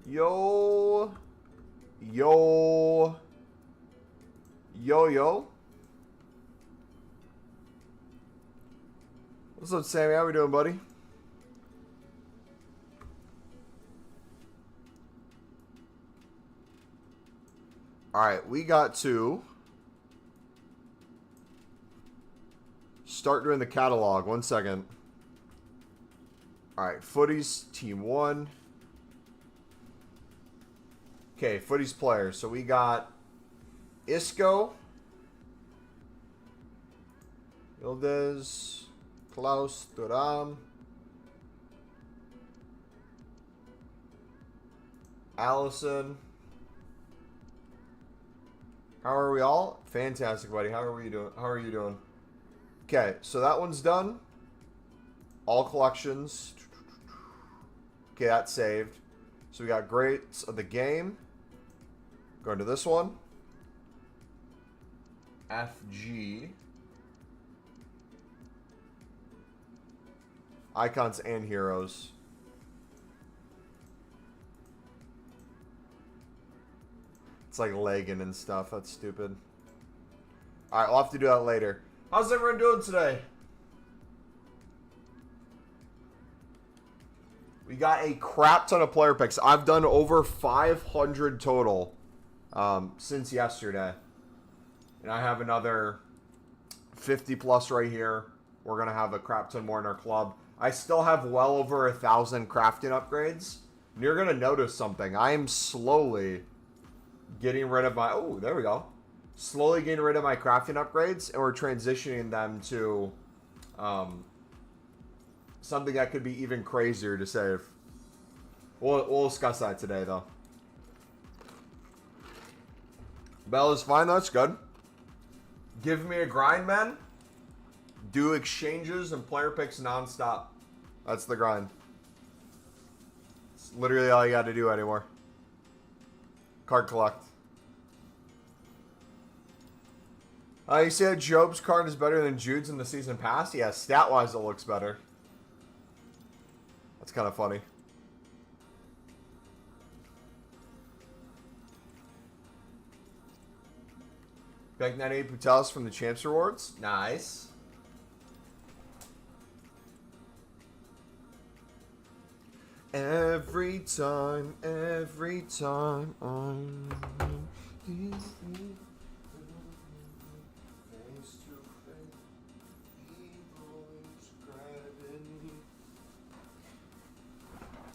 Yo. Yo. Yo, yo. What's up, Sammy? How we doing, buddy? Alright, we got to start doing the catalog. 1 second. Alright, Footies, Team 1. Okay, Footies players. So we got Isco, Ildes, Klaus, Thuram, Allison. How are we all? Fantastic, buddy. How are you doing? How are you doing? Okay, so that one's done. All collections. Okay, that's saved. So we got greats of the game. Going to this one. FG. Icons and heroes. It's like lagging and stuff. That's stupid. Alright, we'll have to do that later. How's everyone doing today? We got a crap ton of player picks. I've done over 500 total since yesterday. And I have another 50 plus right here. We're going to have a crap ton more in our club. I still have well over 1,000 crafting upgrades. And you're going to notice something. I am slowly getting rid of my... Oh, there we go. Slowly getting rid of my crafting upgrades. And we're transitioning them to something that could be even crazier to save. We'll discuss that today, though. Bell is fine. That's good. Give me a grind, man. Do exchanges and player picks nonstop. That's the grind. It's literally all you got to do anymore. Card collect. You see that Job's card is better than Jude's in the season pass? Yeah, stat-wise it looks better. That's kind of funny. Back 98 Putelis from the Champs Rewards. Nice. Every time I'm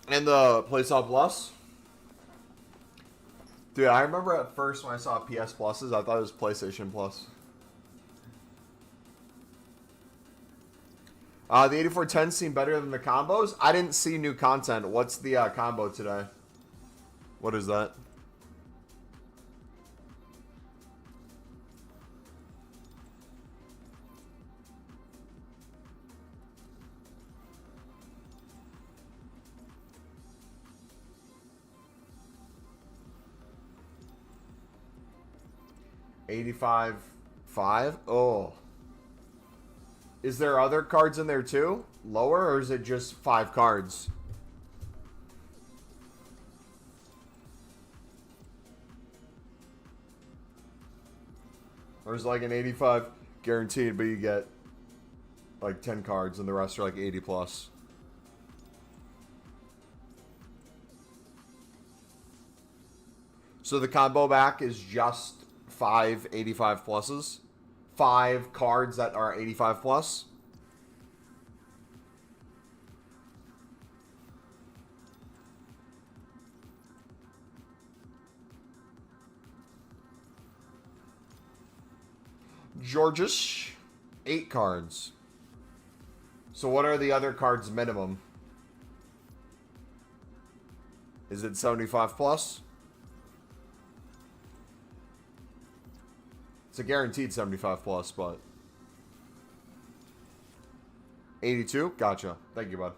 and the PlayStyle Plus. Dude, I remember at first when I saw PS Pluses, I thought it was PlayStation Plus. The 8410 seemed better than the combos. I didn't see new content. What's the combo today? What is that? $85.5. Oh. Is there other cards in there too? Lower, or is it just 5 cards? Or is it like an 85 guaranteed, but you get like 10 cards and the rest are like 80 plus? So the combo back is just 5 85 pluses? 5 cards that are 85 plus? Georges, 8 cards. So what are the other cards minimum? Is it 75 plus? It's a guaranteed 75 plus, but 82? Gotcha. Thank you, bud.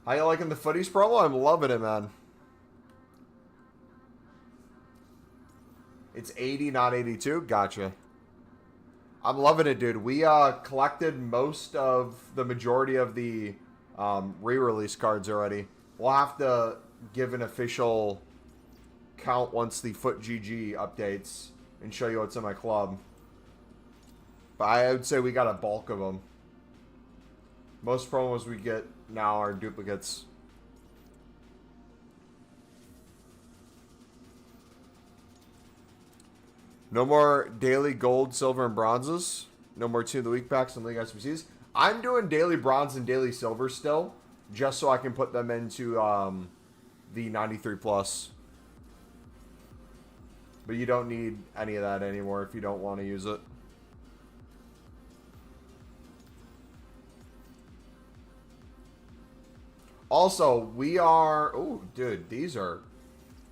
How you liking the Footies promo? I'm loving it, man. It's 80, not 82? Gotcha. I'm loving it, dude. We collected most of the majority of the re-release cards already. We'll have to give an official count once the FUTTIES updates and show you what's in my club. But I would say we got a bulk of them. Most promos we get now are duplicates. No more daily gold, silver, and bronzes. No more Team of the Week packs and League SBCs. I'm doing daily bronze and daily silver still, just so I can put them into the 93 plus. But you don't need any of that anymore if you don't want to use it. Also, we are... Oh, dude, these are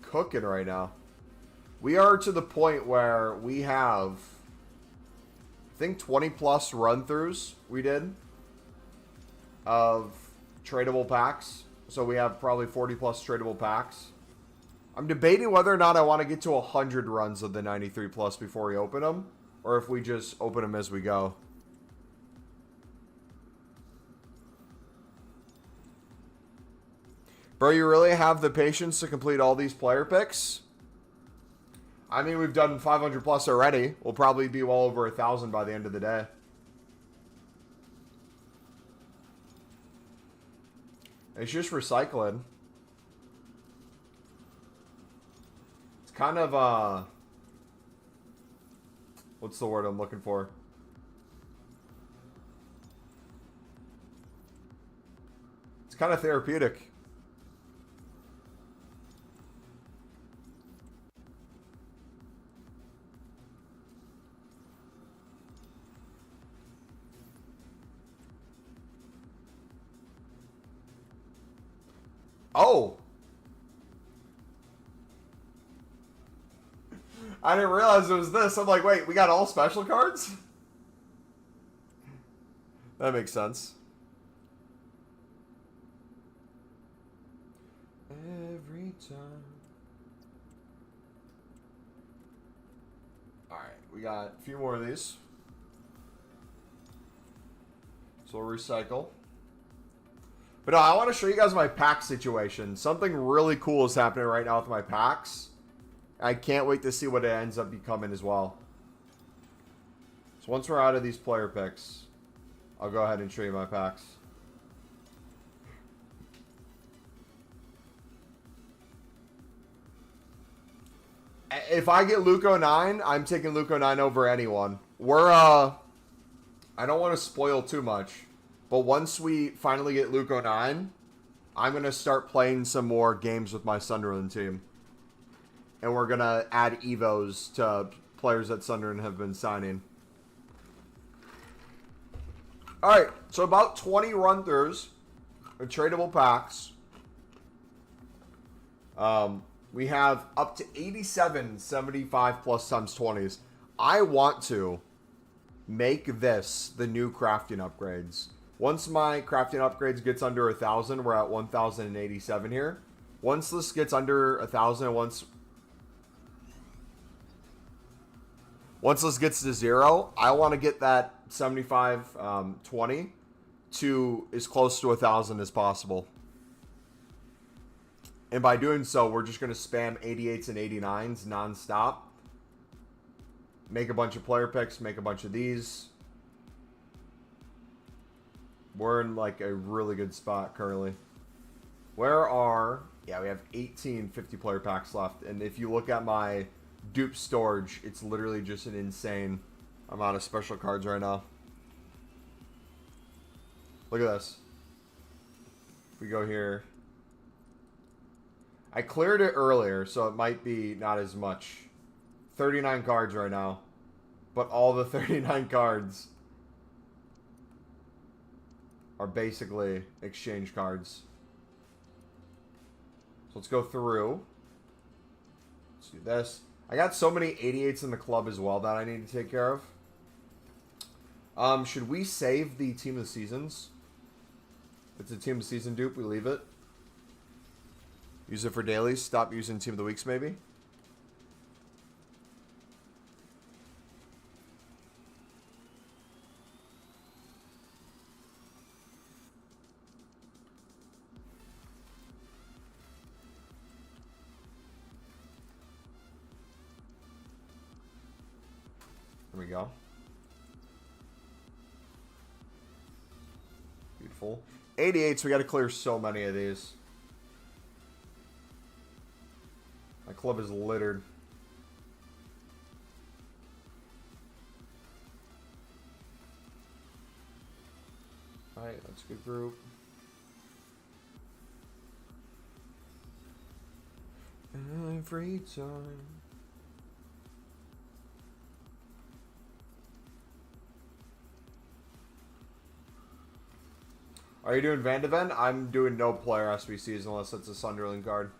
cooking right now. We are to the point where we have, I think, 20 plus run-throughs we did of tradable packs. So we have probably 40 plus tradable packs. I'm debating whether or not I want to get to 100 runs of the 93 plus before we open them, or if we just open them as we go. Bro, you really have the patience to complete all these player picks? I mean, we've done 500 plus already. We'll probably be well over 1,000 by the end of the day. It's just recycling. It's kind of, what's the word I'm looking for? It's kind of therapeutic. Oh! I didn't realize it was this. I'm like, wait, we got all special cards? That makes sense. Every time. Alright, we got a few more of these. So we'll recycle. But no, I want to show you guys my pack situation. Something really cool is happening right now with my packs. I can't wait to see what it ends up becoming as well. So once we're out of these player picks, I'll go ahead and show you my packs. If I get Luke 09, I'm taking Luke 09 over anyone. I don't want to spoil too much. But once we finally get Luke 09, I'm going to start playing some more games with my Sunderland team. And we're going to add Evos to players that Sunderland have been signing. Alright, so about 20 run-throughs of tradable packs. We have up to 87 75 plus times 20s. I want to make this the new crafting upgrades. Once my crafting upgrades gets under 1,000, we're at 1,087 here. Once this gets under 1,000, once this gets to 0, I want to get that 75 20 to as close to 1,000 as possible. And by doing so, we're just going to spam 88s and 89s nonstop. Make a bunch of player picks, make a bunch of these. We're in like a really good spot currently. Yeah, we have 18 50 player packs left. And if you look at my Dupe storage, it's literally just an insane amount of special cards right now. Look at this. If we go here. I cleared it earlier, so it might be not as much. 39 cards right now. But all the 39 cards are basically exchange cards. So let's go through. Let's do this. I got so many 88s in the club as well that I need to take care of. Should we save the Team of the Seasons? If it's a Team of the Season dupe, we leave it. Use it for dailies. Stop using Team of the Weeks, maybe. There we go. Beautiful. 88s, we got to clear so many of these. My club is littered. Alright, that's a good group. Every time. Are you doing Van de Ven? I'm doing no player SBCs unless it's a Sunderland card.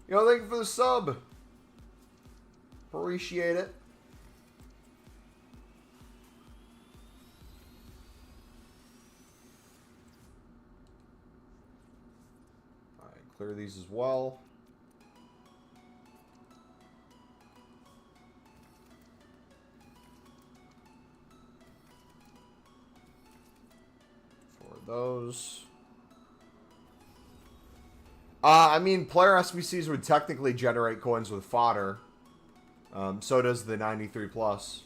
Yo, thank you for the sub. Appreciate it. Alright, clear these as well. Those. I mean, player SBCs would technically generate coins with fodder. So does the 93 plus.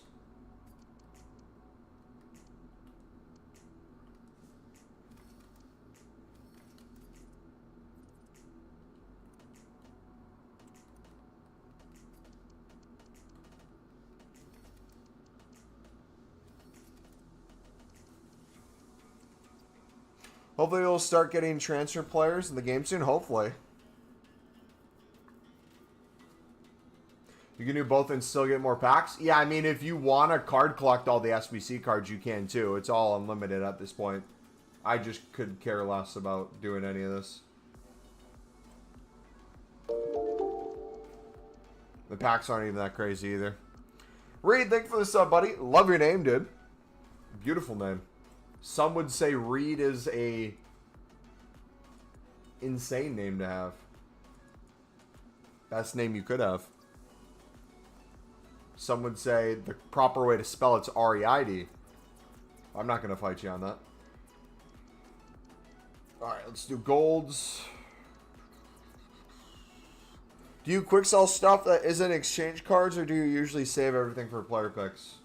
Hopefully we'll start getting transfer players in the game soon. Hopefully. You can do both and still get more packs? Yeah, I mean, if you want to card collect all the SBC cards, you can too. It's all unlimited at this point. I just could care less about doing any of this. The packs aren't even that crazy either. Reed, thank you for the sub, buddy. Love your name, dude. Beautiful name. Some would say Reed is a insane name to have. Best name you could have. Some would say the proper way to spell it's R-E-I-D. I'm not going to fight you on that. Alright, let's do golds. Do you quick sell stuff that isn't exchange cards, or do you usually save everything for player picks?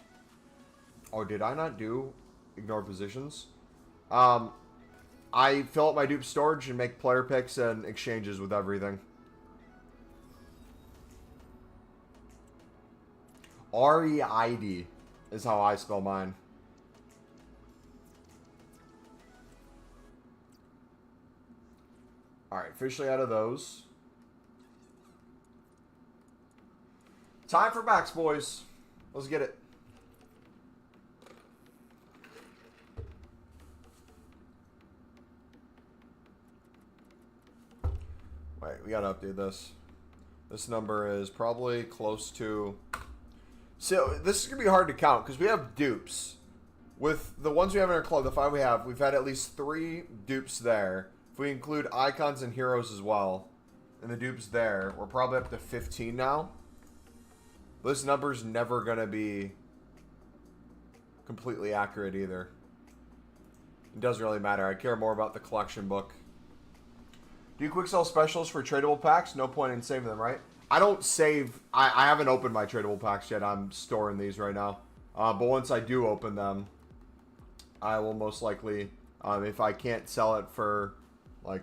Oh, did I not do ignore positions? I fill up my dupe storage and make player picks and exchanges with everything. R-E-I-D is how I spell mine. Alright, officially out of those. Time for backs, boys. Let's get it. Wait, we gotta update this. This number is probably close to... So, this is gonna be hard to count, because we have dupes. With the ones we have in our club, the 5 we have, we've had at least 3 dupes there. If we include icons and heroes as well, and the dupes there, we're probably up to 15 now. This number's never gonna be completely accurate either. It doesn't really matter. I care more about the collection book. Do you quick sell specials for tradable packs? No point in saving them, right? I don't save. I haven't opened my tradable packs yet. I'm storing these right now. But once I do open them, I will most likely, if I can't sell it for like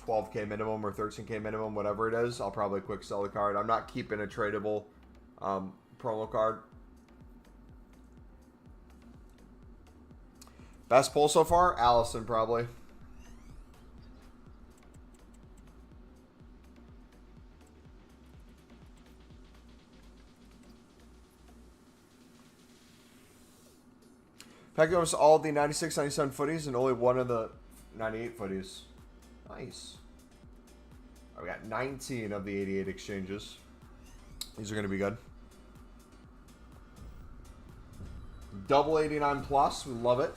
12K minimum or 13K minimum, whatever it is, I'll probably quick sell the card. I'm not keeping a tradable promo card. Best pull so far? Allison, probably. Pack goes all the 96, 97 footies and only one of the 98 footies. Nice. Right, we got 19 of the 88 exchanges. These are going to be good. Double 89 plus. We love it.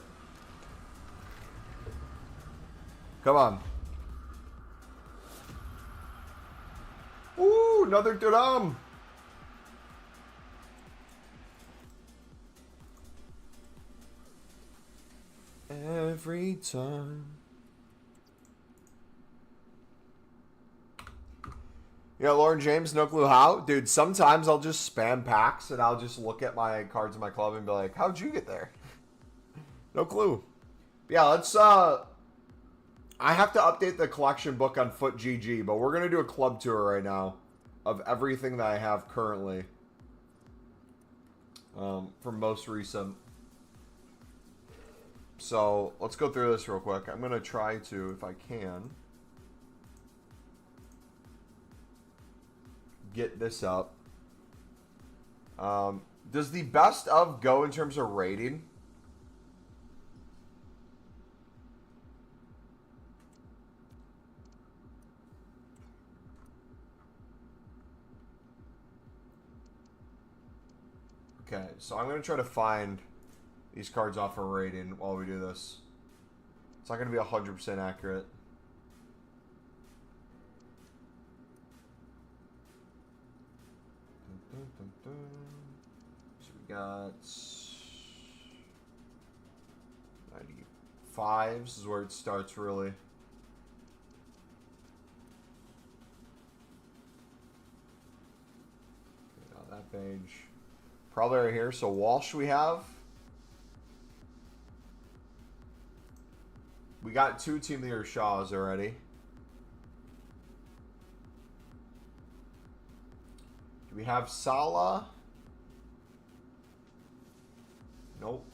Come on. Ooh, another Dupe. Every time. Yeah, Lauren James, no clue how. Dude, sometimes I'll just spam packs and I'll just look at my cards in my club and be like, how'd you get there? No clue. Yeah, let's, I have to update the collection book on FUTTIES, but we're going to do a club tour right now of everything that I have currently. From most recent. So, let's go through this real quick. I'm going to try to, if I can, get this up. Does the best of go in terms of rating? Okay, so I'm going to try to find these cards off a rating while we do this. It's not going to be 100% accurate. So we got 95. This is where it starts, really. On that page. Probably right here. So Walsh we have. We got 2 Team Leader Shaws already. Do we have Salah? Nope.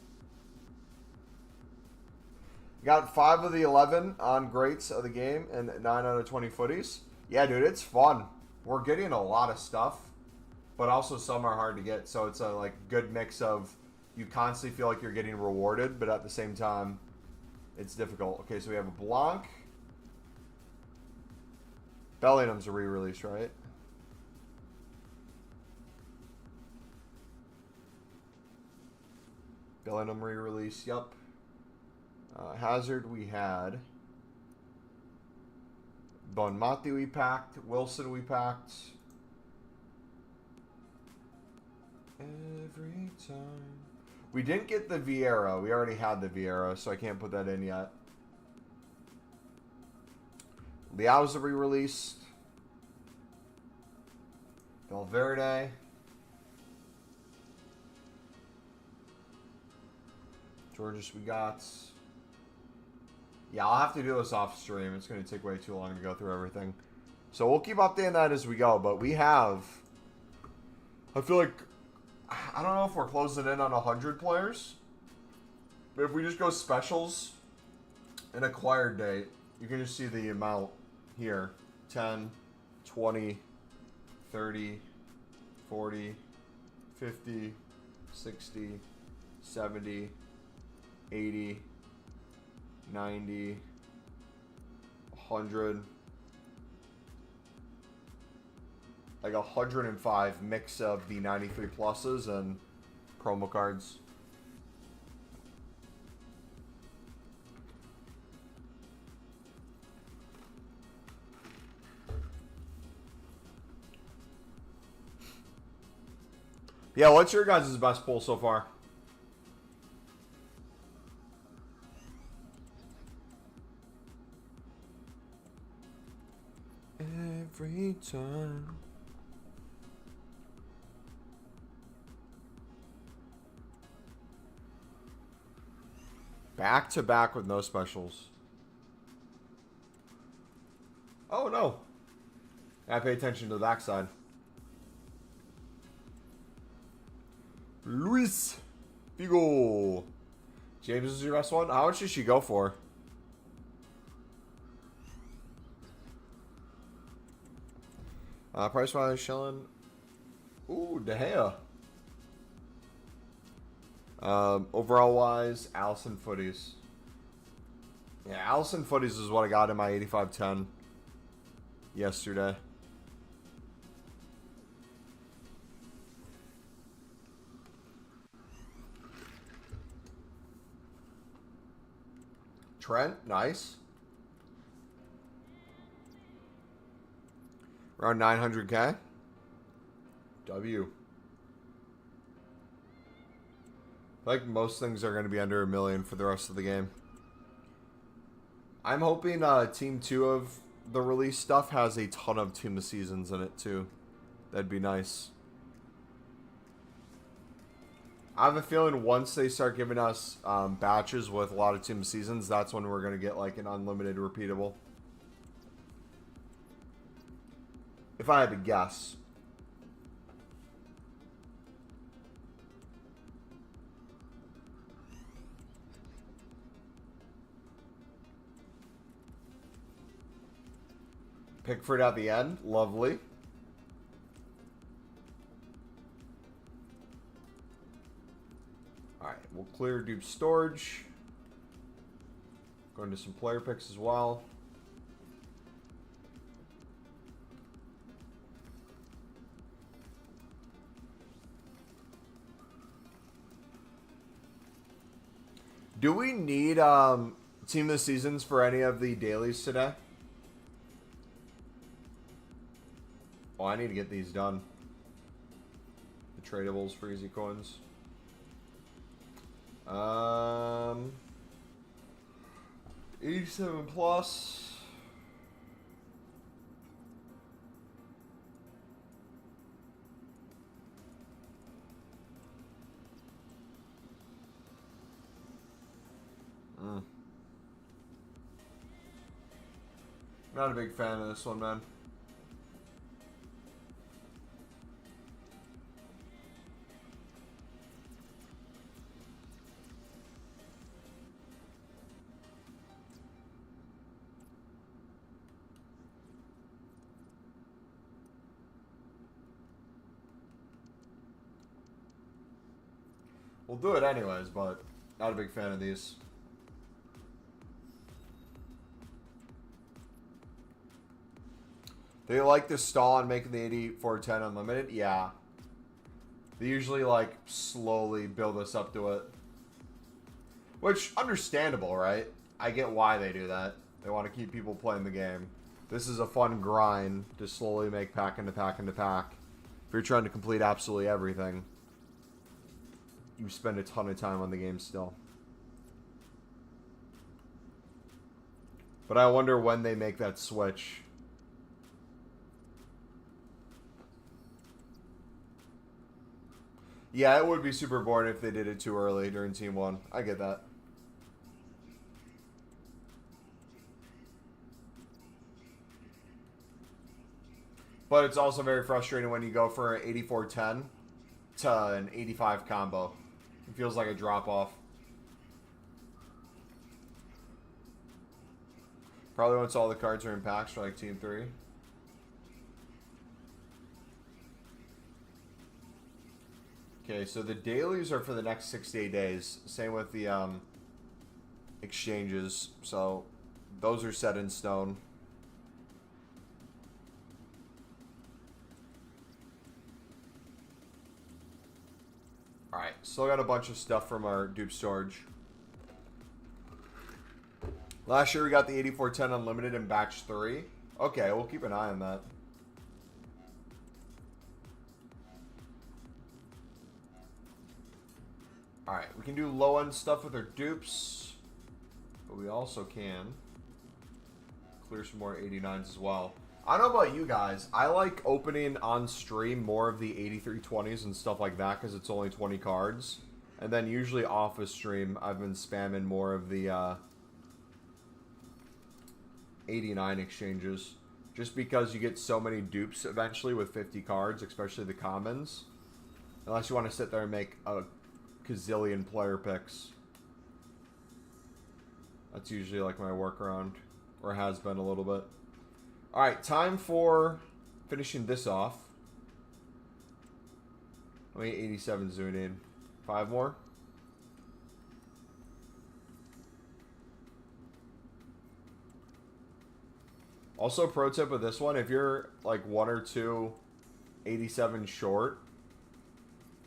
We got 5 of the 11 on greats of the game and 9 out of 20 footies. Yeah, dude, it's fun. We're getting a lot of stuff, but also some are hard to get. So it's a like good mix of you constantly feel like you're getting rewarded, but at the same time, it's difficult. Okay, so we have a Blanc. Bellingham's a re-release, right? Bellingham re-release, yep. Hazard we had. Bonmati we packed. Wilson we packed. Every time. We didn't get the Vieira. We already had the Vieira, so I can't put that in yet. Leao's a re-released. Valverde. Georges we got. Yeah, I'll have to do this off stream. It's going to take way too long to go through everything. So we'll keep updating that as we go. But we have... I feel like... I don't know if we're closing in on 100 players. But if we just go specials and acquired date, you can just see the amount here. 10, 20, 30, 40, 50, 60, 70, 80, 90, 100, like 105 mix of the 93 pluses and promo cards. Yeah, what's your guys' best pull so far? Every time. Back to back with no specials. Oh no. I pay attention to the backside. Luis Figo. James is your best one. How much did she go for? Price wise, Shellen. Ooh, De Gea. Overall wise, Allison Footies. Yeah, Allison Footies is what I got in my 85-10 yesterday. Trent, nice. Around 900K. W. I like most things are going to be under $1 million for the rest of the game. I'm hoping Team 2 of the release stuff has a ton of Team of Seasons in it too. That'd be nice. I have a feeling once they start giving us batches with a lot of Team of Seasons, that's when we're going to get like an unlimited repeatable. If I had to guess. Pickford at the end. Lovely. Alright, we'll clear Dupe storage. Go into some player picks as well. Do we need Team of the Seasons for any of the dailies today? Oh, I need to get these done. The tradables for easy coins. 87 plus. Not a big fan of this one, man. We'll do it anyways, but not a big fan of these. They like to stall on making the 8410 unlimited? Yeah. They usually like slowly build us up to it. Which, understandable, right? I get why they do that. They want to keep people playing the game. This is a fun grind to slowly make pack into pack into pack. If you're trying to complete absolutely everything, you spend a ton of time on the game still. But I wonder when they make that switch. Yeah, it would be super boring if they did it too early during Team 1. I get that. But it's also very frustrating when you go for an 84-10 to an 85 combo. It feels like a drop-off. Probably once all the cards are in packs for like Team 3. Okay, so the dailies are for the next 6 to 8 days. Same with the exchanges. So those are set in stone. Alright, still got a bunch of stuff from our dupe storage. Last year we got the 8410 Unlimited in batch 3. Okay, we'll keep an eye on that. Alright, we can do low-end stuff with our dupes. But we also can clear some more 89s as well. I don't know about you guys. I like opening on stream more of the 8320s and stuff like that because it's only 20 cards. And then usually off of stream, I've been spamming more of the 89 exchanges. Just because you get so many dupes eventually with 50 cards, especially the commons. Unless you want to sit there and make a gazillion player picks. That's usually like my workaround. Or has been a little bit. Alright, time for finishing this off. How many 87s do we need? 5 more? Also, pro tip with this one, if you're like 1 or 2 87 short,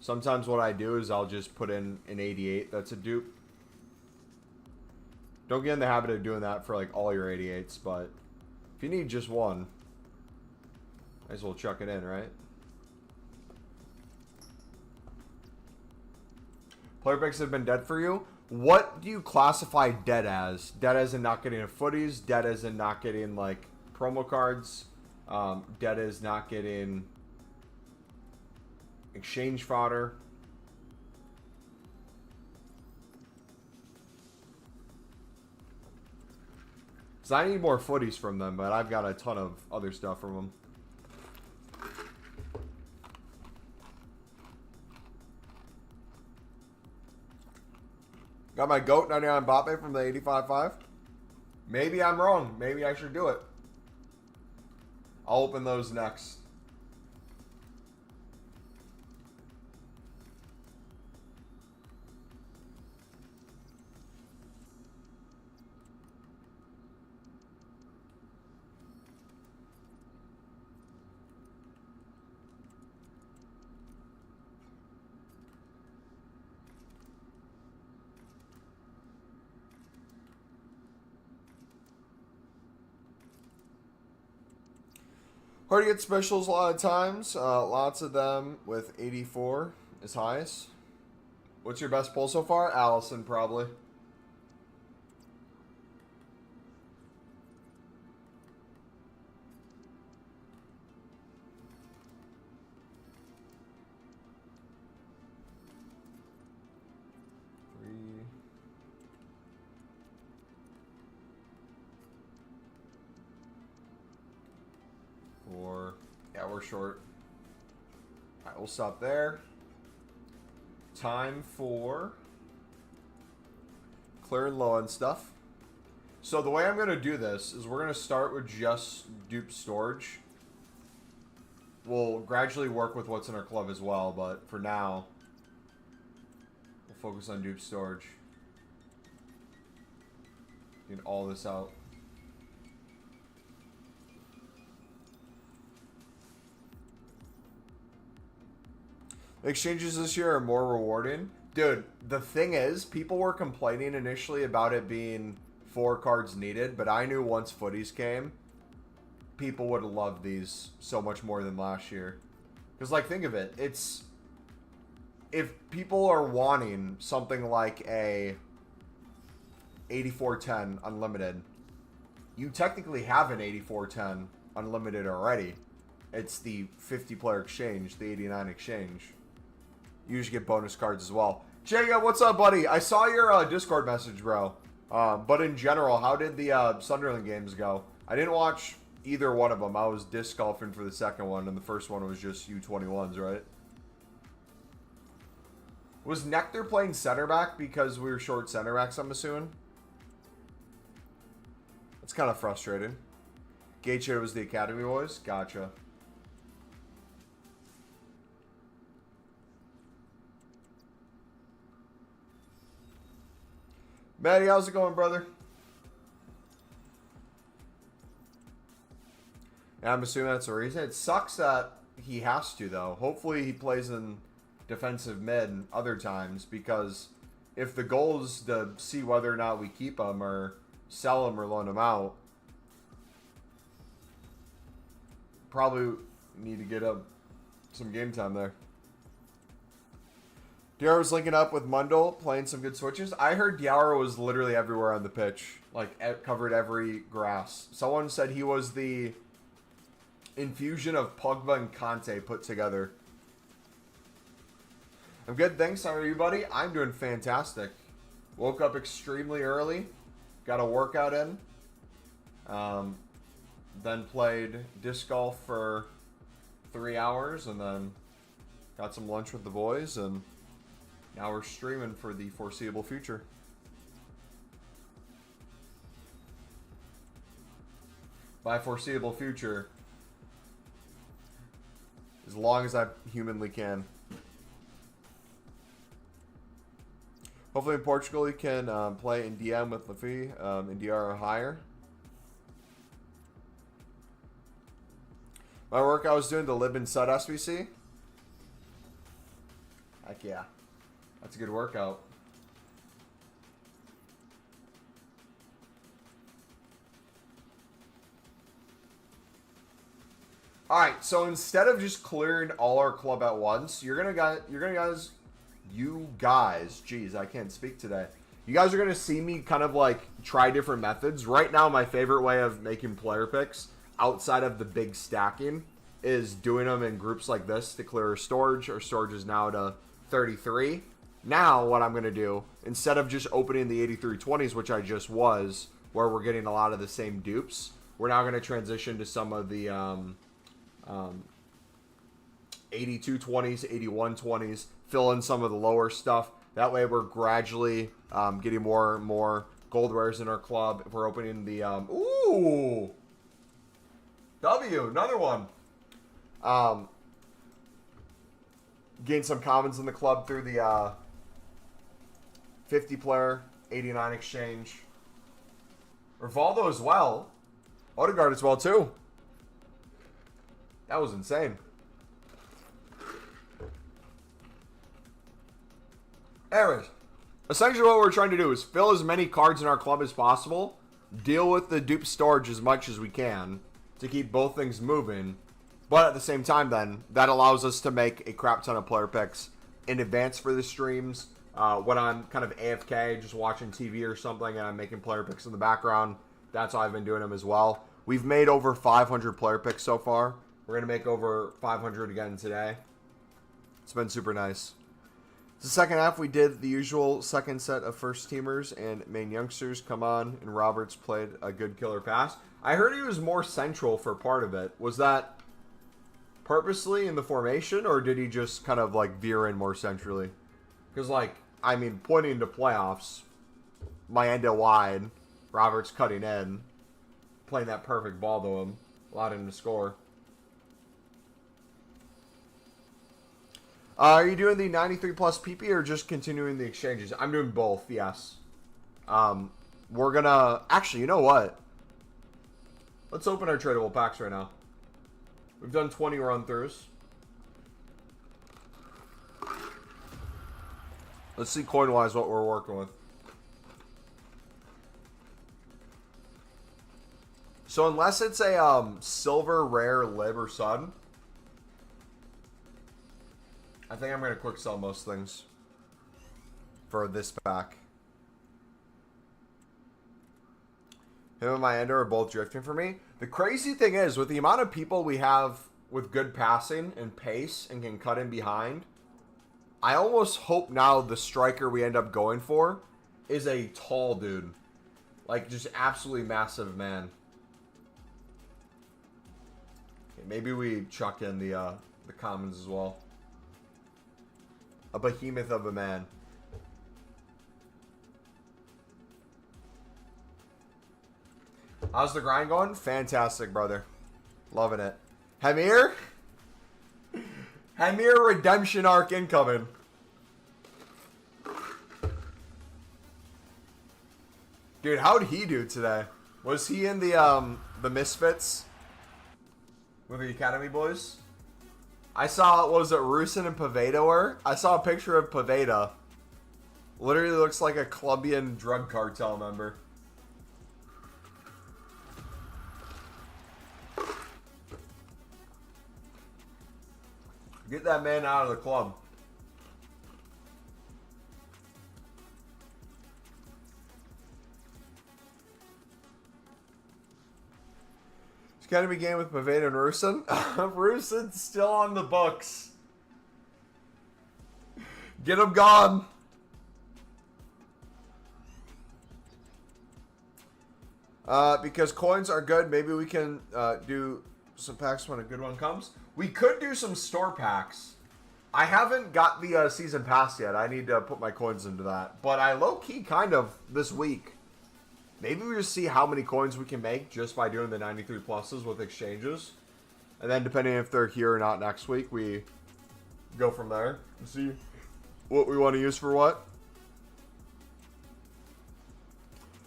sometimes what I do is I'll just put in an 88 that's a dupe. Don't get in the habit of doing that for like all your 88s, but if you need just one, might as well chuck it in, right? Player picks have been dead for you. What do you classify dead as? Dead as in not getting a footies? Dead as in not getting like promo cards. Dead is not getting exchange fodder. So I need more footies from them, but I've got a ton of other stuff from them. Got my GOAT 99 Mbappe from the 85.5. Maybe I'm wrong. Maybe I should do it. I'll open those next. Hard to get specials a lot of times. Lots of them with 84 is highest. What's your best pull so far? Allison, probably. Yeah, we're short. Alright, we'll stop there. Time for clearing low end stuff. So the way I'm going to do this is we're going to start with just Dupe storage. We'll gradually work with what's in our club as well, but for now, we'll focus on Dupe storage. Get all this out. Exchanges this year are more rewarding. Dude, the thing is, people were complaining initially about it being 4 cards needed, but I knew once footies came, people would have loved these so much more than last year. Because, like, think of it. It's... If people are wanting something like a 8410 Unlimited, you technically have an 8410 Unlimited already. It's the 50-player exchange, the 89 exchange. You usually get bonus cards as well. Jacob, what's up, buddy? I saw your Discord message, bro. But in general, how did the Sunderland games go? I didn't watch either one of them. I was disc golfing for the second one, and the first one was just U21s, right? Was Nectar playing center back because we were short center backs, I'm assuming? That's kind of frustrating. Gage here was the Academy boys? Gotcha. Maddie, how's it going, brother? Yeah, I'm assuming that's the reason. It sucks that he has to, though. Hopefully he plays in defensive mid other times, because if the goal is to see whether or not we keep him or sell him or loan him out, probably need to get up some game time there. Diarra was linking up with Mundle, playing some good switches. I heard Diarra was literally everywhere on the pitch. Like, covered every grass. Someone said he was the infusion of Pogba and Conte put together. I'm good, thanks. How are you, buddy? I'm doing fantastic. Woke up extremely early. Got a workout in. Then played disc golf for 3 hours. And then got some lunch with the boys. And now we're streaming for the foreseeable future. By foreseeable future, as long as I humanly can. Hopefully in Portugal you can play in DM with Lafi and DR higher. My work I was doing to live in Sud SBC. Heck yeah. That's a good workout. Alright, so instead of just clearing all our club at once, you guys, geez, I can't speak today. You guys are gonna see me kind of like try different methods. Right now, my favorite way of making player picks, outside of the big stacking is doing them in groups like this to clear storage. Our storage is now to 33. Now what I'm going to do, instead of just opening the 8320s, which I just was, where we're getting a lot of the same dupes, we're now going to transition to some of the 8220s, 8120s, fill in some of the lower stuff. That way we're gradually getting more and more gold rares in our club. If we're opening the... ooh! W, another one. Gain some commons in the club through the 50 player, 89 exchange. Rivaldo as well. Odegaard as well too. That was insane. Anyways, essentially what we're trying to do is fill as many cards in our club as possible, deal with the dupe storage as much as we can to keep both things moving, but at the same time then, that allows us to make a crap ton of player picks in advance for the streams. When I'm kind of AFK, just watching TV or something, and I'm making player picks in the background, that's how I've been doing them as well. We've made over 500 player picks so far. We're going to make over 500 again today. It's been super nice. The second half, we did the usual second set of first teamers and main youngsters come on, and Roberts played a good killer pass. I heard he was more central for part of it. Was that purposely in the formation, or did he just kind of like veer in more centrally? Because, like, I mean, pointing to playoffs, Mayenda wide, Roberts cutting in, playing that perfect ball to him, allowed him to score. Are you doing the 93 plus PP or just continuing the exchanges? I'm doing both, yes. We're gonna... Actually, you know what? Let's open our tradable packs right now. We've done 20 run-throughs. Let's see coin-wise what we're working with. So unless it's a silver, rare, lib, or sun, I think I'm going to quick sell most things for this pack. Him and my ender are both drifting for me. The crazy thing is, with the amount of people we have with good passing and pace and can cut in behind, I almost hope now the striker we end up going for is a tall dude. Like, just absolutely massive man. Okay, maybe we chuck in the commons as well. A behemoth of a man. How's the grind going? Fantastic, brother. Loving it. Hamir? Hamir redemption arc incoming. Dude, how'd he do today? Was he in the Misfits? With the Academy boys? I saw, what was it, Rusin and Poveda were? I saw a picture of Poveda. Literally looks like a Colombian drug cartel member. Get that man out of the club. Academy game with Poveda and Rusin. Rusin's still on the books. Get him gone. Because coins are good, maybe we can do some packs when a good one comes. We could do some store packs. I haven't got the season pass yet. I need to put my coins into that. But I low-key kind of this week. Maybe we just see how many coins we can make just by doing the 93 pluses with exchanges. And then depending if they're here or not next week, we go from there and see what we want to use for what.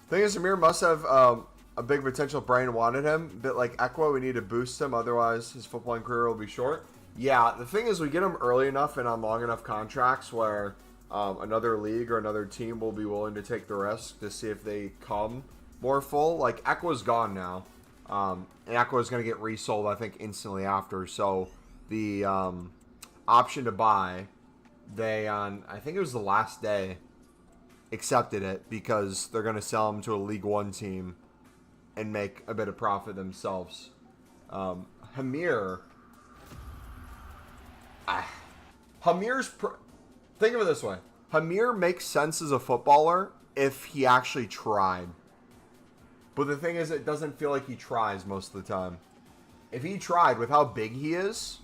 Thing is, Amir must have a big potential brain wanted him. A bit like Equa, we need to boost him, otherwise his footballing career will be short. Yeah, the thing is we get him early enough and on long enough contracts where another league or another team will be willing to take the risk to see if they come more full. Like, Equa's gone now. And Equa's going to get resold, I think, instantly after. So, the option to buy, they, on I think it was the last day, accepted it because they're going to sell him to a League One team and make a bit of profit themselves. Hamir. Hamir's... Think of it this way. Hamir makes sense as a footballer if he actually tried. But the thing is, it doesn't feel like he tries most of the time. If he tried, with how big he is,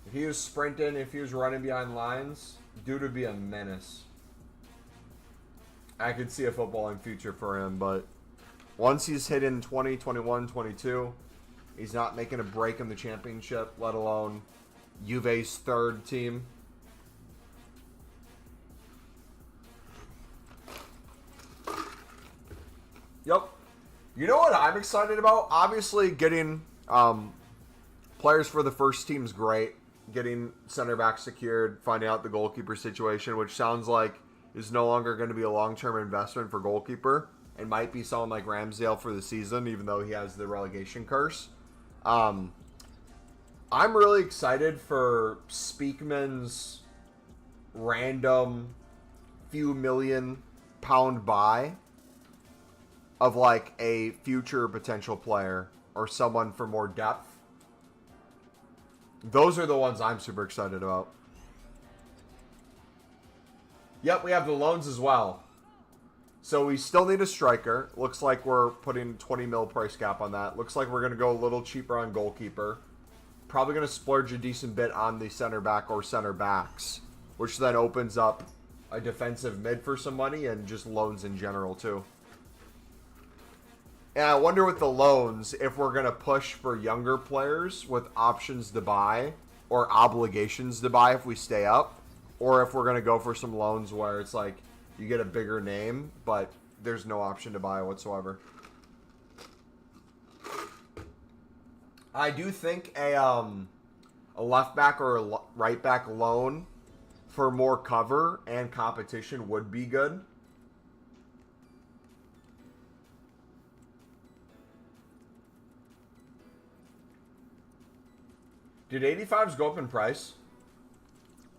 if he was sprinting, if he was running behind lines, dude would be a menace. I could see a footballing future for him, but once he's hitting 20, 21, 22, he's not making a break in the championship, let alone Juve's third team. Yep. You know what I'm excited about? Obviously, getting players for the first team is great. Getting center back secured, finding out the goalkeeper situation, which sounds like is no longer going to be a long-term investment for goalkeeper. It might be someone like Ramsdale for the season, even though he has the relegation curse. I'm really excited for Speakman's random few £1 million buy of like a future potential player or someone for more depth. Those are the ones I'm super excited about. Yep, we have the loans as well. So we still need a striker. Looks like we're putting 20 mil price cap on that. Looks like we're going to go a little cheaper on goalkeeper. Probably going to splurge a decent bit on the center back or center backs, which then opens up a defensive mid for some money and just loans in general too. And I wonder with the loans if we're going to push for younger players with options to buy or obligations to buy if we stay up, or if we're going to go for some loans where it's like you get a bigger name, but there's no option to buy whatsoever. I do think a left back or a right back loan for more cover and competition would be good. Did 85s go up in price?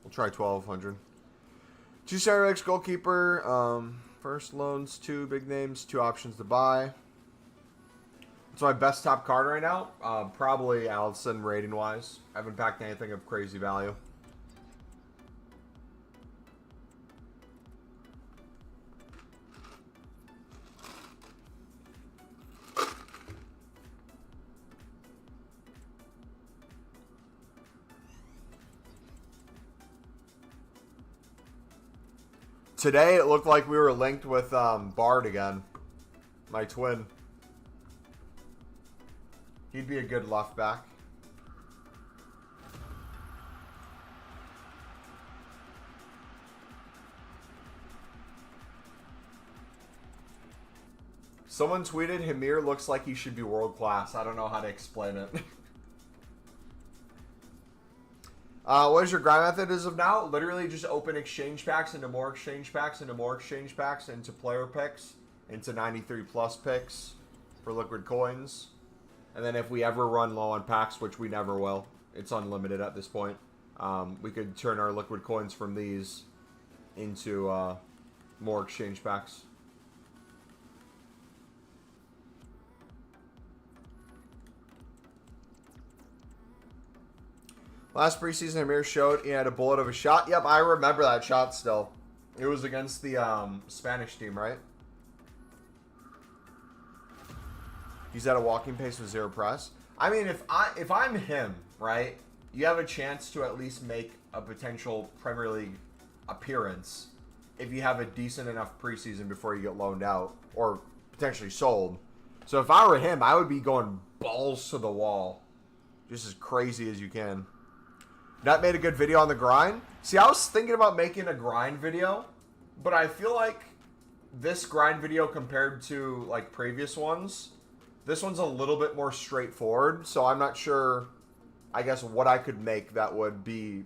We'll try 1200. 2 center backs, goalkeeper. First loans, 2 big names, 2 options to buy. It's my best top card right now. Probably Allison rating wise. I haven't packed anything of crazy value. Today, it looked like we were linked with Bard again. My twin. He'd be a good left back. Someone tweeted, Hamir looks like he should be world class. I don't know how to explain it. What is your grind method as of now? Literally just open exchange packs into more exchange packs into more exchange packs into player picks into 93 plus picks for liquid coins. And then if we ever run low on packs, which we never will, it's unlimited at this point, we could turn our liquid coins from these into more exchange packs. Last preseason, Amir showed he had a bullet of a shot. Yep, I remember that shot still. It was against the Spanish team, right? He's at a walking pace with 0 press. I mean, if I'm him, right, you have a chance to at least make a potential Premier League appearance if you have a decent enough preseason before you get loaned out or potentially sold. So if I were him, I would be going balls to the wall. Just as crazy as you can. That made a good video on the grind. See, I was thinking about making a grind video, but I feel like this grind video compared to like previous ones, this one's a little bit more straightforward. So I'm not sure, I guess, what I could make that would be,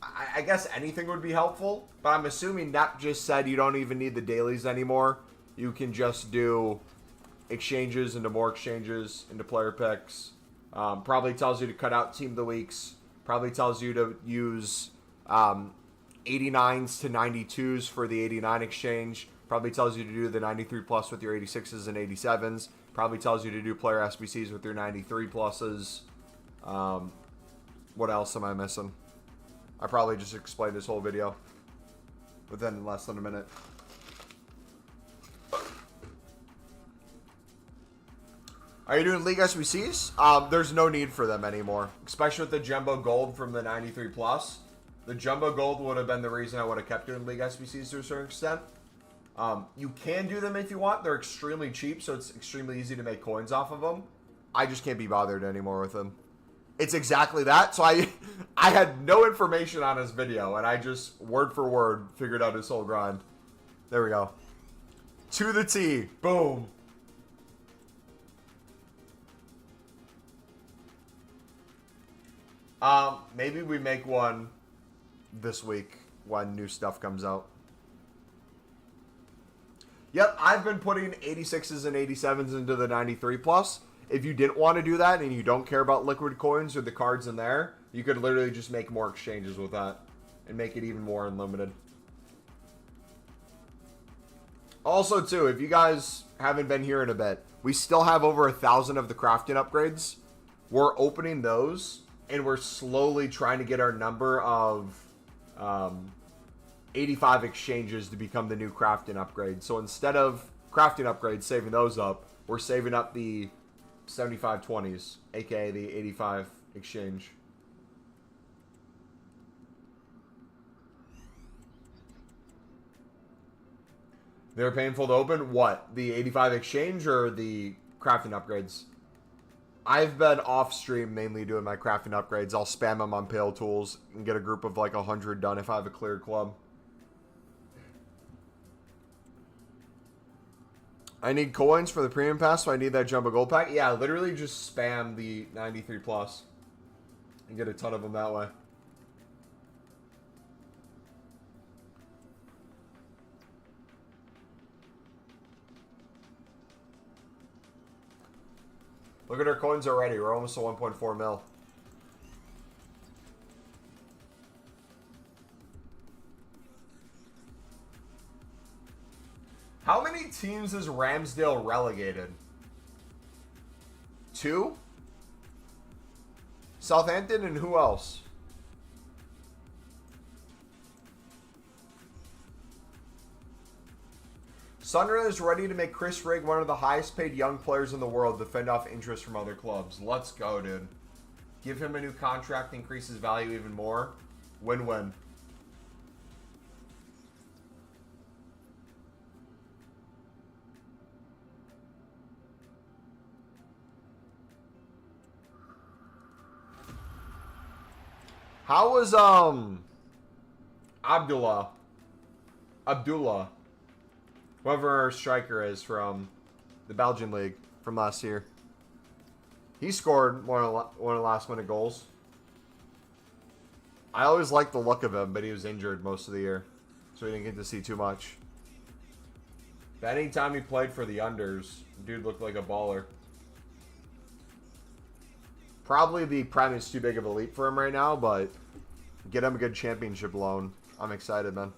I guess anything would be helpful. But I'm assuming Nap just said you don't even need the dailies anymore. You can just do exchanges into more exchanges into player picks. Probably tells you to cut out team of the weeks. Probably tells you to use 89s to 92s for the 89 exchange. Probably tells you to do the 93 plus with your 86s and 87s. Probably tells you to do player SBCs with your 93 pluses. What else am I missing? I probably just explained this whole video within less than a minute. Are you doing League SBCs? There's no need for them anymore, especially with the Jumbo Gold from the 93 plus. The Jumbo Gold would have been the reason I would have kept doing League SBCs to a certain extent. You can do them if you want. They're extremely cheap, so it's extremely easy to make coins off of them. I just can't be bothered anymore with them. It's exactly that. So I had no information on this video, and I just, word for word, figured out his whole grind. There we go. To the T. Boom. Maybe we make one this week when new stuff comes out. Yep, I've been putting 86s and 87s into the 93 plus. If you didn't want to do that and you don't care about liquid coins or the cards in there, you could literally just make more exchanges with that and make it even more unlimited. Also, too, if you guys haven't been here in a bit, we still have over 1,000 of the crafting upgrades. We're opening those, and we're slowly trying to get our number of 85 exchanges to become the new crafting upgrade. So instead of crafting upgrades, saving those up, we're saving up the 7520s, aka the 85 exchange. They're painful to open? What? The 85 exchange or the crafting upgrades? I've been off stream mainly doing my crafting upgrades. I'll spam them on Pale Tools and get a group of like 100 done if I have a clear club. I need coins for the premium pass, so I need that Jumbo Gold pack. Yeah, literally just spam the 93 plus and get a ton of them that way. Look at our coins already. We're almost to 1.4 mil. How many teams is Ramsdale relegated? 2? Southampton and who else? Sunderland is ready to make Chris Rigg one of the highest paid young players in the world to fend off interest from other clubs. Let's go, dude. Give him a new contract, increase his value even more. Win-win. How was Abdullah, whoever our striker is from the Belgian league from last year? He scored one of the last minute goals. I always liked the look of him, but he was injured most of the year, so we didn't get to see too much. But anytime he played for the unders, dude looked like a baller. Probably the Prem is too big of a leap for him right now, but get him a good championship loan. I'm excited, man.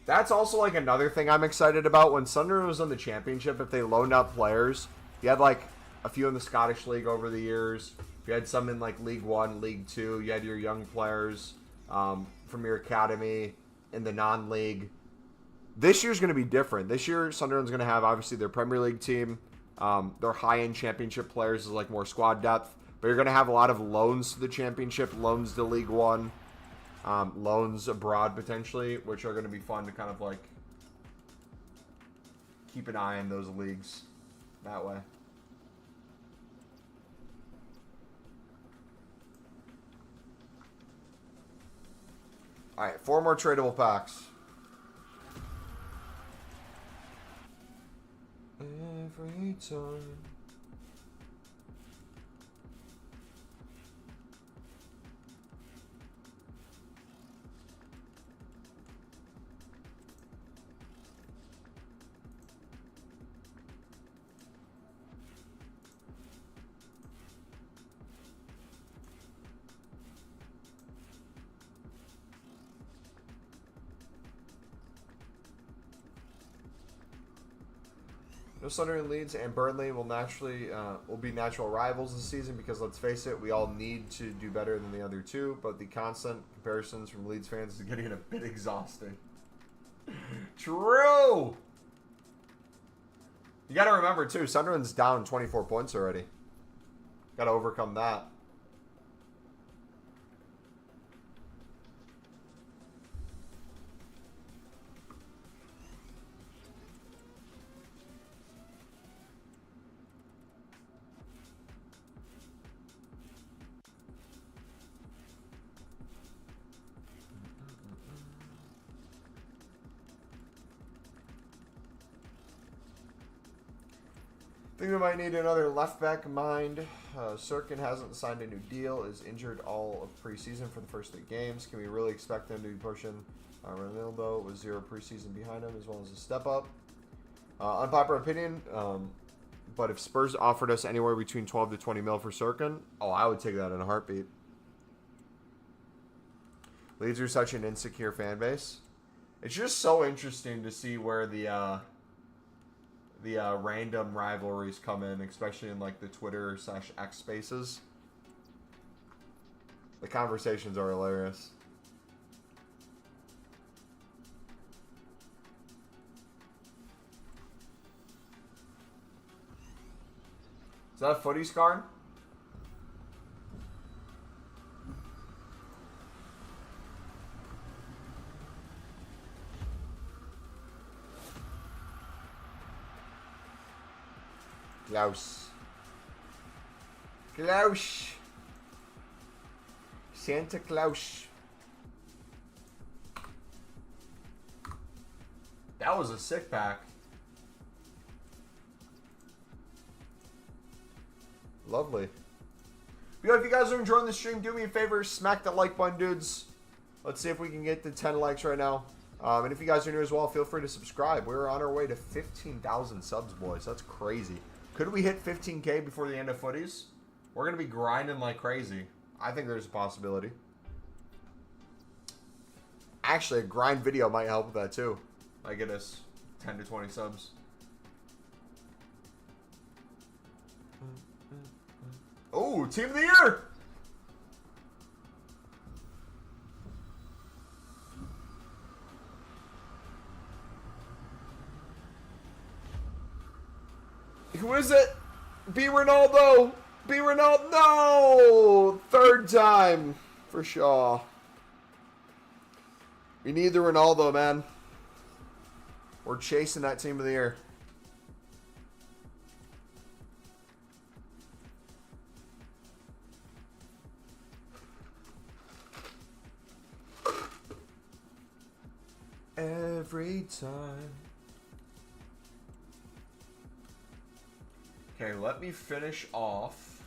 That's also like another thing I'm excited about. When Sunderland was in the championship, if they loaned out players, you had like a few in the Scottish League over the years. You had some in like League 1, League 2. You had your young players from your academy in the non-league. This year's going to be different. This year, Sunderland's going to have obviously their Premier League team. Their high-end championship players is like more squad depth. But you're going to have a lot of loans to the championship, loans to League 1, loans abroad potentially, which are going to be fun to kind of like keep an eye on those leagues that way. All right, 4 more tradable packs. Every time. No, Sunderland, Leeds, and Burnley will be natural rivals this season because let's face it, we all need to do better than the other two. But the constant comparisons from Leeds fans is getting a bit exhausting. True. You got to remember too, Sunderland's down 24 points already. Got to overcome that. Think we might need another left back in mind. Sirkin hasn't signed a new deal, is injured all of preseason for the first 3 games. Can we really expect them to be pushing Ronaldo with 0 preseason behind him as well as a step up? Unpopular opinion, but if Spurs offered us anywhere between 12 to 20 mil for Sirkin, oh, I would take that in a heartbeat. Leeds are such an insecure fan base. It's just so interesting to see where the random rivalries come in, especially in like the Twitter/X spaces. The conversations are hilarious. Is that a footies card? Klaus. Santa Claus. That was a sick pack. Lovely. But if you guys are enjoying the stream, do me a favor, smack that like button, dudes. Let's see if we can get to 10 likes right now. And if you guys are new as well, feel free to subscribe. We're on our way to 15,000 subs, boys. That's crazy. Could we hit 15K before the end of footies? We're going to be grinding like crazy. I think there's a possibility. Actually, a grind video might help with that too. Might get us 10 to 20 subs. Oh, Team of the Year! Who is it? Be Ronaldo! Be Ronaldo! No! 3rd time for Shaw. We need the Ronaldo, man. We're chasing that Team of the Year. Every time. Okay, let me finish off.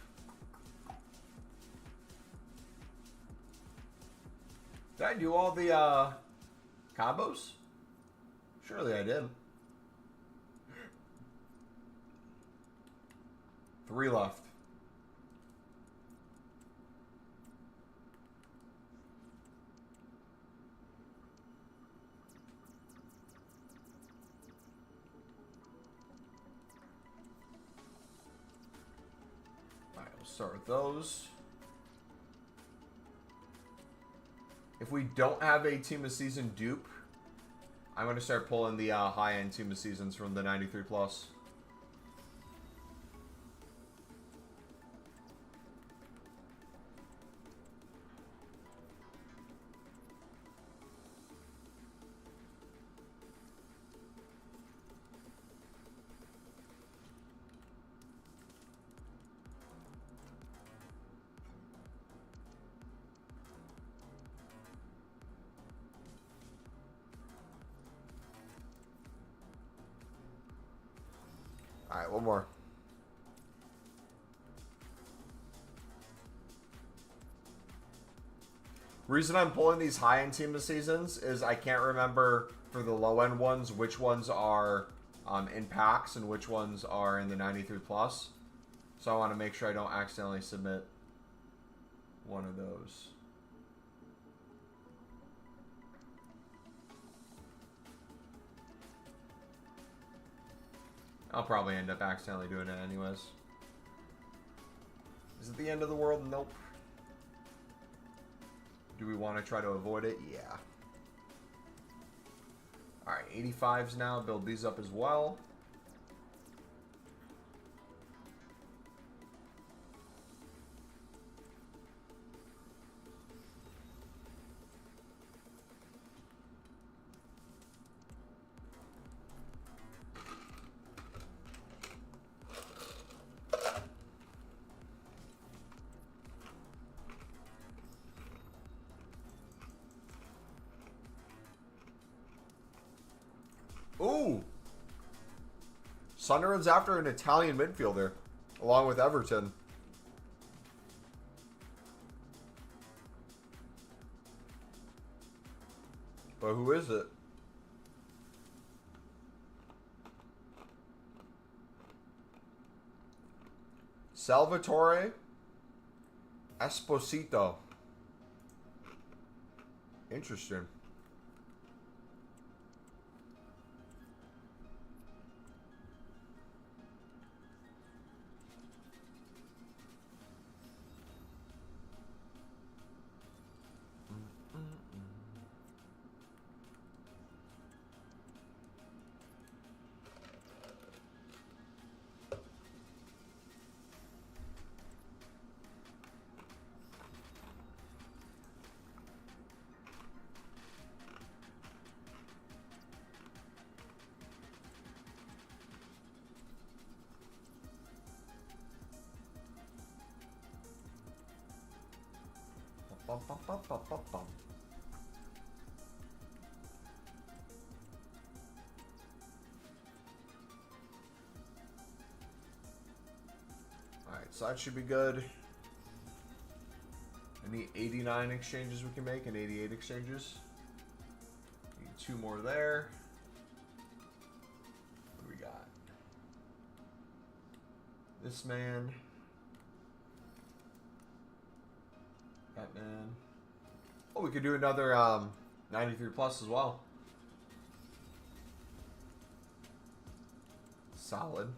Did I do all the combos? Surely I did. 3 left. Start with those. If we don't have a Team of Season dupe, I'm going to start pulling the high-end Team of Seasons from the 93 plus. All right, one more. Reason I'm pulling these high-end Team of Seasons is I can't remember for the low-end ones which ones are in packs and which ones are in the 93 plus. So I want to make sure I don't accidentally submit one of those. I'll probably end up accidentally doing it anyways. Is it the end of the world? Nope. Do we want to try to avoid it? Yeah. Alright, 85s now. Build these up as well. Ooh! Sunderland's after an Italian midfielder, along with Everton. But who is it? Salvatore Esposito. Interesting. Alright, so that should be good. Any 89 exchanges we can make and 88 exchanges. Need 2 more there. What do we got? This man. That man. Oh, we could do another 93 plus as well. Solid.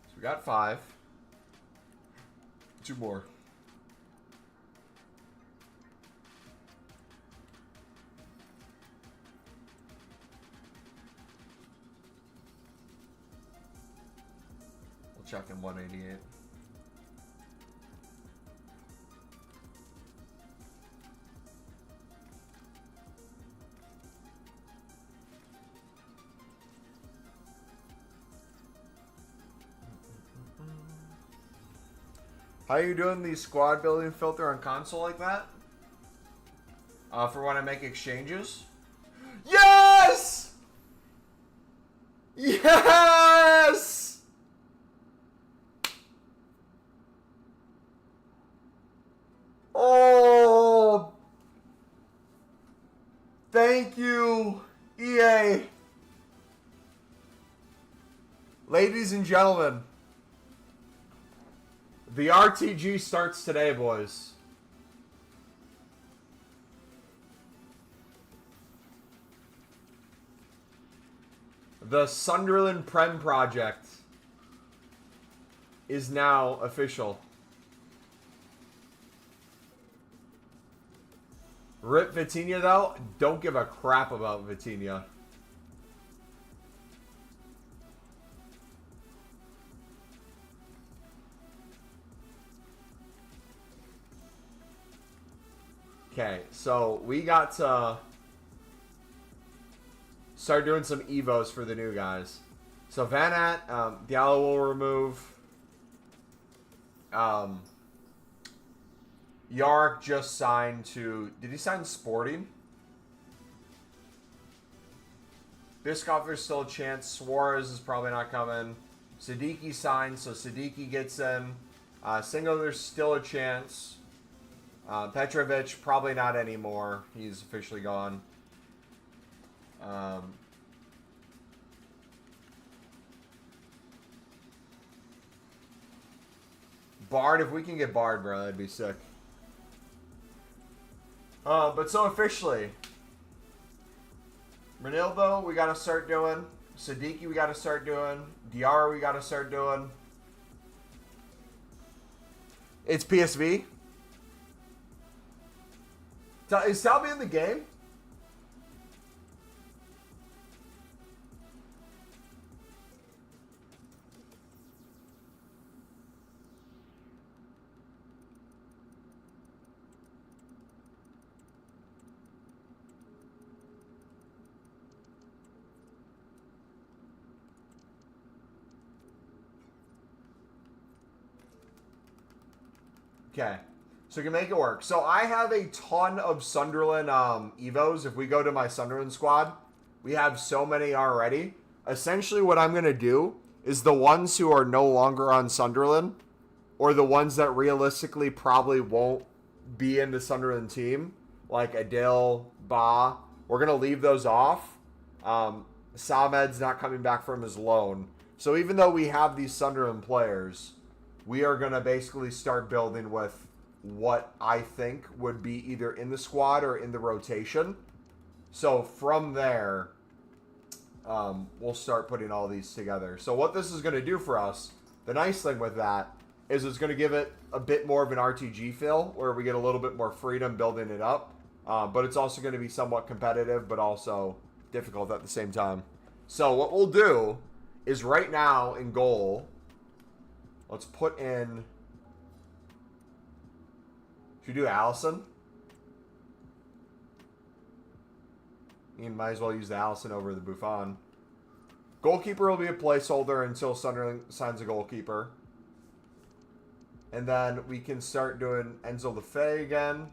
So we got 5. 2 more. Check in 188. How are you doing the squad building filter on console like that? For when I make exchanges? Yes! Yes! Oh, thank you, EA. Ladies and gentlemen, the RTG starts today, boys. The Sunderland Prem project is now official. Rip Vitinha, though. Don't give a crap about Vitinha. Okay, so we got to start doing some Evos for the new guys. So Van Aert, Diallo will remove. Yark just signed to... Did he sign Sporting? Biscoff, there's still a chance. Suarez is probably not coming. Siddiqui signed, so Siddiqui gets in. Singo, there's still a chance. Petrovic, probably not anymore. He's officially gone. Bard, if we can get Bard, bro, that'd be sick. But so officially, Renildo, we got to start doing. Siddiqui, we got to start doing. Diarra, we got to start doing. It's PSV. Is Talby in the game? Okay, so we can make it work. So I have a ton of Sunderland Evos. If we go to my Sunderland squad, we have so many already. Essentially what I'm going to do is the ones who are no longer on Sunderland, or the ones that realistically probably won't be in the Sunderland team, like Adil, Ba, we're going to leave those off. Samed's not coming back from his loan. So even though we have these Sunderland players, we are going to basically start building with what I think would be either in the squad or in the rotation. So from there, we'll start putting all these together. So what this is going to do for us, the nice thing with that, is it's going to give it a bit more of an RTG feel, where we get a little bit more freedom building it up. But it's also going to be somewhat competitive, but also difficult at the same time. So what we'll do is right now in goal, let's put in... Should we do Allison? You might as well use the Allison over the Buffon. Goalkeeper will be a placeholder until Sunderland signs a goalkeeper. And then we can start doing Enzo Lefebvre again.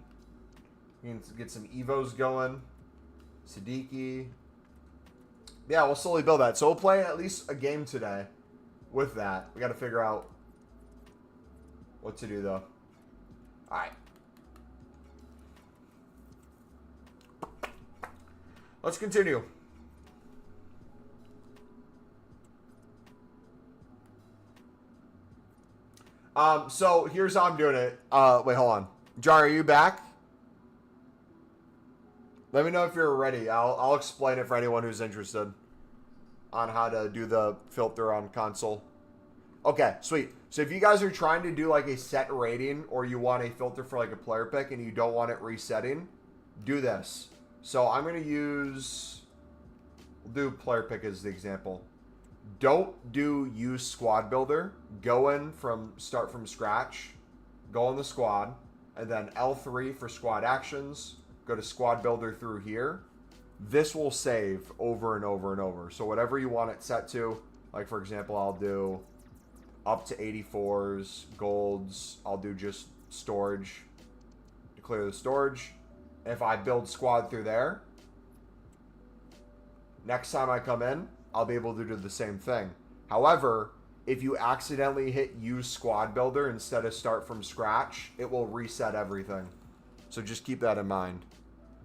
We can get some Evos going. Siddiqui. Yeah, we'll slowly build that. So we'll play at least a game today with that. We got to figure out what to do, though. All right. Let's continue. So here's how I'm doing it. Wait, hold on. Jar, are you back? Let me know if you're ready. I'll explain it for anyone who's interested on how to do the filter on console. Okay, sweet. So if you guys are trying to do like a set rating, or you want a filter for like a player pick and you don't want it resetting, do this. So I'm going to use, we'll do player pick as the example. Don't do use squad builder. Go in from start from scratch. Go on the squad. And then L3 for squad actions. Go to squad builder through here. This will save over and over and over. So whatever you want it set to, like for example, I'll do up to 84s, golds. I'll do just storage to clear the storage. If I build squad through there, next time I come in, I'll be able to do the same thing. However, if you accidentally hit use squad builder instead of start from scratch, it will reset everything. So just keep that in mind.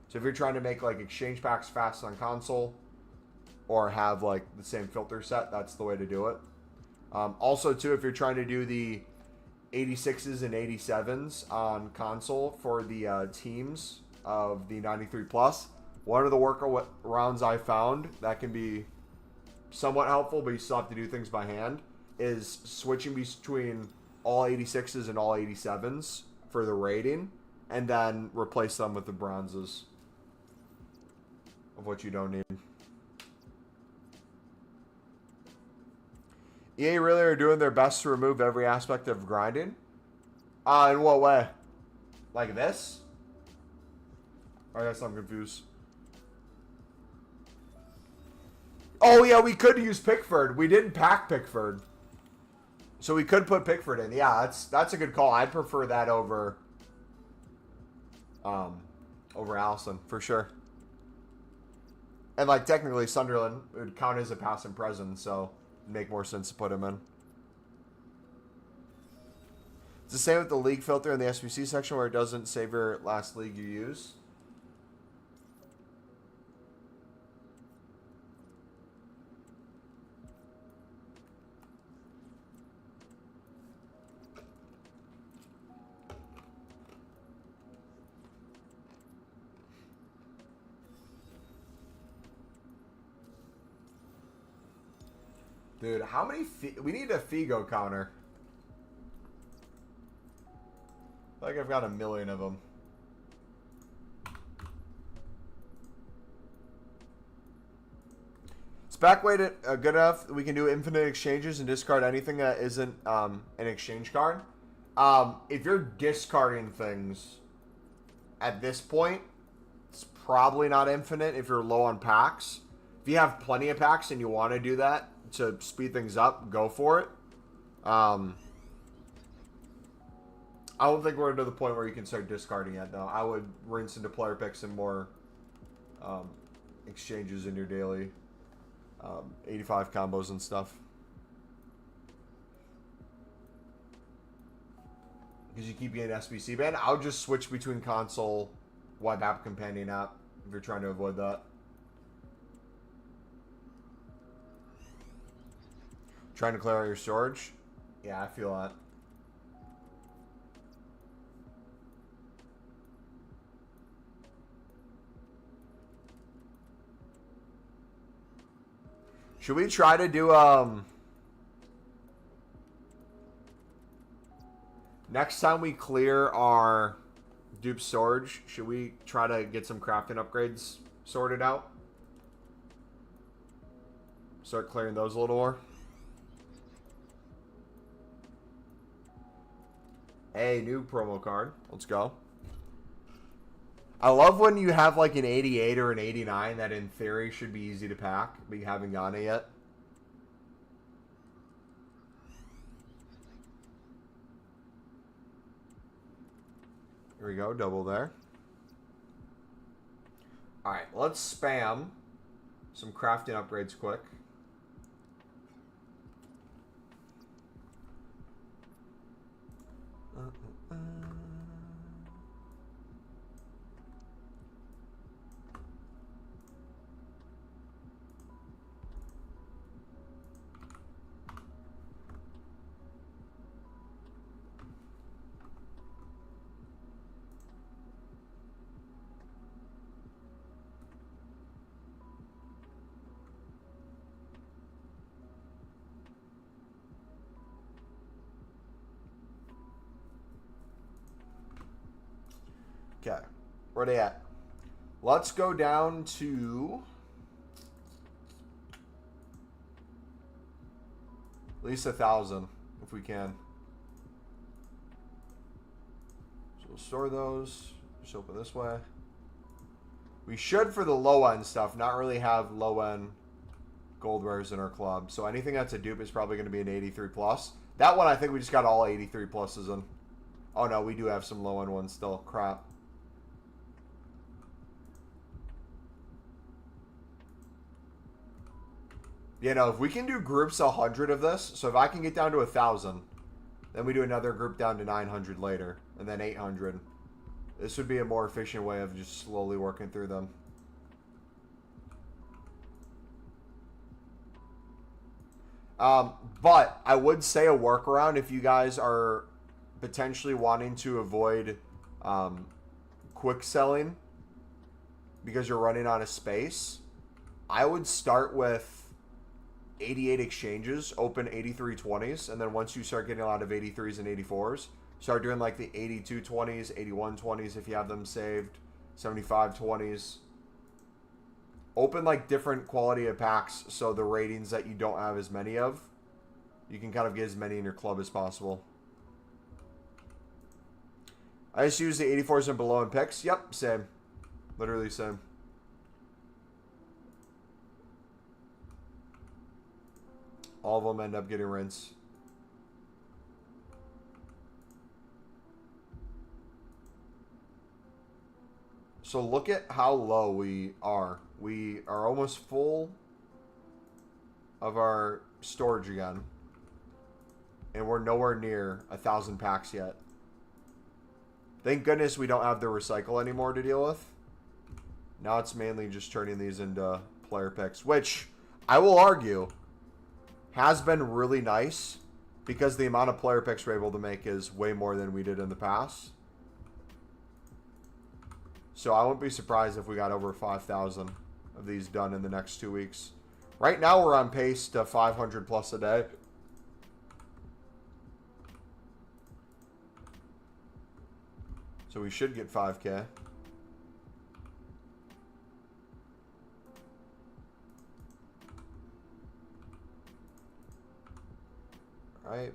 So if you're trying to make like exchange packs fast on console, or have like the same filter set, that's the way to do it. Also too, if you're trying to do the 86s and 87s on console for the teams of the 93 plus, one of the workarounds I found that can be somewhat helpful, but you still have to do things by hand, is switching between all 86s and all 87s for the rating, and then replace them with the bronzes of what you don't need. EA really are doing their best to remove every aspect of grinding? In what way? Like this? I guess I'm confused. Oh yeah, we could use Pickford. We didn't pack Pickford, so we could put Pickford in. Yeah, that's a good call. I'd prefer that over over Allison for sure. And like technically, Sunderland would count as a past and present, so it'd make more sense to put him in. It's the same with the league filter in the SBC section, where it doesn't save your last league you use. Dude, how many... We need a Figo counter. I feel like I've got a million of them. Is back weighted good enough? We can do infinite exchanges and discard anything that isn't an exchange card. If you're discarding things at this point, it's probably not infinite if you're low on packs. If you have plenty of packs and you want to do that to speed things up, go for it. I don't think we're to the point where you can start discarding yet, though. I would rinse into player picks and more exchanges in your daily 85 combos and stuff. Because you keep getting SBC banned. I'll just switch between console, web app, companion app if you're trying to avoid that. Trying to clear out your storage? Yeah, I feel that. Should we try to do next time we clear our Dupe storage, should we try to get some crafting upgrades sorted out? Start clearing those a little more. Hey, new promo card. Let's go. I love when you have like an 88 or an 89 that in theory should be easy to pack, but you haven't gotten it yet. Here we go, double there. Alright, let's spam some crafting upgrades quick. Okay, where they at? Let's go down to at least 1,000 if we can. So we'll store those. Just open this way. We should, for the low end stuff, not really have low end gold rares in our club. So anything that's a dupe is probably going to be an 83 plus. That one I think we just got all 83 pluses in. Oh no, we do have some low end ones still. Crap. You know, if we can do groups 100 of this, so if I can get down to 1,000, then we do another group down to 900 later, and then 800. This would be a more efficient way of just slowly working through them. But I would say a workaround if you guys are potentially wanting to avoid quick selling because you're running out of space. I would start with 88 exchanges, open 83 20s, and then once you start getting a lot of 83s and 84s, start doing like the 82 20s, 81 20s if you have them saved, 75 20s. Open like different quality of packs so the ratings that you don't have as many of, you can kind of get as many in your club as possible. I just use the 84s and below in picks. Yep, same. Literally same. All of them end up getting rinsed. So look at how low we are. We are almost full of our storage again. And we're nowhere near 1,000 packs yet. Thank goodness we don't have the recycle anymore to deal with. Now it's mainly just turning these into player picks, which I will argue has been really nice because the amount of player picks we're able to make is way more than we did in the past. So I wouldn't be surprised if we got over 5,000 of these done in the next 2 weeks. Right now we're on pace to 500 plus a day. So we should get 5K. Alright.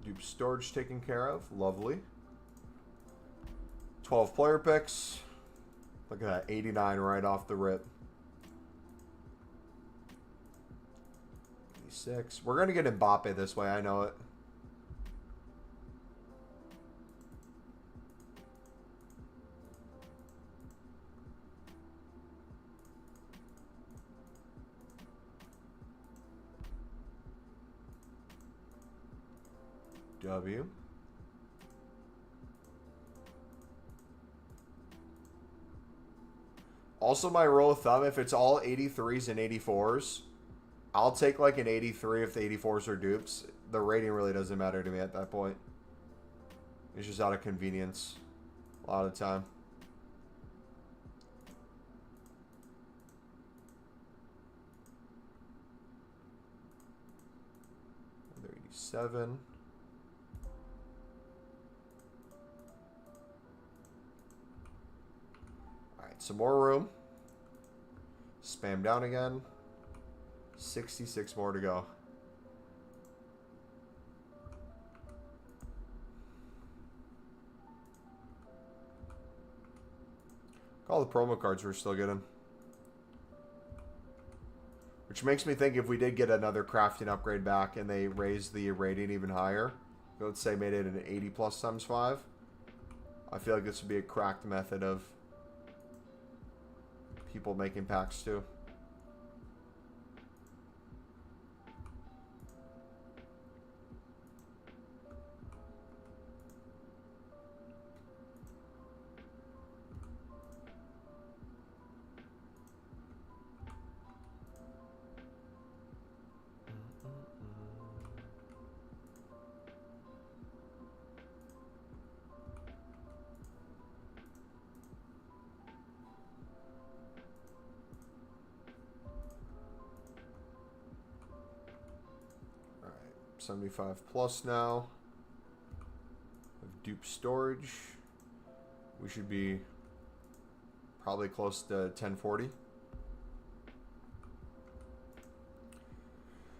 Dupe storage taken care of. Lovely. 12 player picks. Look at that. 89 right off the rip. 86. We're going to get Mbappe this way. I know it. W. Also, my rule of thumb, if it's all 83s and 84s, I'll take like an 83 if the 84s are dupes. The rating really doesn't matter to me at that point. It's just out of convenience a lot of the time. Another 87. Some more room. Spam down again. 66 more to go. All the promo cards we're still getting. Which makes me think if we did get another crafting upgrade back and they raised the rating even higher, let's say made it an 80 plus times 5, I feel like this would be a cracked method of people making packs too. All right, 75 plus now. Dupe storage. We should be probably close to 1040.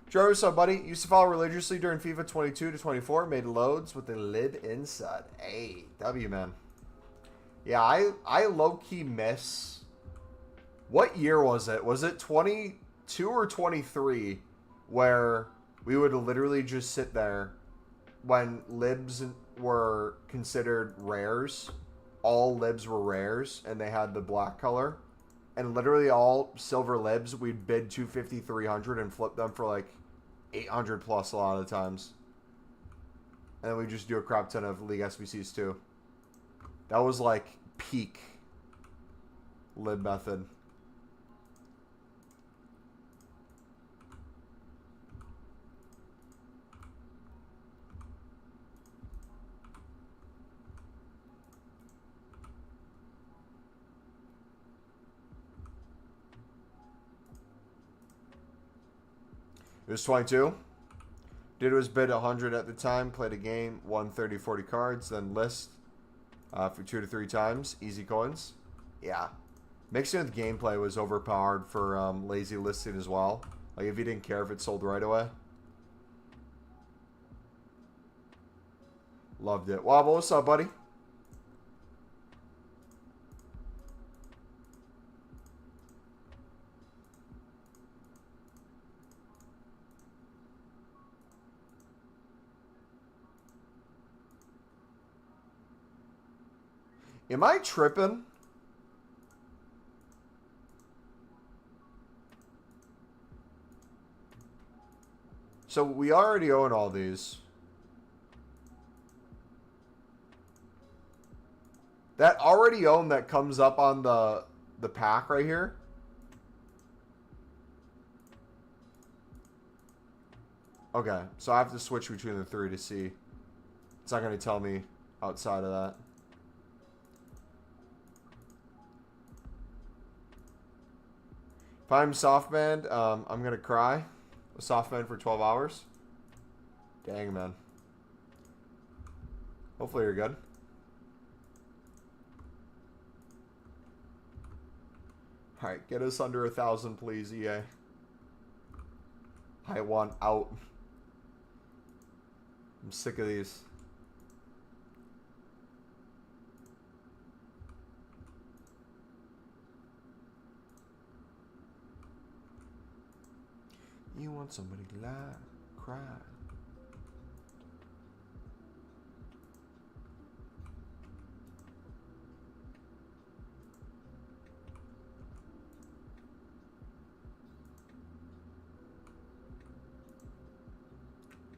Joe, what's up, buddy? Used to follow religiously during FIFA 22 to 24. Made loads with the lid inside. Hey, W, man. Yeah, I low-key miss... What year was it? Was it 22 or 23 where we would literally just sit there when libs were considered rares? All libs were rares, and they had the black color. And literally all silver libs, we'd bid 250, 300 and flip them for like 800 plus a lot of the times. And then we just do a crap ton of League SBCs too. That was like peak lib method. It was 22. Did was bid 100 at the time. Played a game. Won 30, 40 cards. Then list for 2 to 3 times. Easy coins. Yeah. Mixing with gameplay was overpowered for lazy listing as well. Like if you didn't care if it sold right away. Loved it. Wobble, what's up, buddy? Am I tripping? So we already own all these. That already own that comes up on the pack right here. Okay, so I have to switch between the 3 to see. It's not going to tell me outside of that. If I'm softband, I'm going to cry. A softband for 12 hours. Dang, man. Hopefully you're good. Alright, get us under 1,000, please, EA. I want out. I'm sick of these. You want somebody to lie, cry.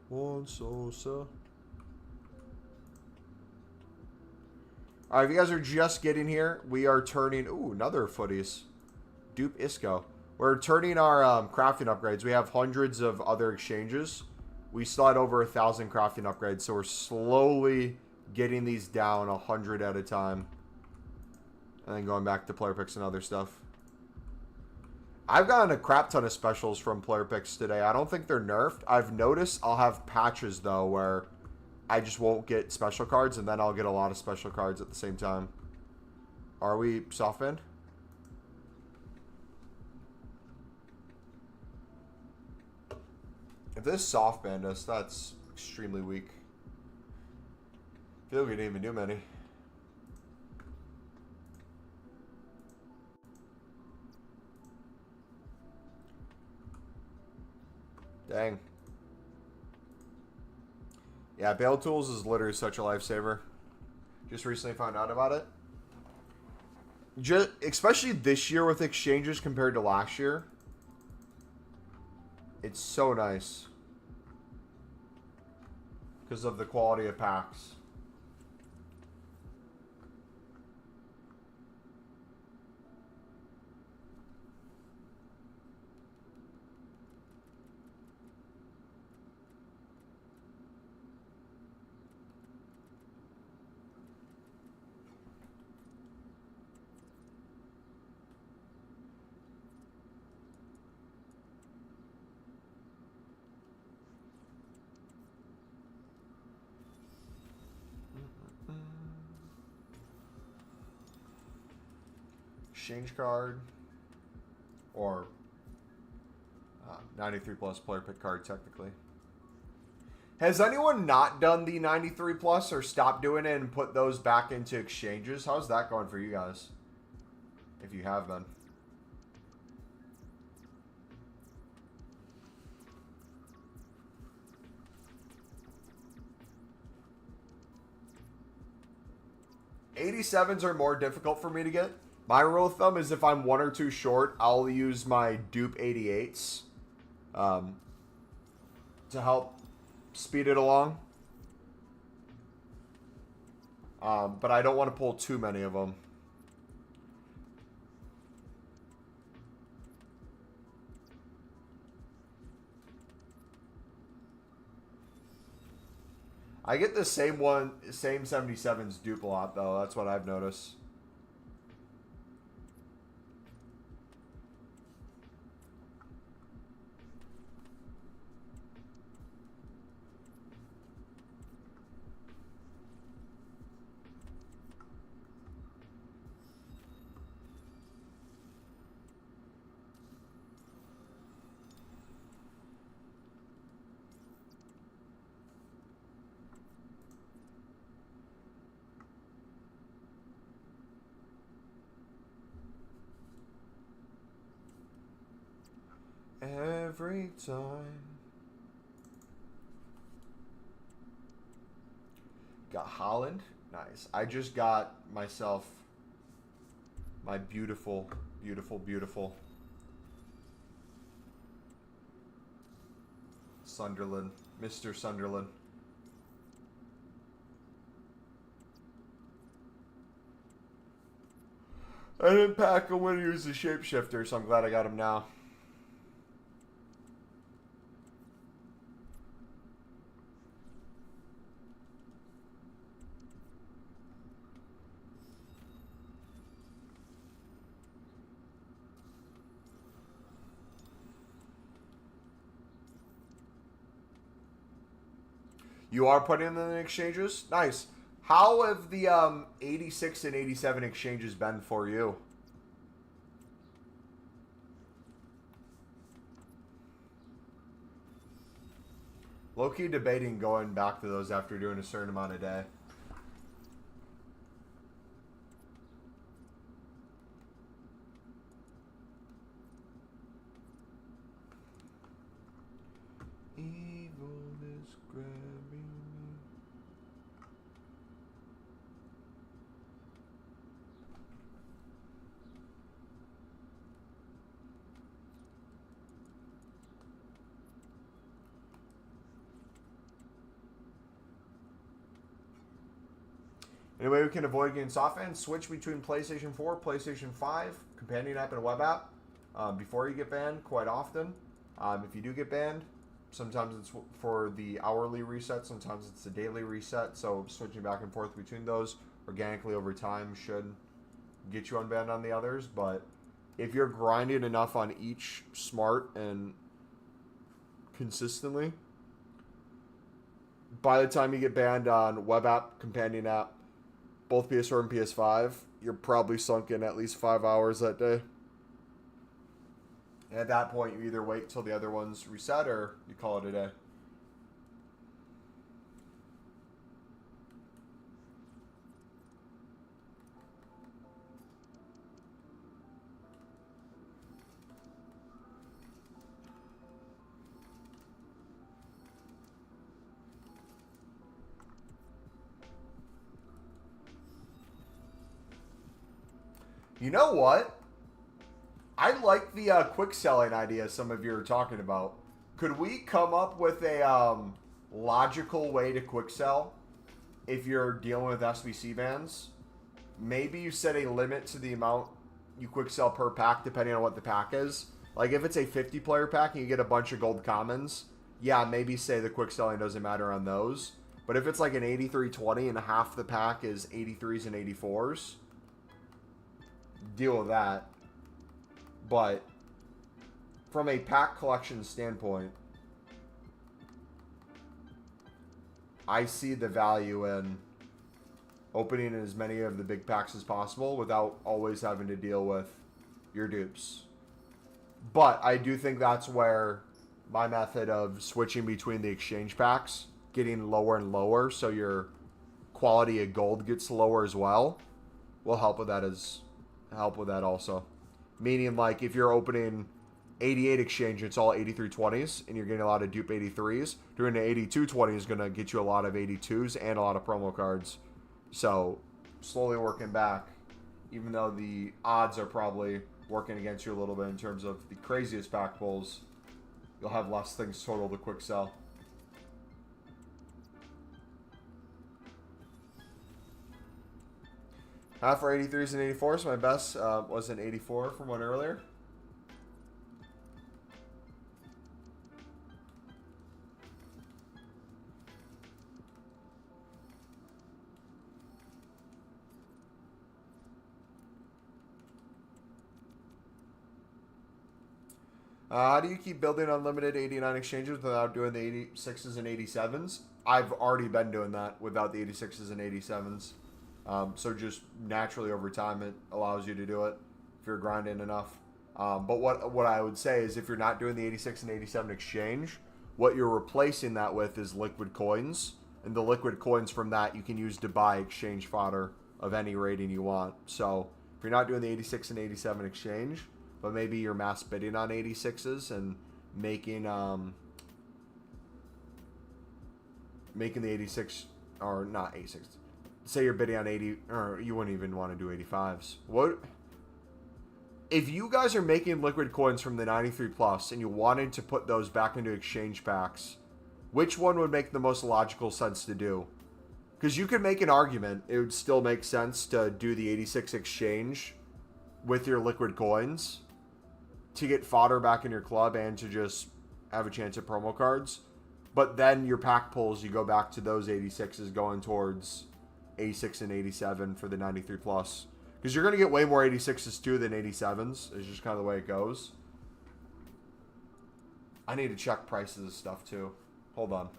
One Sosa. Alright, if you guys are just getting here, we are turning... Ooh, another footies. Dupe Isco. We're turning our crafting upgrades. We have hundreds of other exchanges. We still had over 1,000 crafting upgrades, so we're slowly getting these down 100 at a time. And then going back to player picks and other stuff. I've gotten a crap ton of specials from player picks today. I don't think they're nerfed. I've noticed I'll have patches, though, where I just won't get special cards, and then I'll get a lot of special cards at the same time. Are we softband? If this softband us, that's extremely weak. I feel like we didn't even do many. Dang. Yeah, Bail Tools is literally such a lifesaver. Just recently found out about it. Especially this year with exchanges compared to last year. It's so nice. Because of the quality of packs. Exchange card. Or 93 plus player pick card, technically. Has anyone not done the 93 plus or stopped doing it and put those back into exchanges? How's that going for you guys? If you have been. '87s are more difficult for me to get. My rule of thumb is if I'm one or two short, I'll use my Dupe 88s to help speed it along. But I don't want to pull too many of them. I get the same 77s Dupe a lot, though. That's what I've noticed. Every time. Got Holland. Nice. I just got myself my beautiful, beautiful, beautiful Sunderland. Mr. Sunderland. I didn't pack him when he was a shapeshifter, so I'm glad I got him now. You are putting them in the exchanges? Nice. How have the 86 and 87 exchanges been for you? Low-key debating going back to those after doing a certain amount a day. Evil is grabbing me. Anyway, we can avoid getting soft fans. Switch between PlayStation 4, PlayStation 5, companion app, and web app before you get banned quite often. If you do get banned, sometimes it's for the hourly reset, sometimes it's the daily reset. So switching back and forth between those organically over time should get you unbanned on the others. But if you're grinding enough on each smart and consistently, by the time you get banned on web app, companion app, both PS4 and PS5, you're probably sunk in at least 5 hours that day. And at that point, you either wait till the other ones reset or you call it a day. You know what? I like the quick selling idea some of you are talking about. Could we come up with a logical way to quick sell if you're dealing with SBC bans? Maybe you set a limit to the amount you quick sell per pack depending on what the pack is. Like if it's a 50 player pack and you get a bunch of gold commons, yeah, maybe say the quick selling doesn't matter on those. But if it's like an 83-20 and half the pack is 83s and 84s, deal with that. But from a pack collection standpoint, I see the value in opening as many of the big packs as possible without always having to deal with your dupes. But I do think that's where my method of switching between the exchange packs, getting lower and lower so your quality of gold gets lower as well, will help with that also. Meaning, like, if you're opening 88 exchange, it's all 83-20s, and you're getting a lot of dupe 83s. Doing the 82-20 is going to get you a lot of 82s and a lot of promo cards. So, slowly working back, even though the odds are probably working against you a little bit in terms of the craziest pack pulls, you'll have less things total to quick sell. For 83s and 84s, my best was an 84 from one earlier. How do you keep building unlimited 89 exchanges without doing the 86s and 87s? I've already been doing that without the 86s and 87s. So just naturally over time, it allows you to do it if you're grinding enough. But what I would say is if you're not doing the 86 and 87 exchange, what you're replacing that with is liquid coins. And the liquid coins from that you can use to buy exchange fodder of any rating you want. So if you're not doing the 86 and 87 exchange, but maybe you're mass bidding on 86s and making the 86, or not 86. Say you're bidding on 80, or you wouldn't even want to do 85s. What if you guys are making liquid coins from the 93 plus and you wanted to put those back into exchange packs? Which one would make the most logical sense to do? Because you could make an argument it would still make sense to do the 86 exchange with your liquid coins to get fodder back in your club and to just have a chance at promo cards. But then your pack pulls, you go back to those 86s going towards 86 and 87 for the 93 plus. Because you're going to get way more 86s too than 87s. It's just kind of the way it goes. I need to check prices of stuff too. Hold on.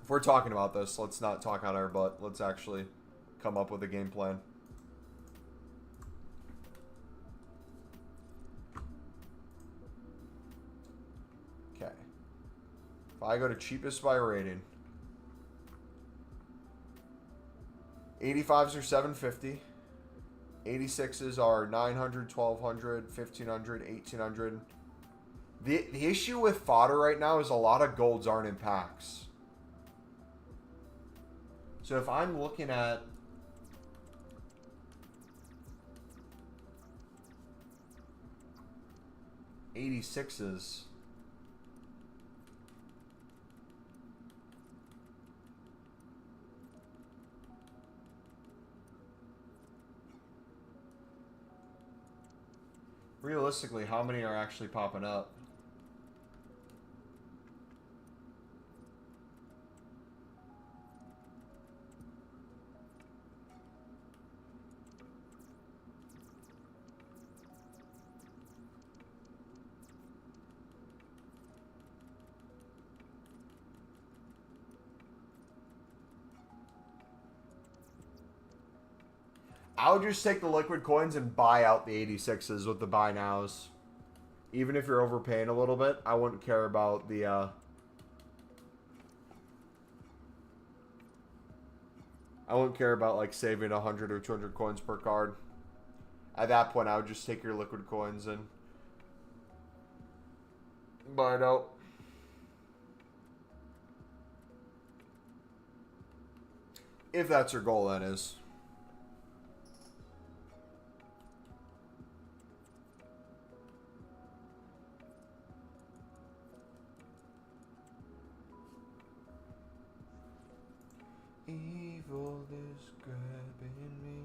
If we're talking about this, let's not talk on our butt. Let's actually come up with a game plan. Okay. If I go to cheapest by rating, 85s are 750. 86s are 900, 1200, 1500, 1800. The issue with fodder right now is a lot of golds aren't in packs. So if I'm looking at '86s, realistically, how many are actually popping up? I would just take the liquid coins and buy out the 86s with the buy nows. Even if you're overpaying a little bit, I wouldn't care about the I wouldn't care about like saving 100 or 200 coins per card. At that point, I would just take your liquid coins and buy it out. If that's your goal, that is. Evil is grabbing me.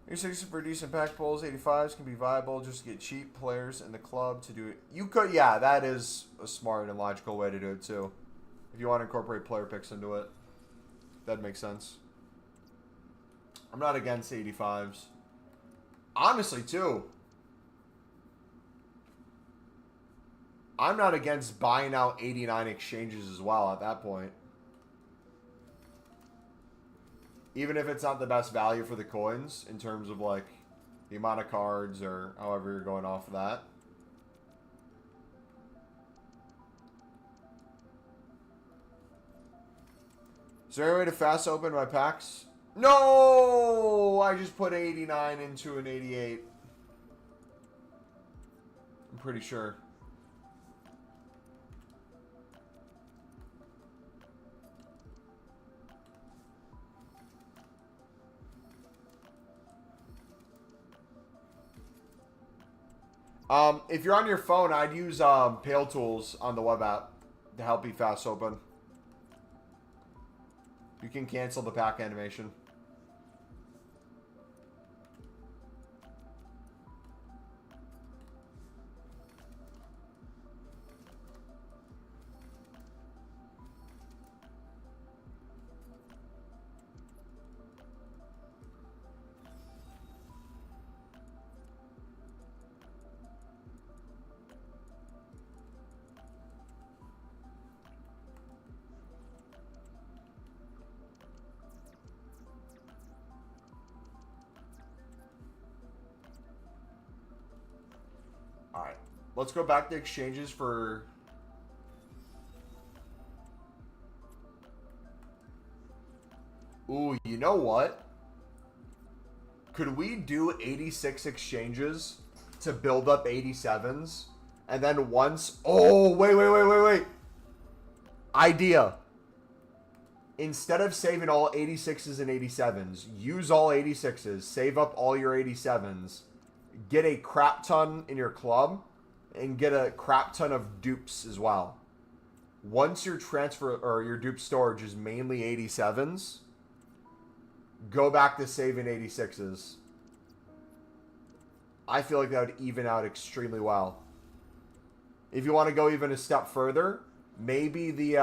Your 60 for decent pack pulls, 85s can be viable just to get cheap players in the club to do it. You could, yeah, that is a smart and logical way to do it too. If you want to incorporate player picks into it, that makes sense. I'm not against 85s. Honestly, too. I'm not against buying out 89 exchanges as well at that point. Even if it's not the best value for the coins in terms of like the amount of cards or however you're going off of that. Is there any way to fast open my packs? No! I just put 89 into an 88. I'm pretty sure. If you're on your phone, I'd use Pale Tools on the web app to help you fast open. You can cancel the pack animation. Alright, let's go back to exchanges for... Ooh, you know what? Could we do 86 exchanges to build up 87s? And then once... Oh, wait. Idea. Instead of saving all 86s and 87s, use all 86s, save up all your 87s, get a crap ton in your club, and get a crap ton of dupes as well. Once your transfer or your dupe storage is mainly 87s, go back to saving 86s. I feel like that would even out extremely well. If you want to go even a step further, Maybe the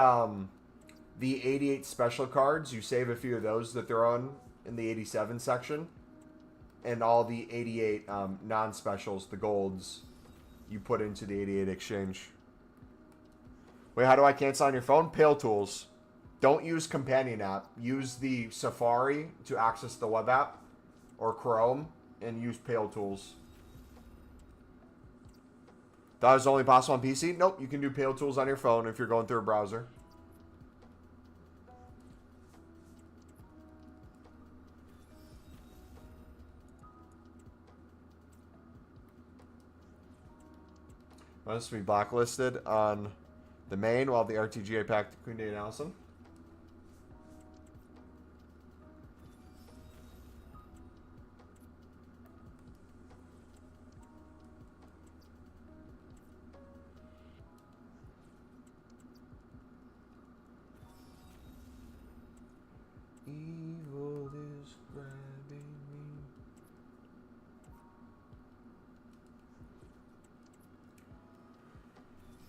88 special cards, you save a few of those that they're on in the 87 section. And all the 88 non-specials, the golds, you put into the 88 exchange. Wait, how do I cancel on your phone? Pale Tools. Don't use Companion app. Use the Safari to access the web app or Chrome and use Pale Tools. That was only possible on PC? Nope, you can do Pale Tools on your phone if you're going through a browser. Must be blacklisted on the main while the RTGA pack to Queen Day and Allison. Evil is grabbing me.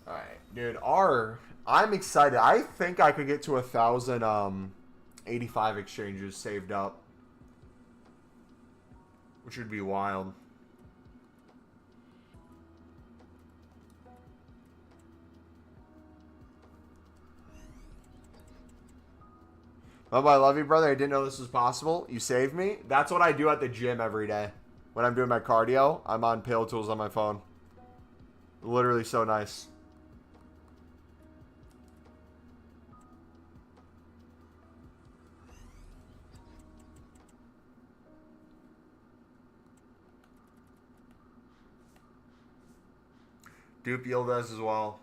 Alright, dude, I'm excited. I think I could get to 1,000 85 exchanges saved up, which would be wild. Mumbo, I love you, brother. I didn't know this was possible. You saved me. That's what I do at the gym every day. When I'm doing my cardio, I'm on Pale Tools on my phone. Literally so nice. Dupe yield does as well.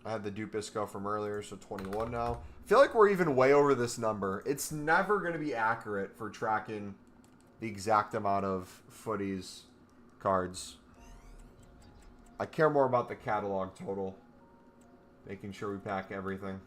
I had the Dupe Isco from earlier, so 21 now. I feel like we're even way over this number. It's never going to be accurate for tracking the exact amount of footies cards. I care more about the catalog total. Making sure we pack everything.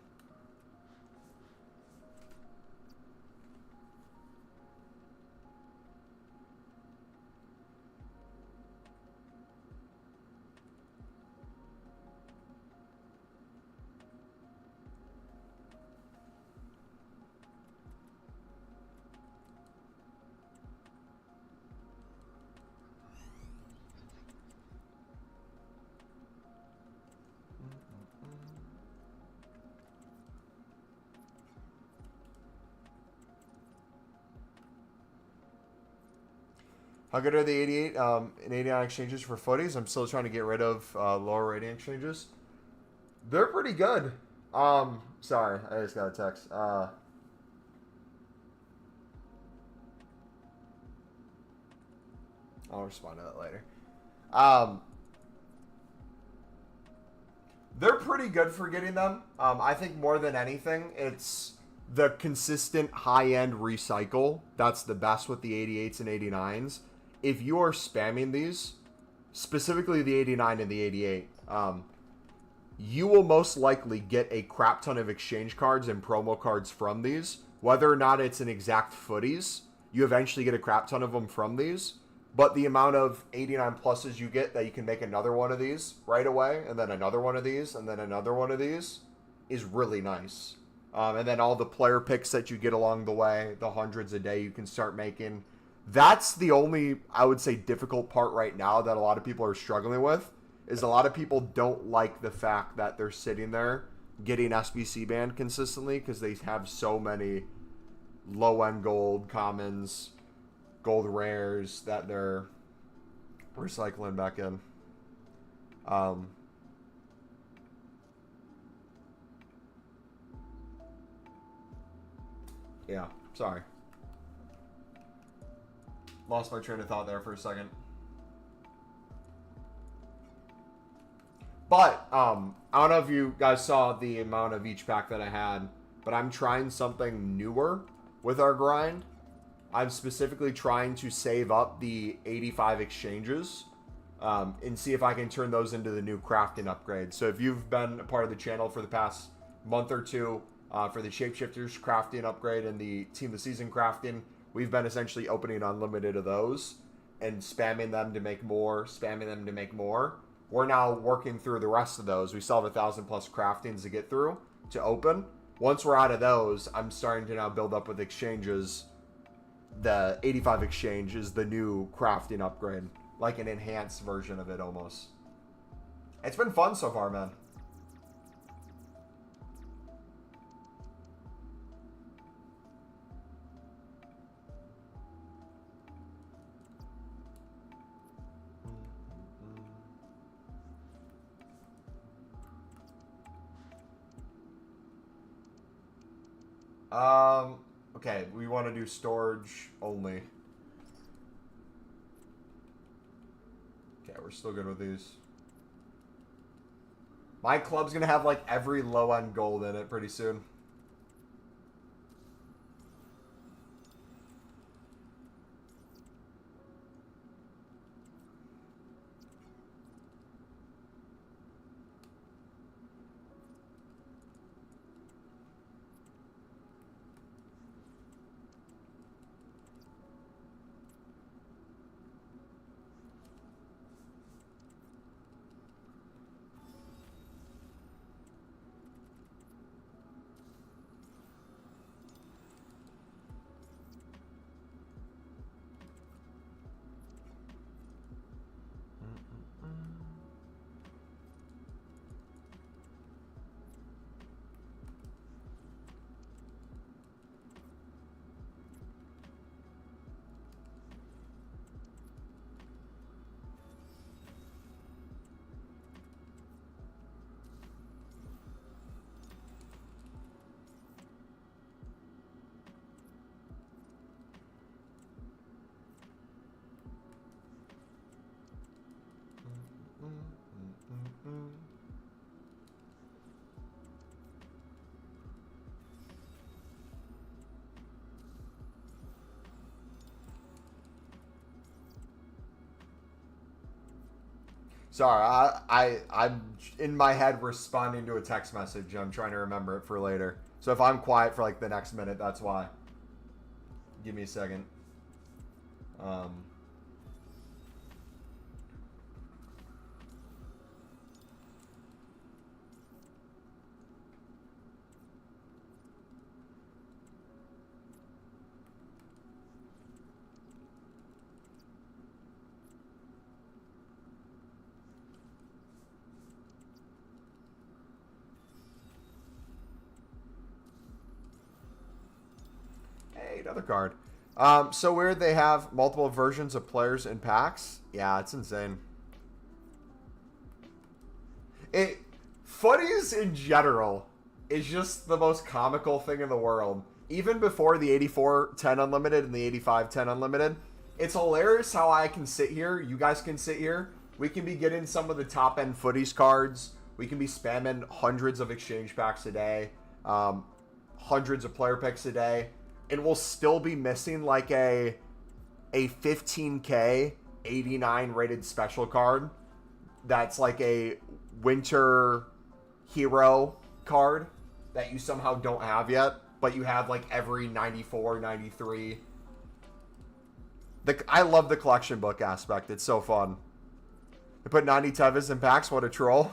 How good are the 88 and 89 exchanges for footies? I'm still trying to get rid of lower rating exchanges. They're pretty good. Sorry, I just got a text. I'll respond to that later. They're pretty good for getting them. I think more than anything, it's the consistent high-end recycle. That's the best with the 88s and 89s. If you are spamming these, specifically the 89 and the 88, you will most likely get a crap ton of exchange cards and promo cards from these. Whether or not it's an exact footies, you eventually get a crap ton of them from these. But the amount of 89 pluses you get that you can make another one of these right away, and then another one of these, and then another one of these, is really nice. And then all the player picks that you get along the way, the hundreds a day you can start making. That's the only, I would say, difficult part right now that a lot of people are struggling with, is a lot of people don't like the fact that they're sitting there getting SBC banned consistently because they have so many low-end gold commons, gold rares that they're recycling back in. Yeah, sorry. Lost my train of thought there for a second. But, I don't know if you guys saw the amount of each pack that I had, but I'm trying something newer with our grind. I'm specifically trying to save up the 85 exchanges and see if I can turn those into the new crafting upgrades. So if you've been a part of the channel for the past month or two for the Shapeshifters crafting upgrade and the Team of the Season crafting, we've been essentially opening unlimited of those and spamming them to make more, spamming them to make more. we're now working through the rest of those. We still have 1,000 plus craftings to get through to open. Once we're out of those, I'm starting to now build up with exchanges. The 85 exchange is the new crafting upgrade, like an enhanced version of it almost. It's been fun so far, man. Okay, we want to do storage only. Okay, we're still good with these. My club's gonna have like every low-end gold in it pretty soon. Sorry, I'm in my head responding to a text message. I'm trying to remember it for later. So if I'm quiet for like the next minute, that's why. Give me a second. Hey, another card. So weird they have multiple versions of players in packs. Yeah, it's insane. Footies in general is just the most comical thing in the world. Even before the 84-10 unlimited and the 85-10 unlimited, it's hilarious how I can sit here, you guys can sit here, we can be getting some of the top end footies cards, we can be spamming hundreds of exchange packs a day, hundreds of player picks a day, and we'll still be missing like a 15k 89 rated special card that's like a winter hero card that you somehow don't have yet, but you have like every 94, 93. I love the collection book aspect. It's so fun. They put 90 Tevez in packs. What a troll.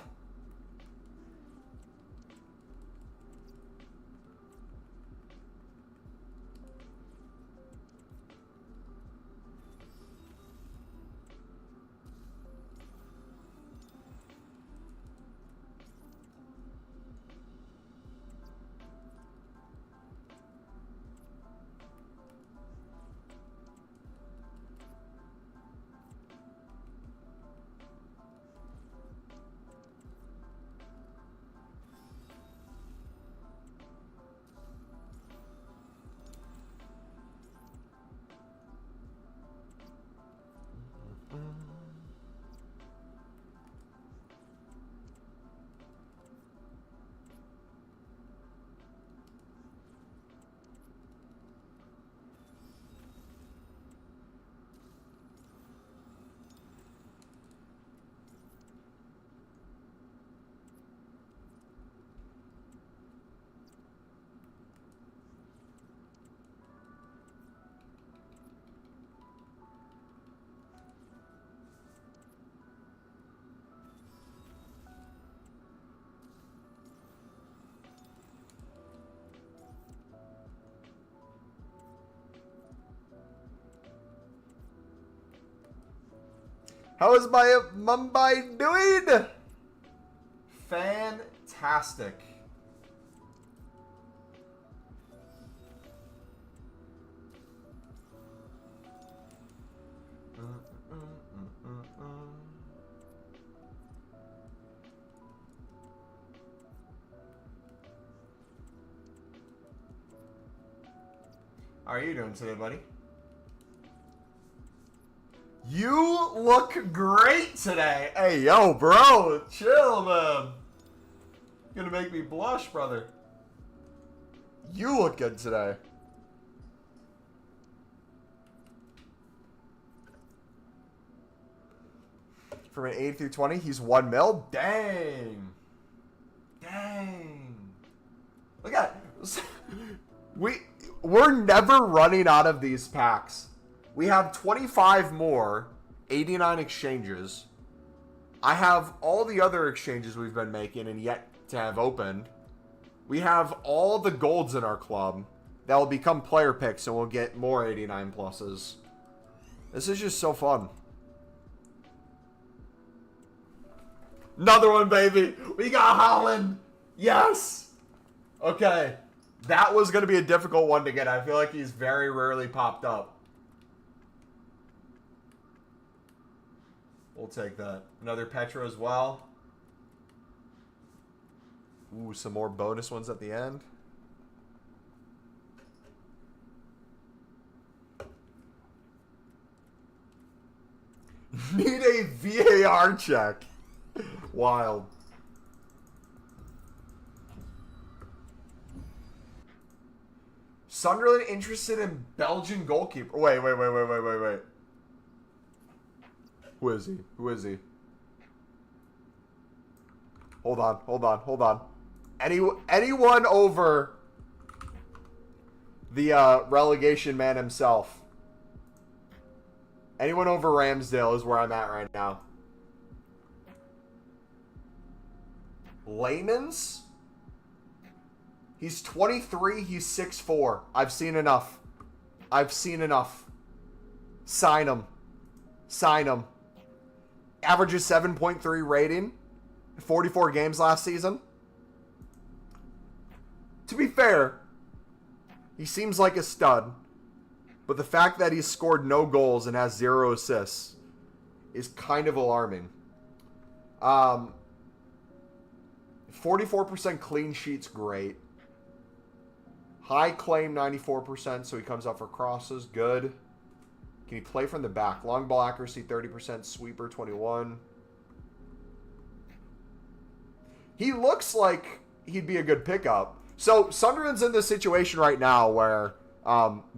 How is my Mumbai doing? Fantastic. How are you doing today, buddy? You look great today. Hey, yo, bro. Chill, man. You're gonna make me blush, brother. You look good today. From an 8 through 20, he's 1 mil. Dang. Dang. Look at it. We're never running out of these packs. We have 25 more, 89 exchanges. I have all the other exchanges we've been making and yet to have opened. We have all the golds in our club that will become player picks and we'll get more 89 pluses. This is just so fun. Another one, baby. We got Holland. Yes. Okay. That was going to be a difficult one to get. I feel like he's very rarely popped up. We'll take that. Another Petro as well. Ooh, some more bonus ones at the end. Need a VAR check. Wild. Sunderland interested in Belgian goalkeeper. Wait. Who is he? Who is he? Hold on. Anyone over the relegation man himself? Anyone over Ramsdale is where I'm at right now. Layman's? He's 23. He's 6'4". I've seen enough. Sign him. Averages 7.3 rating. 44 games last season. To be fair, he seems like a stud. But the fact that he's scored no goals and has 0 assists is kind of alarming. 44% clean sheets, great. High claim, 94%, so he comes up for crosses, good. Can he play from the back? Long ball accuracy, 30%, sweeper, 21. He looks like he'd be a good pickup. So Sunderland's in this situation right now where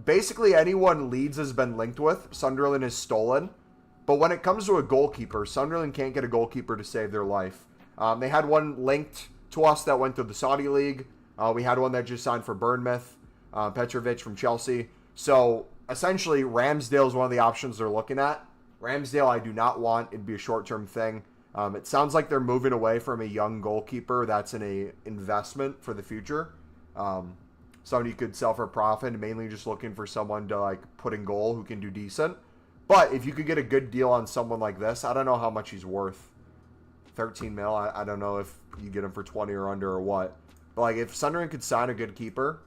basically anyone Leeds has been linked with, Sunderland is stolen. But when it comes to a goalkeeper, Sunderland can't get a goalkeeper to save their life. They had one linked to us that went through the Saudi League. We had one that just signed for Bournemouth, Petrovic from Chelsea. So essentially, Ramsdale is one of the options they're looking at. Ramsdale, I do not want. It'd be a short-term thing. It sounds like they're moving away from a young goalkeeper that's in a investment for the future. Someone you could sell for profit, mainly just looking for someone to like put in goal who can do decent. But if you could get a good deal on someone like this, I don't know how much he's worth. 13 mil. I don't know if you get him for 20 or under or what. But like if Sunderland could sign a good keeper,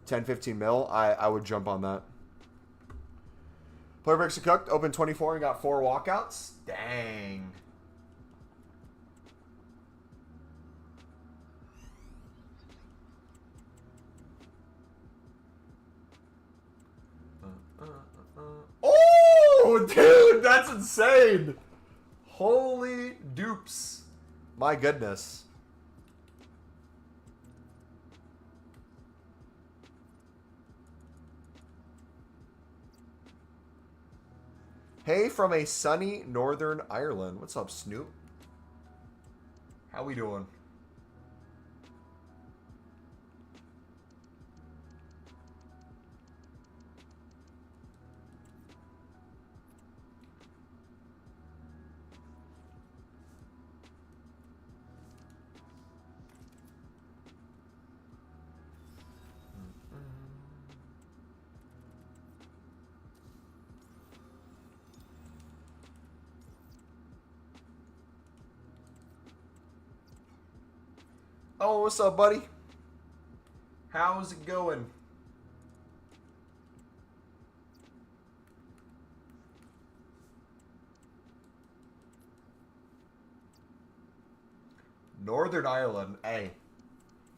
10, 15 mil, I would jump on that. Player picks are cooked. Open 24 and got 4 walkouts. Dang. Oh, dude, that's insane. Holy dupes. My goodness. Hey, from a sunny Northern Ireland. What's up, Snoop? How we doing? Oh, what's up, buddy? How's it going? Northern Ireland. Hey,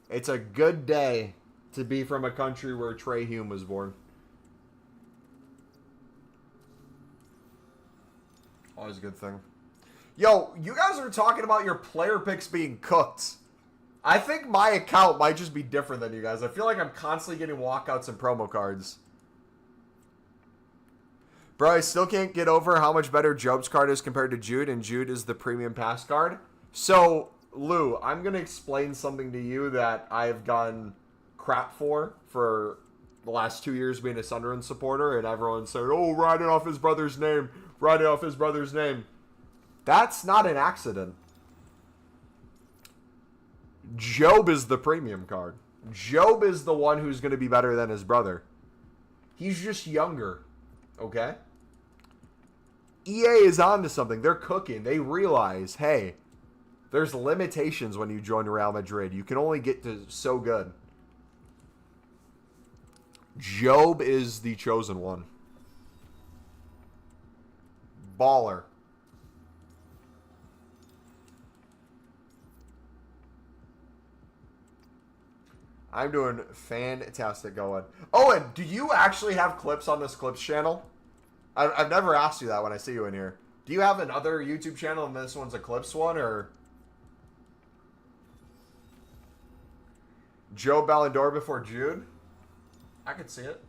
it's a good day to be from a country where Trey Hume was born. Always a good thing. Yo, you guys are talking about your player picks being cooked. I think my account might just be different than you guys. I feel like I'm constantly getting walkouts and promo cards. Bro, I still can't get over how much better Job's card is compared to Jude, and Jude is the premium pass card. So, Lou, I'm going to explain something to you that I've gotten crap for the last 2 years being a Sunderland supporter, and everyone's saying, oh, write it off his brother's name. Write it off his brother's name. That's not an accident. Job is the premium card. Job is the one who's going to be better than his brother. He's just younger. Okay? EA is on to something. They're cooking. They realize, hey, there's limitations when you join Real Madrid. You can only get to so good. Job is the chosen one. Baller. I'm doing fantastic going. Owen, do you actually have clips on this Clips channel? I've never asked you that when I see you in here. Do you have another YouTube channel and this one's a Clips one, or? Joe Ballon d'Or before Jude? I could see it.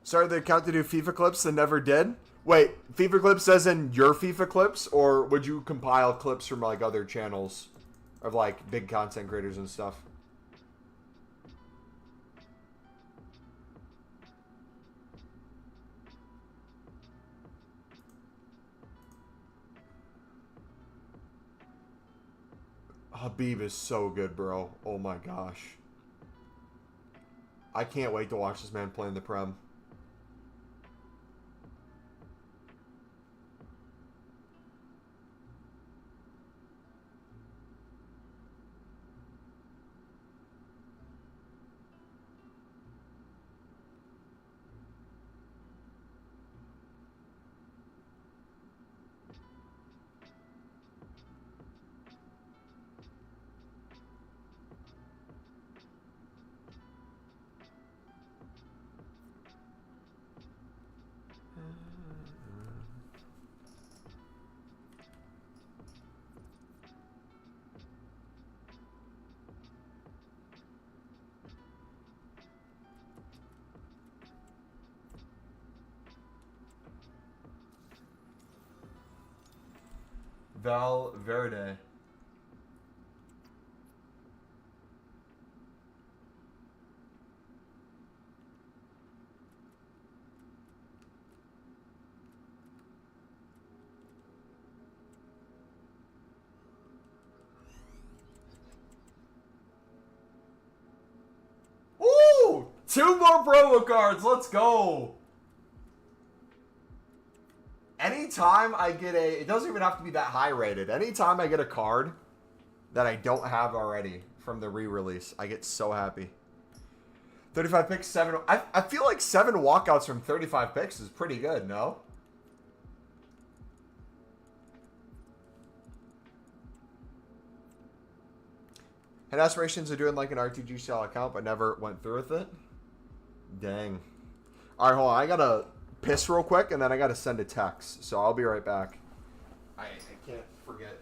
Started the account to do FIFA clips and never did? Wait, FIFA clips as in your FIFA clips? Or would you compile clips from like other channels of like big content creators and stuff? Habib is so good, bro. Oh my gosh. I can't wait to watch this man play in the Prem. Valverde. Ooh! 2 more promo cards. Let's go. Anytime I get it doesn't even have to be that high rated. Anytime I get a card that I don't have already from the re-release, I get so happy. 35 picks, 7. I feel like 7 walkouts from 35 picks is pretty good, no? Had aspirations of doing like an RTG style account, but never went through with it. Dang. All right, hold on. I gotta piss real quick, and then I gotta send a text. So I'll be right back. I can't. forget.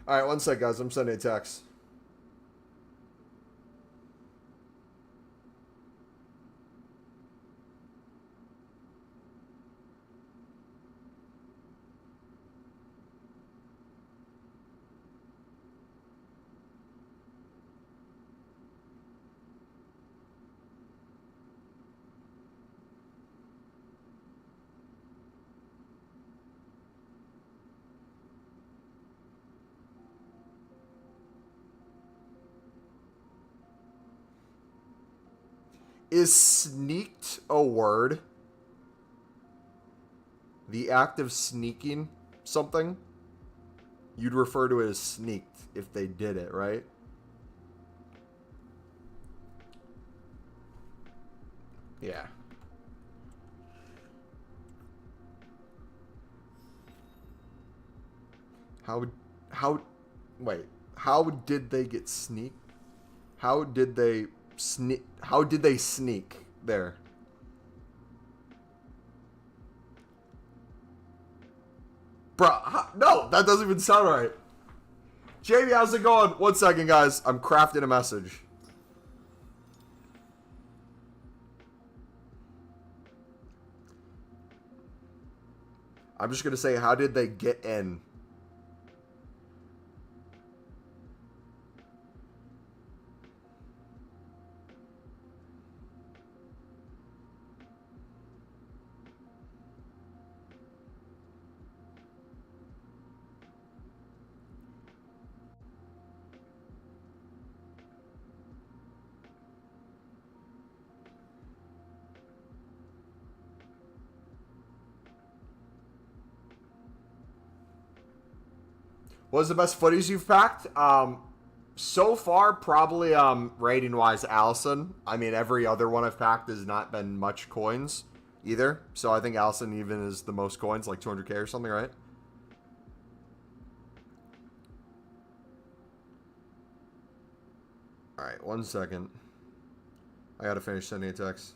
All right, one sec, guys. I'm sending a text. Is sneaked a word? The act of sneaking something? You'd refer to it as sneaked if they did it, right? Yeah. Wait, how did they get sneaked? How did they sneak there? Bruh, no, that doesn't even sound right. Jamie, how's it going? 1 second, guys. I'm crafting a message. I'm just going to say, how did they get in? What's the best footies you've packed? So far, probably rating-wise, Allison. I mean, every other one I've packed has not been much coins either. So I think Allison even is the most coins, like 200k or something, right? All right, 1 second. I gotta finish sending a text.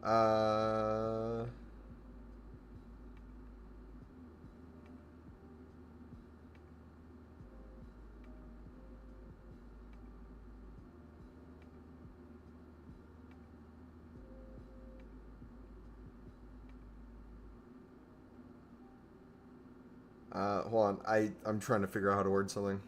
Uh... Hold on. I'm trying to figure out how to word something.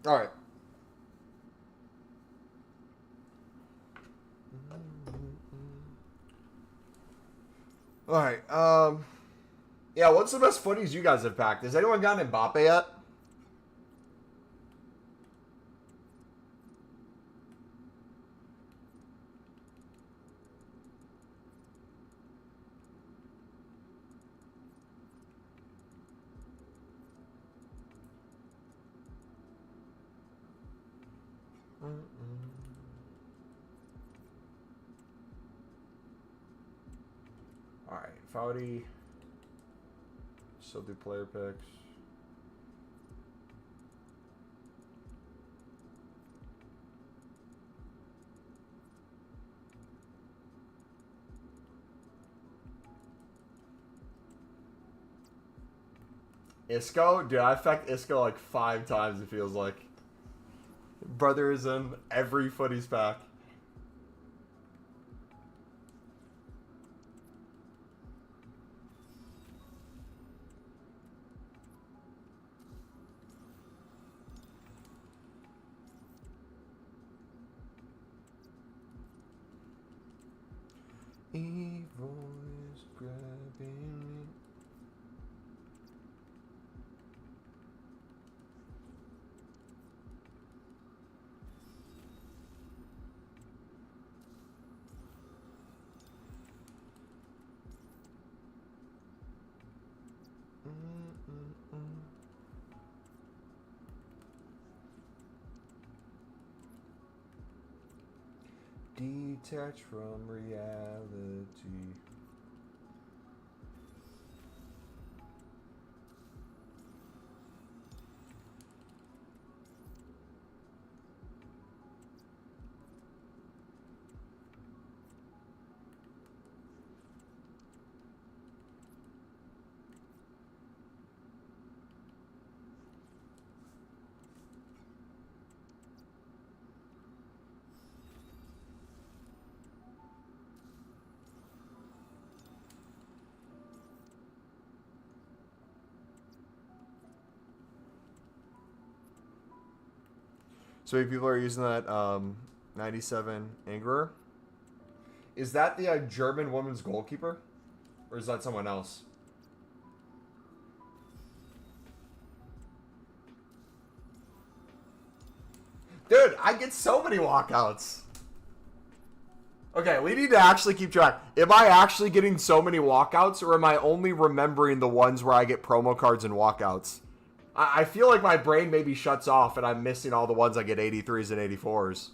All right. All right. Yeah, what's the best footies you guys have packed? Has anyone gotten Mbappe yet? All right, Fouty. Still do player picks. Isco? Dude, I affect Isco like 5 times, it feels like. Brother is in every footies pack. Evil is grabbing me. Detach from reality. So many people are using that 97 Angerer. Is that the German women's goalkeeper? Or is that someone else? Dude, I get so many walkouts. Okay, we need to actually keep track. Am I actually getting so many walkouts, or am I only remembering the ones where I get promo cards and walkouts? I feel like my brain maybe shuts off and I'm missing all the ones I get 83s and 84s.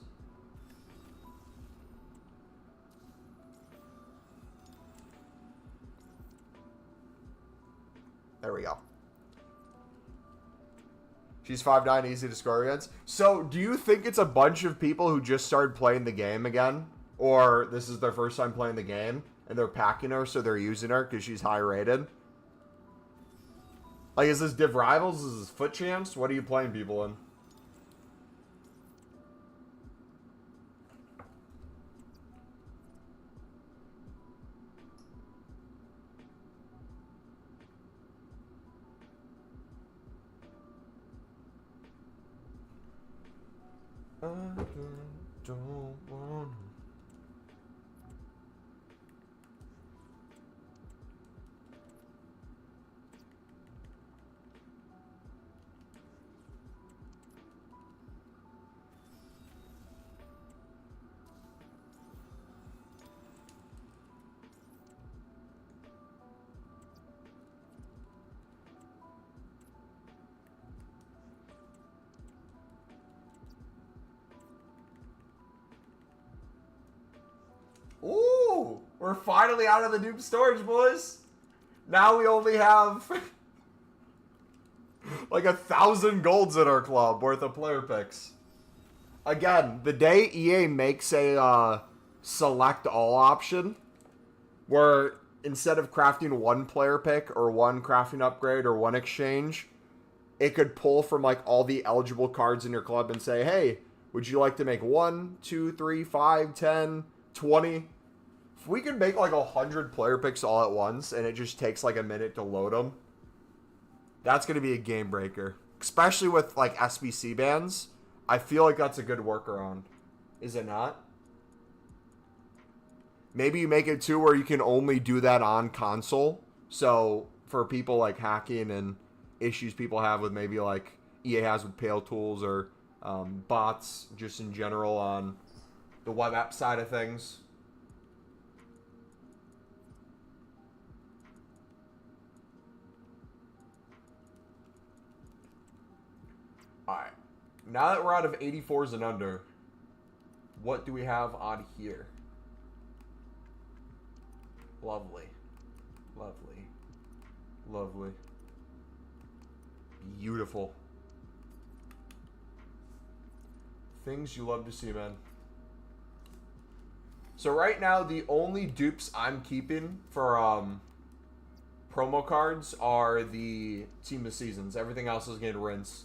There we go. She's 5'9", easy to score against. So, do you think it's a bunch of people who just started playing the game again? Or this is their first time playing the game, and they're packing her, so they're using her because she's high rated? Like, is this Div Rivals? Is this Foot Champs? What are you playing people in? don't want. Ooh, we're finally out of the Dupe storage, boys. Now we only have like 1,000 golds in our club worth of player picks. Again, the day EA makes a select all option, where instead of crafting one player pick or one crafting upgrade or one exchange, it could pull from like all the eligible cards in your club and say, hey, would you like to make 1, 2, 3, 5, 10, 20? If we could make like 100 player picks all at once and it just takes like a minute to load them, that's going to be a game breaker. Especially with like SBC bans. I feel like that's a good workaround. Is it not? Maybe you make it too where you can only do that on console. So for people like hacking and issues people have with maybe like EA has with Pale Tools or bots just in general on the web app side of things. Alright. Now that we're out of 84s and under, what do we have on here? Lovely. Lovely. Lovely. Beautiful. Things you love to see, man. So right now, the only dupes I'm keeping for promo cards are the Team of Seasons. Everything else is getting rinsed.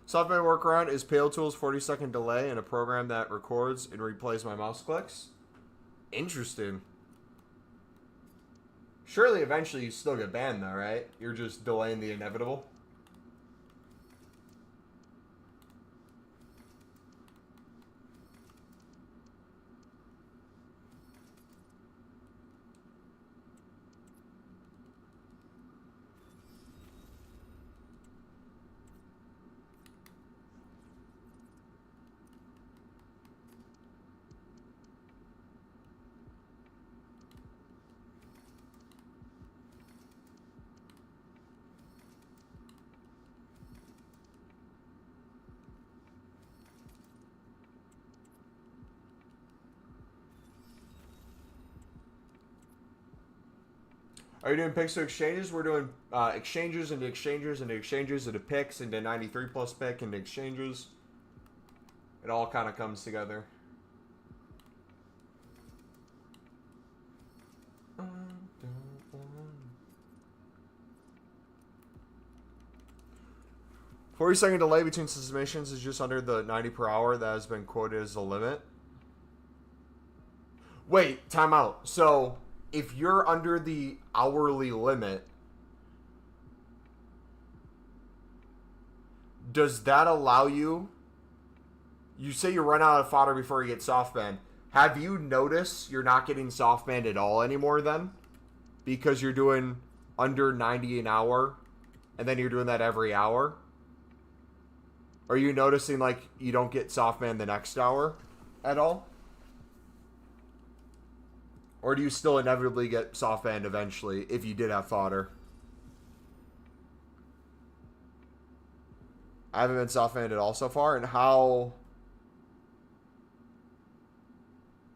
Software workaround is Pale Tools 40-second delay in a program that records and replays my mouse clicks. Interesting. Surely eventually you still get banned though, right? You're just delaying the inevitable. Are you doing picks to exchanges? We're doing exchanges into exchanges into exchanges into picks into 93 plus pick into exchanges. It all kind of comes together. "40-second delay between submissions is just under the 90 per hour that has been quoted as the limit." Wait, time out. So if you're under the hourly limit, does that allow you... You say you run out of fodder before you get soft banned. Have you noticed you're not getting soft banned at all anymore then? Because you're doing under 90 an hour, and then you're doing that every hour? Are you noticing like you don't get soft banned the next hour at all? Or do you still inevitably get soft banned eventually if you did have fodder? I haven't been soft banned at all so far. And how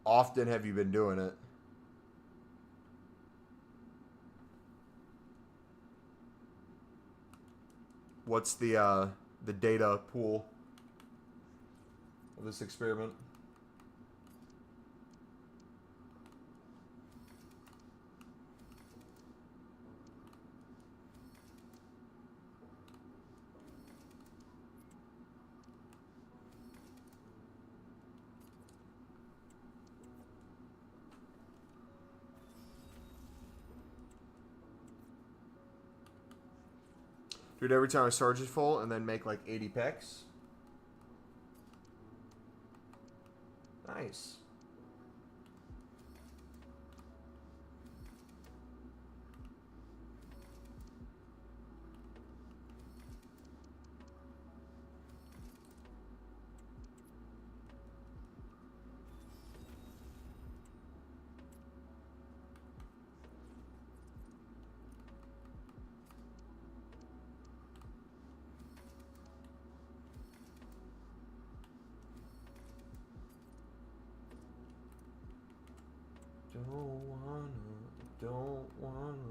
often have you been doing it? What's the data pool? of this experiment. Do it every time a Sarge is full and then make like 80 picks. Nice. Don't wanna.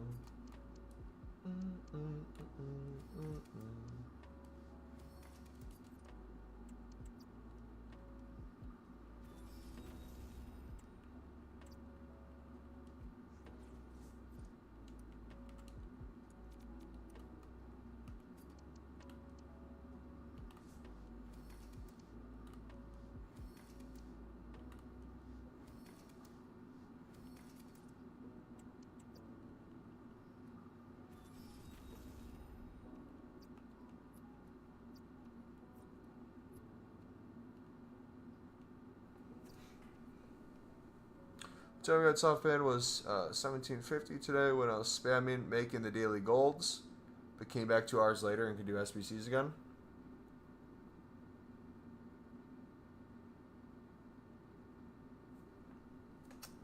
So we got SoftBand was 1750 today when I was spamming making the daily golds, but came back 2 hours later and could do SBCs again.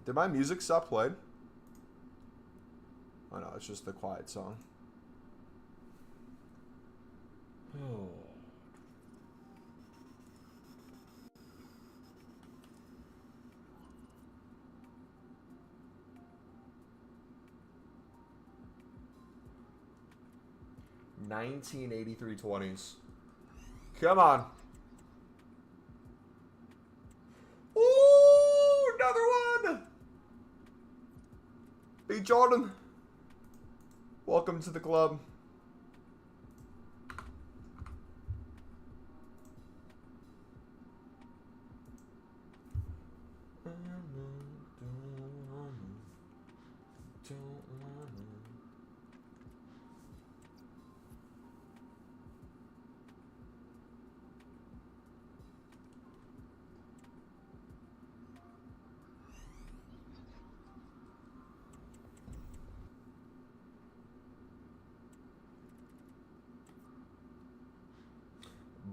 Did my music stop playing? Oh no, it's just the quiet song. Oh. $19.83.20s. Come on. Ooh, another one. Hey, Jordan. Welcome to the club.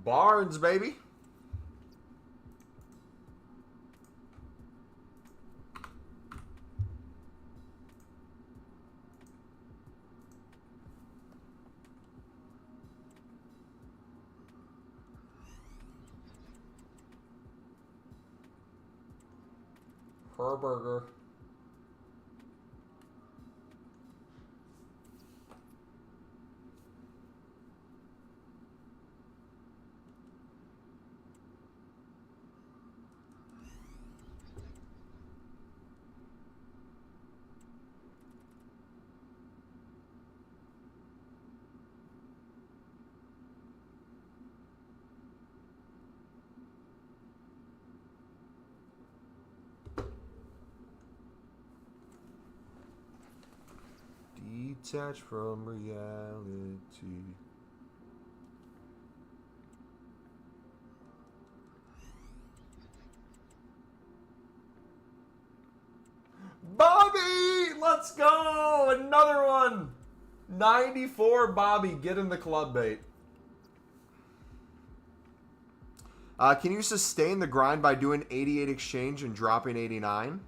Barnes, baby. Herberger. Detached from reality. Bobby! Let's go! Another one! 94 Bobby. Get in the club bait. Can you sustain the grind by doing 88 exchange and dropping 89?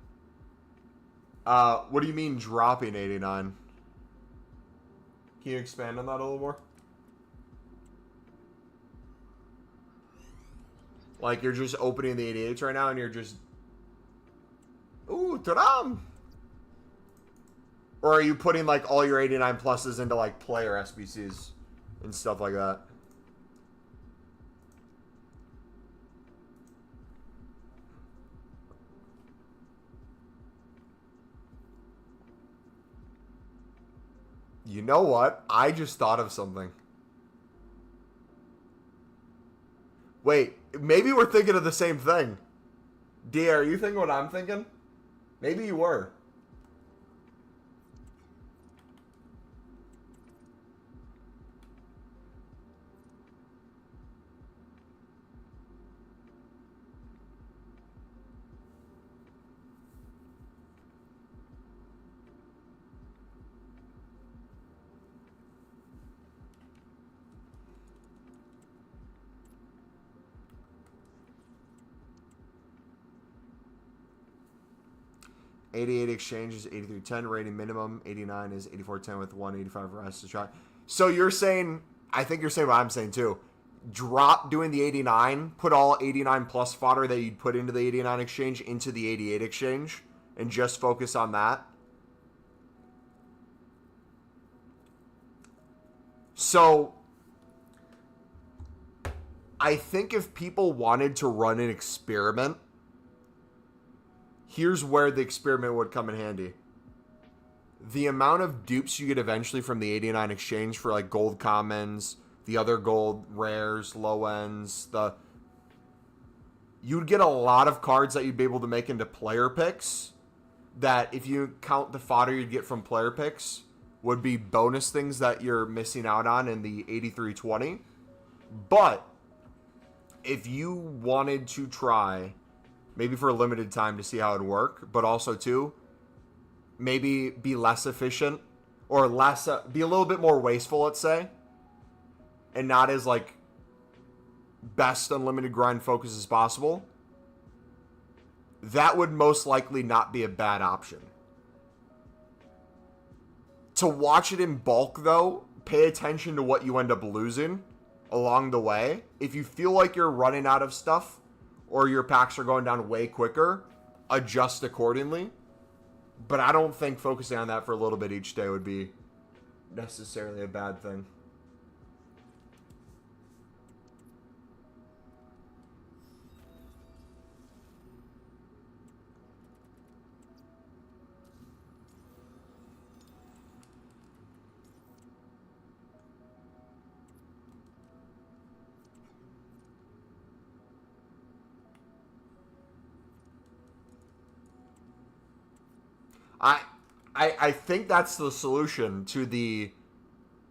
What do you mean dropping 89? Can you expand on that a little more? Like you're just opening the 88s right now and you're just... Ooh, ta-dam! Or are you putting like all your 89 pluses into like player SBCs and stuff like that? You know what? I just thought of something. Wait, maybe we're thinking of the same thing. D, are you thinking what I'm thinking? Maybe you were. $88 exchange is $83.10 rating minimum. $89 is $84.10 with $185 rest to try. So you're saying, I think you're saying what I'm saying too. Drop doing the 89, put all 89 plus fodder that you'd put into the 89 exchange into the 88 exchange, and just focus on that. So I think if people wanted to run an experiment, here's where the experiment would come in handy. The amount of dupes you get eventually from the 89 exchange for like gold commons, the other gold rares, low ends, you'd get a lot of cards that you'd be able to make into player picks that if you count the fodder you'd get from player picks would be bonus things that you're missing out on in the 8320. But if you wanted to try, maybe for a limited time to see how it would work, but also too, maybe be less efficient or less, be a little bit more wasteful, let's say, and not as like best unlimited grind focus as possible, that would most likely not be a bad option. To watch it in bulk though, pay attention to what you end up losing along the way. If you feel like you're running out of stuff, or your packs are going down way quicker, adjust accordingly. But I don't think focusing on that for a little bit each day would be necessarily a bad thing. I think that's the solution to the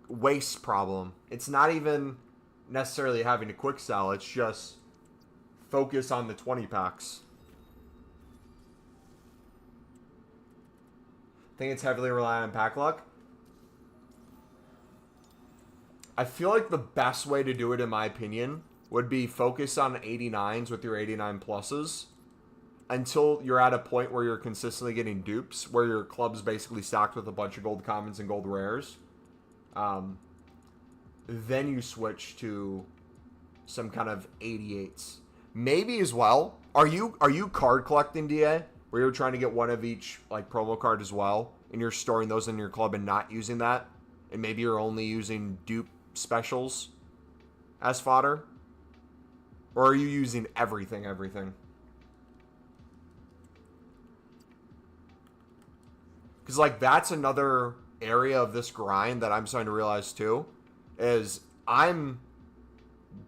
waste problem. It's not even necessarily having to quick sell. It's just focus on the 20 packs. I think it's heavily reliant on pack luck. I feel like the best way to do it, in my opinion, would be focus on 89s with your 89 pluses until you're at a point where you're consistently getting dupes, where your club's basically stocked with a bunch of gold commons and gold rares. Then you switch to some kind of 88s. Maybe as well. Are you card collecting, DA? Where you're trying to get one of each like promo card as well, and you're storing those in your club and not using that? And maybe you're only using dupe specials as fodder? Or are you using everything? Because, like, that's another area of this grind that I'm starting to realize, too, is I'm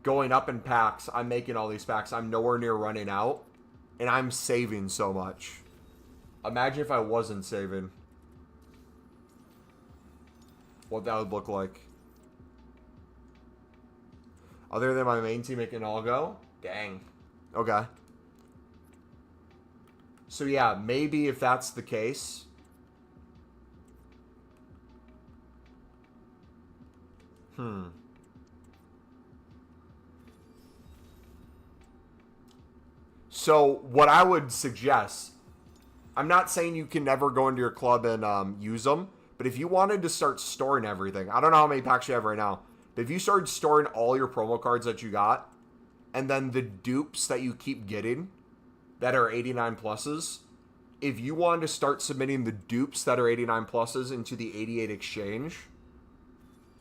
going up in packs. I'm making all these packs. I'm nowhere near running out, and I'm saving so much. Imagine if I wasn't saving. What that would look like. Other than my main team making all go? Dang. Okay. So, yeah, maybe if that's the case... So, what I would suggest, I'm not saying you can never go into your club and use them, but if you wanted to start storing everything, I don't know how many packs you have right now, but if you started storing all your promo cards that you got, and then the dupes that you keep getting that are 89 pluses, if you wanted to start submitting the dupes that are 89 pluses into the 88 exchange,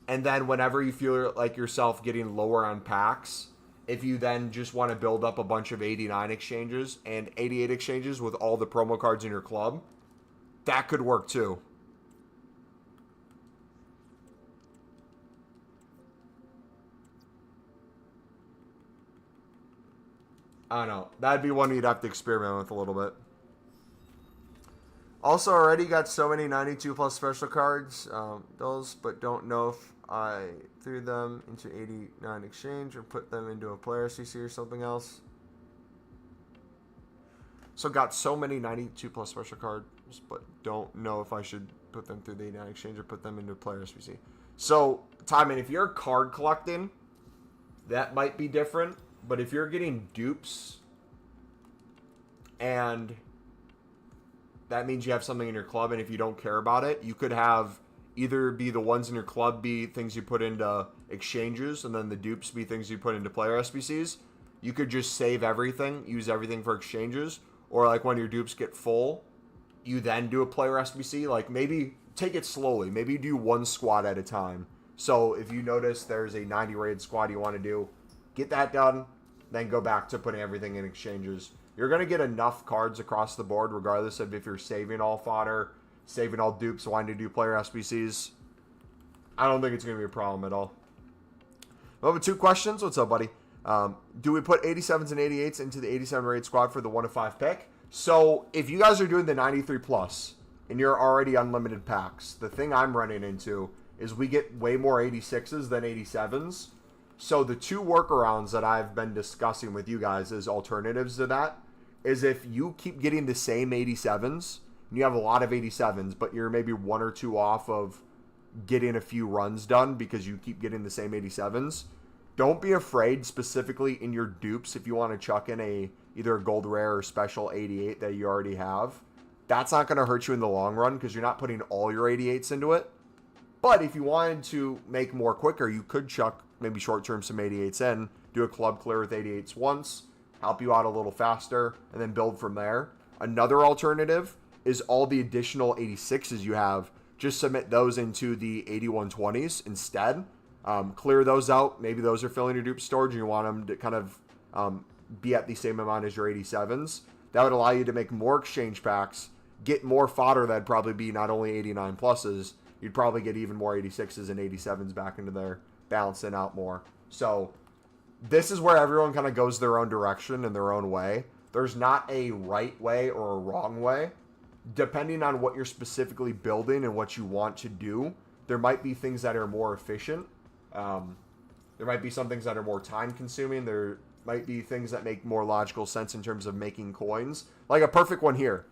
and then whenever you feel like yourself getting lower on packs, if you then just want to build up a bunch of 89 exchanges and 88 exchanges with all the promo cards in your club, that could work too. I don't know. That'd be one you'd have to experiment with a little bit. Also, already got so many 92 plus special cards, those, but don't know if I threw them into 89 exchange or put them into a player CC or something else. So got so many 92 plus special cards, but don't know if I should put them through the 89 exchange or put them into a player SBC. So, Timon, if you're card collecting, that might be different. But if you're getting dupes, and that means you have something in your club, and if you don't care about it, you could have either be the ones in your club be things you put into exchanges, and then the dupes be things you put into player SBCs. You could just save everything, use everything for exchanges, or like when your dupes get full, you then do a player SBC. Like maybe take it slowly. Maybe do one squad at a time. So if you notice there's a 90 rated squad you want to do, get that done, then go back to putting everything in exchanges. You're going to get enough cards across the board, regardless of if you're saving all fodder, saving all dupes, wanting to do player SBCs. I don't think it's going to be a problem at all. Over 2 questions. What's up, buddy? Do we put 87s and 88s into the 87 rated squad for the 1-5 pick? So if you guys are doing the 93 plus and you're already unlimited packs, the thing I'm running into is we get way more 86s than 87s. So the 2 workarounds that I've been discussing with you guys as alternatives to that is if you keep getting the same 87s, and you have a lot of 87s, but you're maybe 1 or 2 off of getting a few runs done because you keep getting the same 87s, don't be afraid specifically in your dupes if you want to chuck in either a gold rare or special 88 that you already have. That's not going to hurt you in the long run because you're not putting all your 88s into it. But if you wanted to make more quicker, you could chuck maybe short-term some 88s in, do a club clear with 88s once, help you out a little faster, and then build from there. Another alternative is all the additional 86s you have, just submit those into the 8120s instead. Clear those out. Maybe those are filling your dupe storage and you want them to kind of be at the same amount as your 87s. That would allow you to make more exchange packs, get more fodder that'd probably be not only 89 pluses, you'd probably get even more 86s and 87s back into there, balancing out more. So this is where everyone kind of goes their own direction in their own way. There's not a right way or a wrong way. Depending on what you're specifically building and what you want to do, there might be things that are more efficient. There might be some things that are more time consuming. There might be things that make more logical sense in terms of making coins. Like a perfect one here.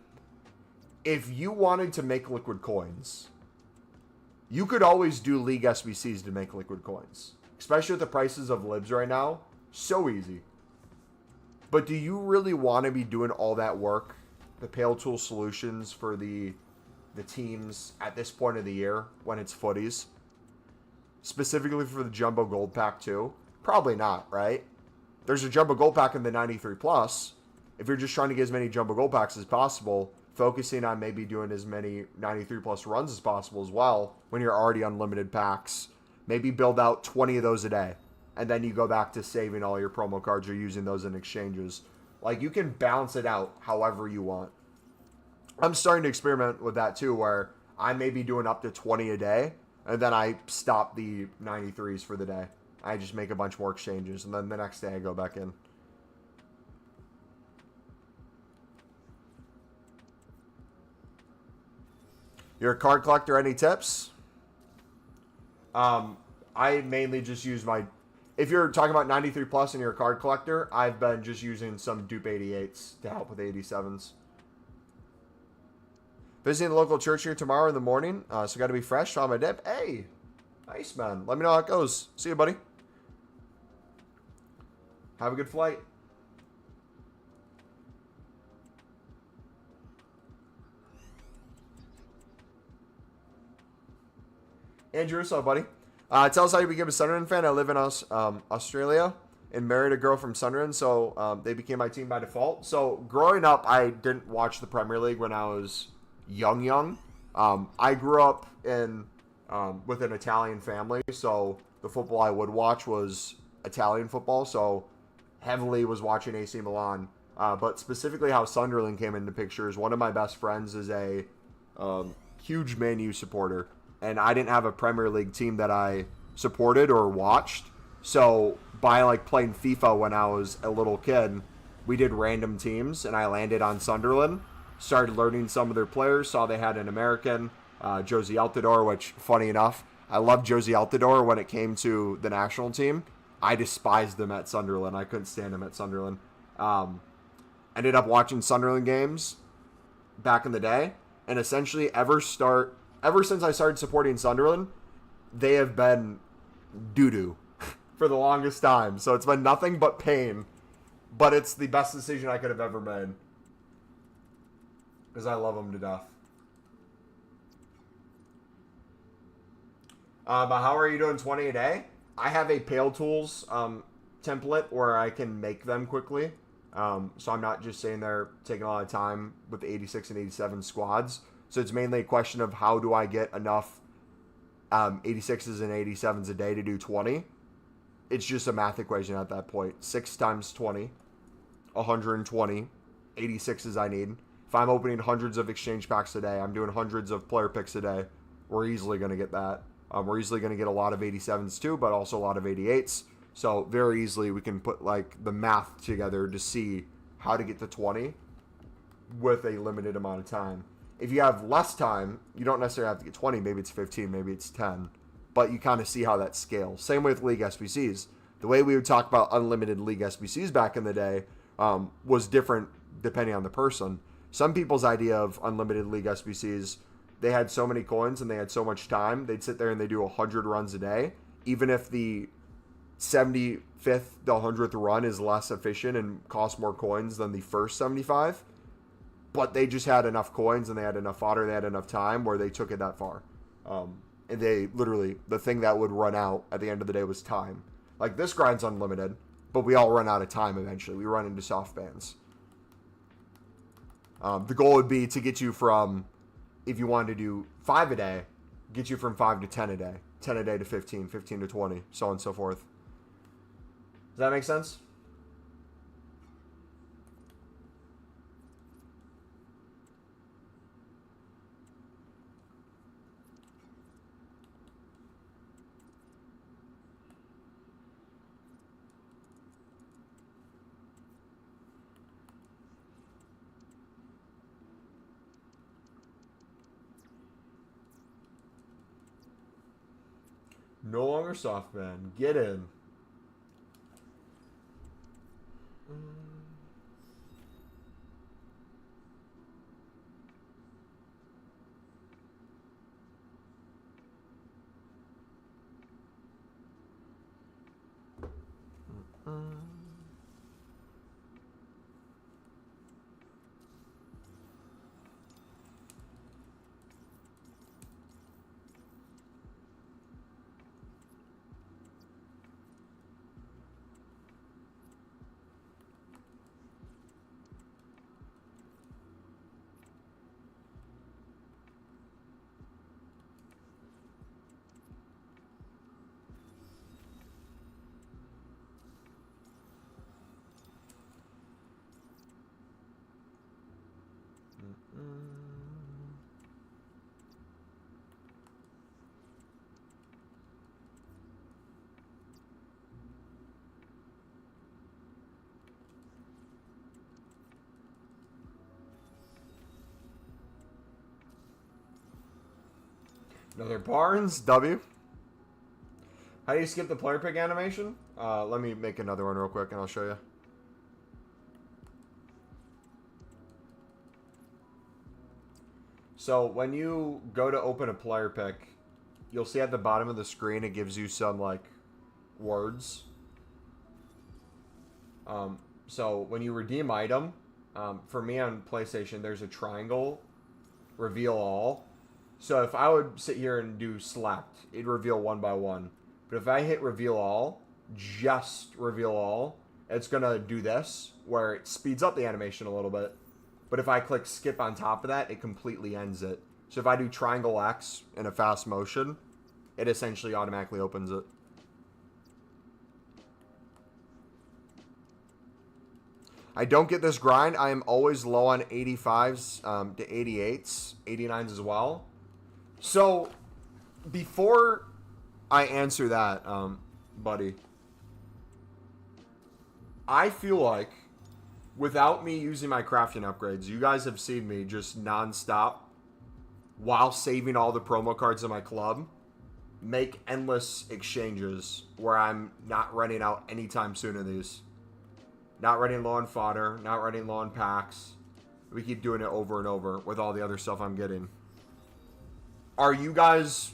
If you wanted to make liquid coins, you could always do League SBCs to make liquid coins. Especially with the prices of libs right now. So easy. But do you really want to be doing all that work? The Pale Tool solutions for the teams at this point of the year when it's footies? Specifically for the Jumbo Gold Pack too? Probably not, right? There's a Jumbo Gold Pack in the 93 plus. If you're just trying to get as many Jumbo Gold Packs as possible, focusing on maybe doing as many 93 plus runs as possible as well when you're already unlimited packs. Maybe build out 20 of those a day. And then you go back to saving all your promo cards or using those in exchanges. Like, you can balance it out however you want. I'm starting to experiment with that too, where I may be doing up to 20 a day, and then I stop the 93s for the day. I just make a bunch more exchanges, and then the next day I go back in. You're a card collector, any tips? I mainly just use my... If you're talking about 93 plus and you're a card collector, I've been just using some Dupe 88s to help with 87s. Visiting the local church here tomorrow in the morning, so got to be fresh. Saw my dip. Hey, nice, man. Let me know how it goes. See you, buddy. Have a good flight. Andrew, what's up, buddy? Tell us how you became a Sunderland fan. I live in Australia and married a girl from Sunderland, so they became my team by default. So growing up, I didn't watch the Premier League when I was young. I grew up in with an Italian family, so the football I would watch was Italian football, so heavily was watching AC Milan. But specifically how Sunderland came into picture is one of my best friends is a huge Man U supporter. And I didn't have a Premier League team that I supported or watched. So by like playing FIFA when I was a little kid, we did random teams, and I landed on Sunderland. Started learning some of their players. Saw they had an American, Josie Altidore, which, funny enough, I loved Josie Altidore when it came to the national team. I despised him at Sunderland. I couldn't stand him at Sunderland. Ended up watching Sunderland games back in the day, and essentially ever since I started supporting Sunderland, they have been doo-doo for the longest time. So it's been nothing but pain, but it's the best decision I could have ever made because I love them to death. But how are you doing 20 a day? I have a Pale Tools template where I can make them quickly. So I'm not just sitting there taking a lot of time with the 86 and 87 squads. So it's mainly a question of how do I get enough 86s and 87s a day to do 20. It's just a math equation at that point. 6 times 20, 120, 86s I need. If I'm opening hundreds of exchange packs a day, I'm doing hundreds of player picks a day, we're easily going to get that. We're easily going to get a lot of 87s too, but also a lot of 88s. So very easily we can put like the math together to see how to get to 20 with a limited amount of time. If you have less time, you don't necessarily have to get 20. Maybe it's 15, maybe it's 10. But you kind of see how that scales. Same with League SBCs. The way we would talk about unlimited League SBCs back in the day was different depending on the person. Some people's idea of unlimited League SBCs, they had so many coins and they had so much time, they'd sit there and they do 100 runs a day. Even if the 75th to 100th run is less efficient and costs more coins than the first 75. But they just had enough coins and they had enough fodder, they had enough time where they took it that far. And they literally, the thing that would run out at the end of the day was time. Like this grind's unlimited, but we all run out of time eventually. We run into soft bans. The goal would be to get you from, if you wanted to do 5 a day, get you from 5 to 10 a day, 10 a day to 15, 15 to 20, so on and so forth. Does that make sense? No longer soft ban. Get in. Another Barnes, W. How do you skip the player pick animation? Let me make another one real quick and I'll show you. So when you go to open a player pick, you'll see at the bottom of the screen it gives you some like words. So when you redeem item, for me on PlayStation, there's a triangle, reveal all. So if I would sit here and do select, it'd reveal one by one. But if I hit reveal all, just reveal all, it's going to do this, where it speeds up the animation a little bit. But if I click skip on top of that, it completely ends it. So if I do triangle X in a fast motion, it essentially automatically opens it. I don't get this grind. I am always low on 85s to 88s, 89s as well. So before I answer that, buddy, I feel like without me using my crafting upgrades, you guys have seen me just nonstop while saving all the promo cards in my club, make endless exchanges where I'm not running out anytime soon in these. Not running low on fodder, not running low on packs. We keep doing it over and over with all the other stuff I'm getting. Are you guys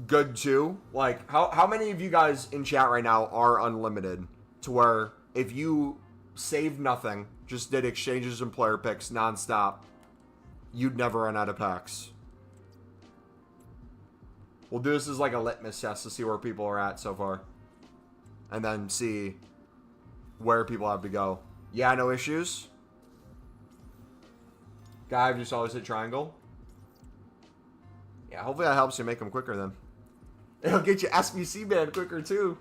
good too? Like, how many of you guys in chat right now are unlimited? To where if you saved nothing, just did exchanges and player picks nonstop, you'd never run out of packs. We'll do this as like a litmus test to see where people are at so far. And then see where people have to go. Yeah, no issues. Guy, I've just always hit triangle. Yeah, hopefully that helps you make them quicker then. It'll get you SBC banned quicker too.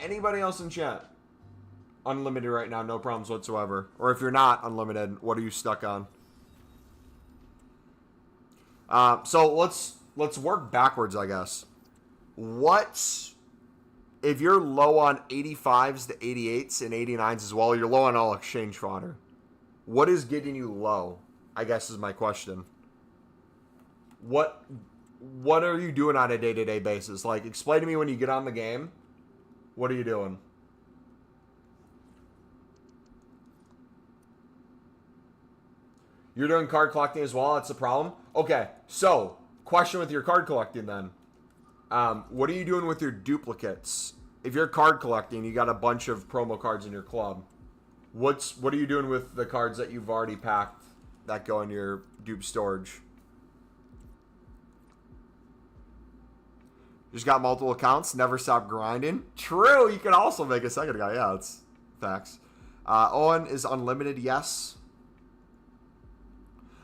Anybody else in chat? Unlimited right now, no problems whatsoever. Or if you're not unlimited, what are you stuck on? So let's work backwards, I guess. If you're low on 85s to 88s and 89s as well, you're low on all exchange fodder. What is getting you low, I guess is my question. What are you doing on a day-to-day basis? Like, explain to me when you get on the game. What are you doing? You're doing card collecting as well? That's a problem? Okay, so, question with your card collecting then. What are you doing with your duplicates? If you're card collecting, you got a bunch of promo cards in your club. What are you doing with the cards that you've already packed that go in your dupe storage? Just got multiple accounts, never stop grinding. True, you can also make a second guy. Yeah, that's facts. Owen is unlimited, yes.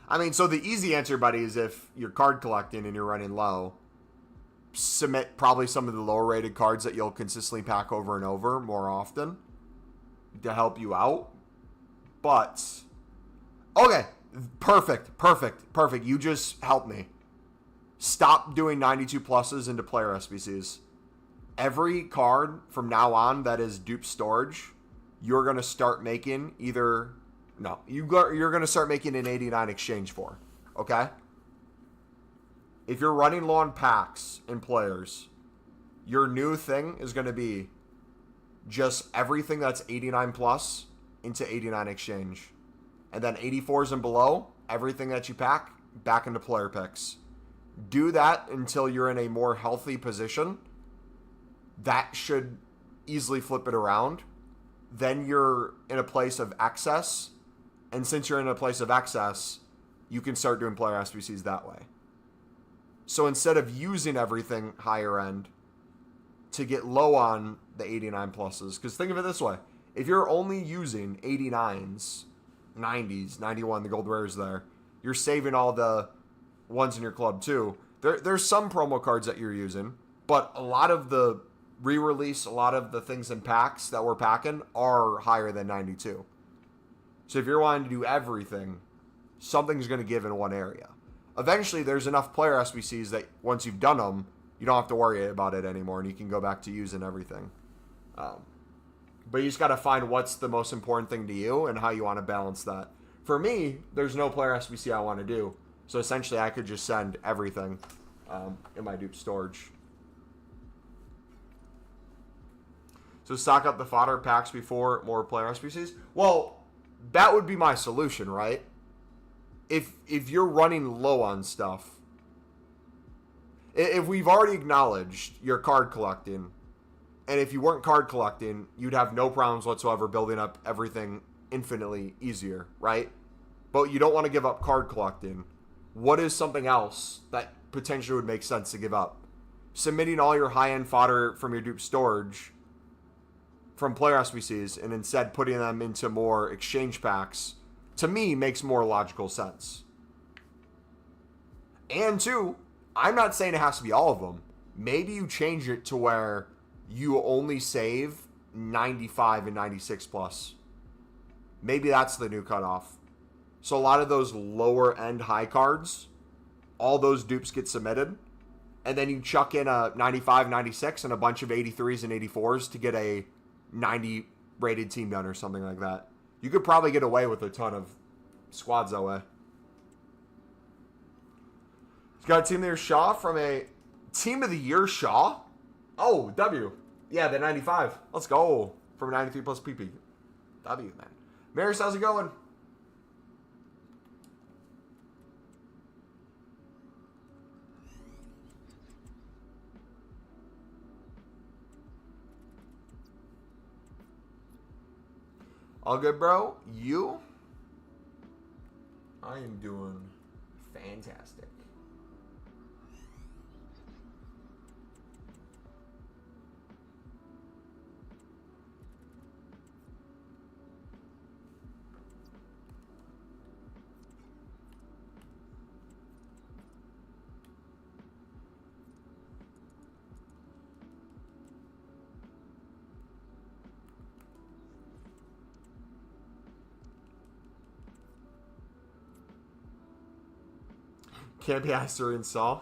I mean, so the easy answer, buddy, is if you're card collecting and you're running low, submit probably some of the lower rated cards that you'll consistently pack over and over more often to help you out. But, okay, perfect. You just helped me. Stop doing 92 pluses into player SBCs. Every card from now on that is dupe storage, you're going to start making you're going to start making an 89 exchange for. Okay? If you're running low on packs and players, your new thing is going to be just everything that's 89 plus into 89 exchange. And then 84s and below, everything that you pack, back into player picks. Do that until you're in a more healthy position. That should easily flip it around. Then you're in a place of excess. And since you're in a place of excess, you can start doing player SBCs that way. So instead of using everything higher end to get low on the 89 pluses, because think of it this way. If you're only using 89s, 90s, 91, the gold rares there, you're saving all the ones in your club too. There's some promo cards that you're using, but a lot of the re-release, a lot of the things in packs that we're packing are higher than 92. So if you're wanting to do everything, something's going to give in one area. Eventually, there's enough player SBCs that once you've done them, you don't have to worry about it anymore, and you can go back to using everything. But you just got to find what's the most important thing to you and how you want to balance that. For me, there's no player SBC I want to do. So essentially, I could just send everything in my dupe storage. So stock up the fodder packs before more player SBCs? Well, that would be my solution, right? If you're running low on stuff, if we've already acknowledged you're card collecting, and if you weren't card collecting, you'd have no problems whatsoever building up everything infinitely easier, right? But you don't want to give up card collecting. What is something else that potentially would make sense to give up? Submitting all your high-end fodder from your dupe storage from player SBCs and instead putting them into more exchange packs, to me, makes more logical sense. And two, I'm not saying it has to be all of them. Maybe you change it to where you only save 95 and 96 plus. Maybe that's the new cutoff. So a lot of those lower end high cards, all those dupes get submitted. and then you chuck in a 95, 96, and a bunch of 83s and 84s to get a 90 rated team done or something like that. You could probably get away with a ton of squads that way. He's got a Team of the Year Shaw from a Team of the Year Shaw? Oh, W. Yeah, the 95. Let's go. From a 93 plus PP. W, man. Maris, how's it going? All good, bro? You? I am doing fantastic. Can't be asked to reinstall.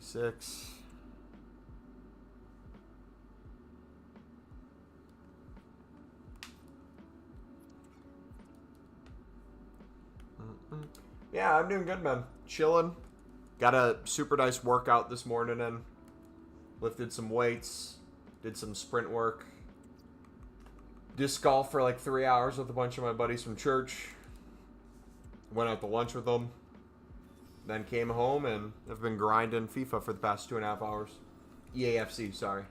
Six. Yeah, I'm doing good, man. Chilling. Got a super nice workout this morning and lifted some weights, did some sprint work, disc golf for like 3 hours with a bunch of my buddies from church, went out to lunch with them, then came home and have been grinding FIFA for the past 2.5 hours. EAFC, sorry.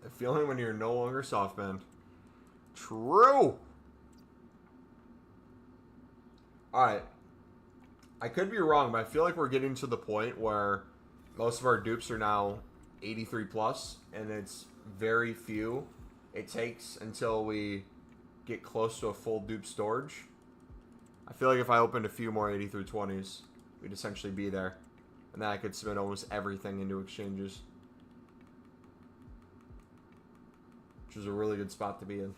The feeling when you're no longer soft, man. True. Alright. I could be wrong, but I feel like we're getting to the point where most of our dupes are now 83 plus, and it's very few. It takes until we get close to a full dupe storage. I feel like if I opened a few more 8320s, we'd essentially be there. And then I could submit almost everything into exchanges. Which is a really good spot to be in.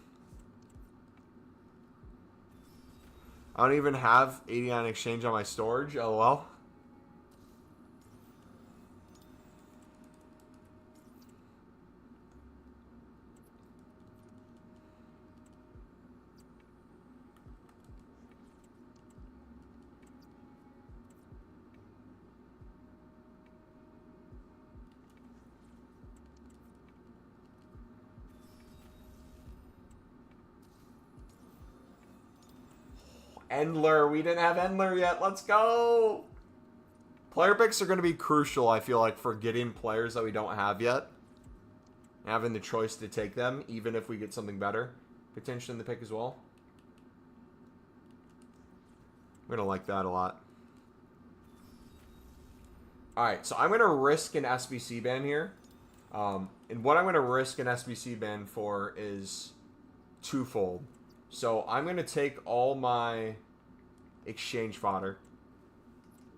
I don't even have 89 exchange on my storage, lol. Endler. We didn't have Endler yet. Let's go. Player picks are going to be crucial, I feel like, for getting players that we don't have yet. Having the choice to take them, even if we get something better. Potentially in the pick as well. I'm going to like that a lot. Alright, so I'm going to risk an SBC ban here. And what I'm going to risk an SBC ban for is twofold. So I'm going to take all my exchange fodder.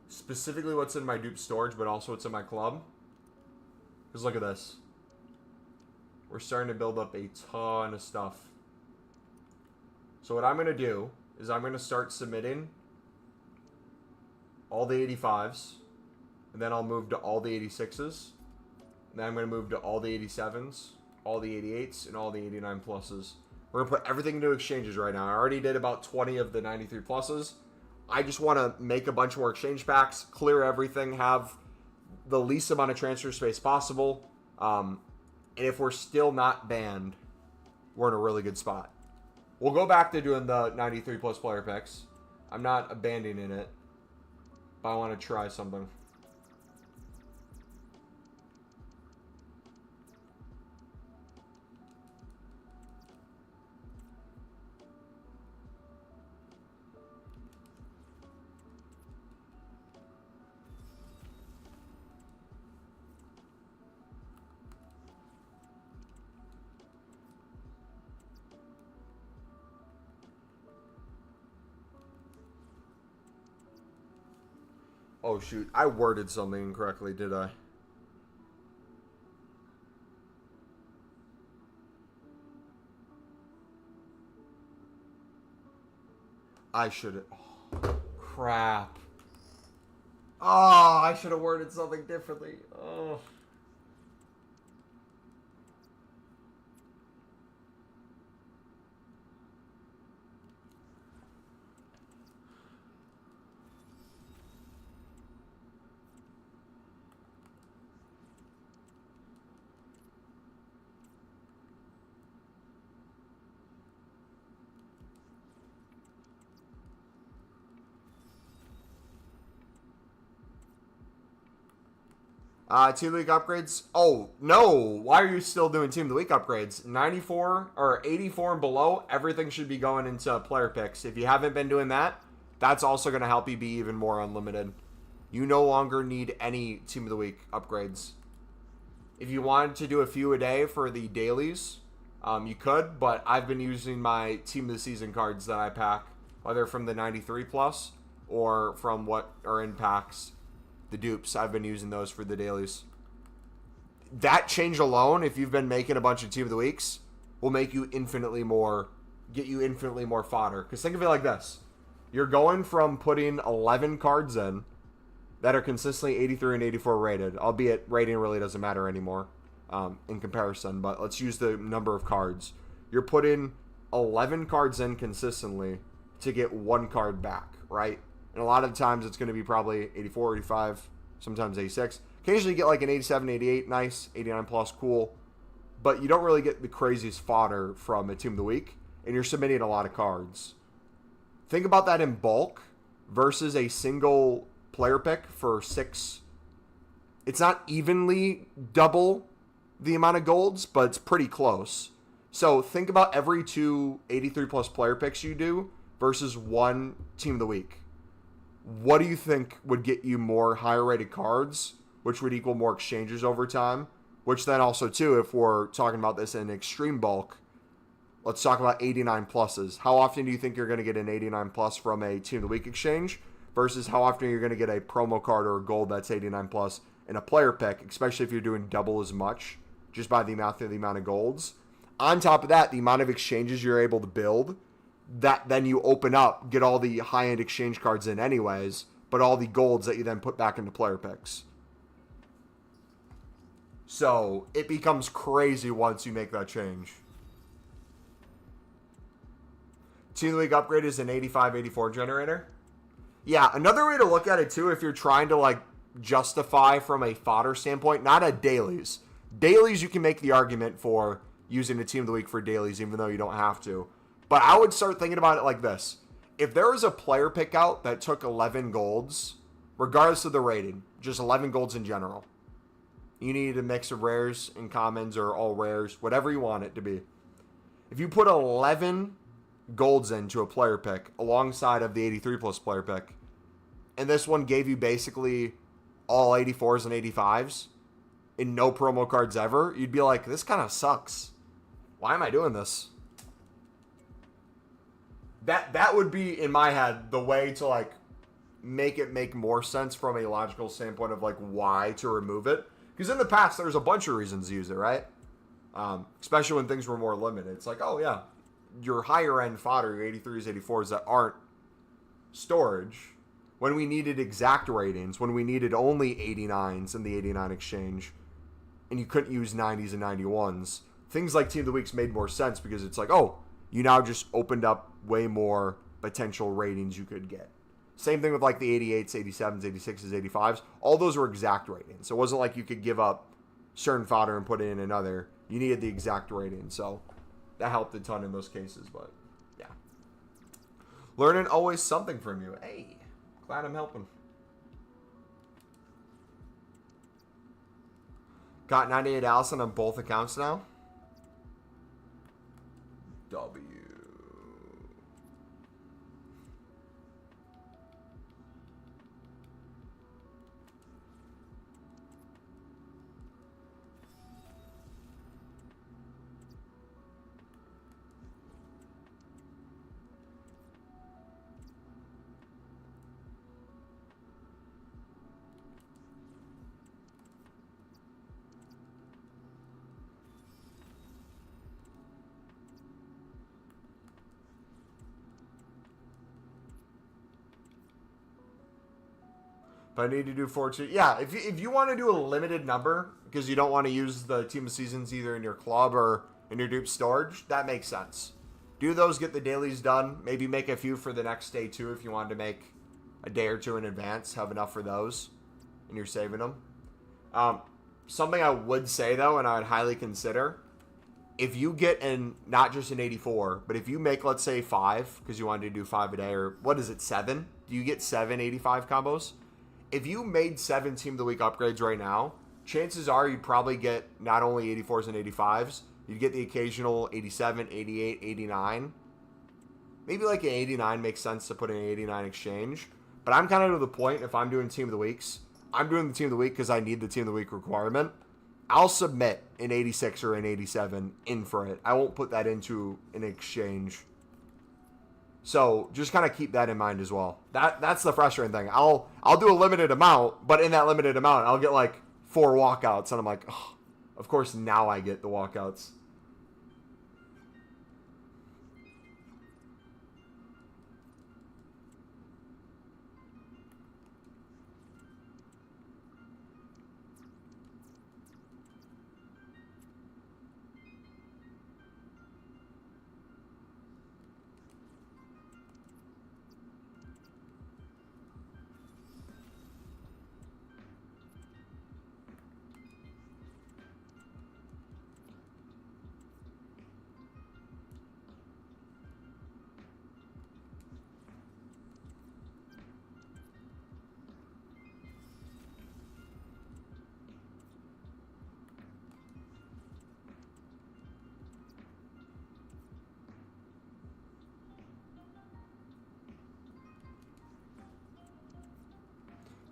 Specifically what's in my dupe storage, but also what's in my club. Because look at this. We're starting to build up a ton of stuff. So what I'm going to do is I'm going to start submitting all the 85s. And then I'll move to all the 86s. And then I'm going to move to all the 87s, all the 88s, and all the 89 pluses. We're going to put everything into exchanges right now. I already did about 20 of the 93 pluses. I just want to make a bunch more exchange packs, clear everything, have the least amount of transfer space possible. And if we're still not banned, we're in a really good spot. We'll go back to doing the 93 plus player picks. I'm not abandoning it, but I want to try something. Oh, shoot. I worded something incorrectly, did I? I should have... Oh, crap. Oh, I should have worded something differently. Oh. Team of the Week upgrades. Oh, no. Why are you still doing Team of the Week upgrades? 94 or 84 and below, everything should be going into player picks. If you haven't been doing that, that's also going to help you be even more unlimited. You no longer need any Team of the Week upgrades. If you wanted to do a few a day for the dailies, you could, but I've been using my Team of the Season cards that I pack, whether from the 93 plus or from what are in packs. The dupes, I've been using those for the dailies. That change alone, if you've been making a bunch of Team of the Weeks, will make you infinitely more, get you infinitely more fodder. Because think of it like this. You're going from putting 11 cards in that are consistently 83 and 84 rated, albeit rating really doesn't matter anymore in comparison, but let's use the number of cards. You're putting 11 cards in consistently to get one card back, right? And a lot of times it's going to be probably 84, 85, sometimes 86. Occasionally you get like an 87, 88, nice, 89 plus, cool. But you don't really get the craziest fodder from a Team of the Week, and you're submitting a lot of cards. Think about that in bulk versus a single player pick for 6. It's not evenly double the amount of golds, but it's pretty close. So think about every 2 83 plus player picks you do versus one Team of the Week. What do you think would get you more higher rated cards, which would equal more exchanges over time? Which then also, too, if we're talking about this in extreme bulk, let's talk about 89 pluses. How often do you think you're going to get an 89 plus from a Team of the Week exchange versus how often you're going to get a promo card or a gold that's 89 plus in a player pick, especially if you're doing double as much just by the amount of golds? On top of that, the amount of exchanges you're able to build, that then you open up, get all the high-end exchange cards in anyways, but all the golds that you then put back into player picks. So it becomes crazy once you make that change. Team of the Week upgrade is an 85-84 generator. Yeah, another way to look at it too, if you're trying to like justify from a fodder standpoint, not at dailies. Dailies you can make the argument for using a Team of the Week for dailies, even though you don't have to. But I would start thinking about it like this. If there was a player pick out that took 11 golds, regardless of the rating, just 11 golds in general, you needed a mix of rares and commons or all rares, whatever you want it to be. If you put 11 golds into a player pick alongside of the 83 plus player pick, and this one gave you basically all 84s and 85s and no promo cards ever, you'd be like, this kind of sucks. Why am I doing this? That would be, in my head, the way to like make it make more sense from a logical standpoint of like why to remove it. Because in the past, there's a bunch of reasons to use it, right? Especially when things were more limited. It's like, oh yeah, your higher end fodder, your 83s, 84s that aren't storage, when we needed exact ratings, when we needed only 89s in the 89 exchange, and you couldn't use 90s and 91s, things like Team of the Weeks made more sense because it's like, oh, you now just opened up way more potential ratings you could get. Same thing with like the 88s, 87s, 86s, 85s. All those were exact ratings. So it wasn't like you could give up certain fodder and put in another. You needed the exact rating. So that helped a ton in those cases. But yeah. Learning always something from you. Hey, glad I'm helping. Got 98 Allison on both accounts now. W. But I need to do 4-2. Yeah, if you want to do a limited number because you don't want to use the team of seasons either in your club or in your Dupe storage, that makes sense. Do those, get the dailies done. Maybe make a few for the next day too if you wanted to make a day or two in advance. Have enough for those and you're saving them. Something I would say though, and I would highly consider, if you get not just an 84, but if you make, let's say 5, because you wanted to do 5 a day, or what is it, 7? Do you get 7 85 combos? If you made 7 Team of the Week upgrades right now, chances are you'd probably get not only 84s and 85s, you'd get the occasional 87, 88, 89. Maybe like an 89 makes sense to put in an 89 exchange. But I'm kind of to the point, if I'm doing Team of the Weeks, I'm doing the Team of the Week because I need the Team of the Week requirement. I'll submit an 86 or an 87 in for it. I won't put that into an exchange. So just kind of keep that in mind as well. That's the frustrating thing. I'll do a limited amount, but in that limited amount, I'll get like 4 walkouts, and I'm like, oh, of course now I get the walkouts.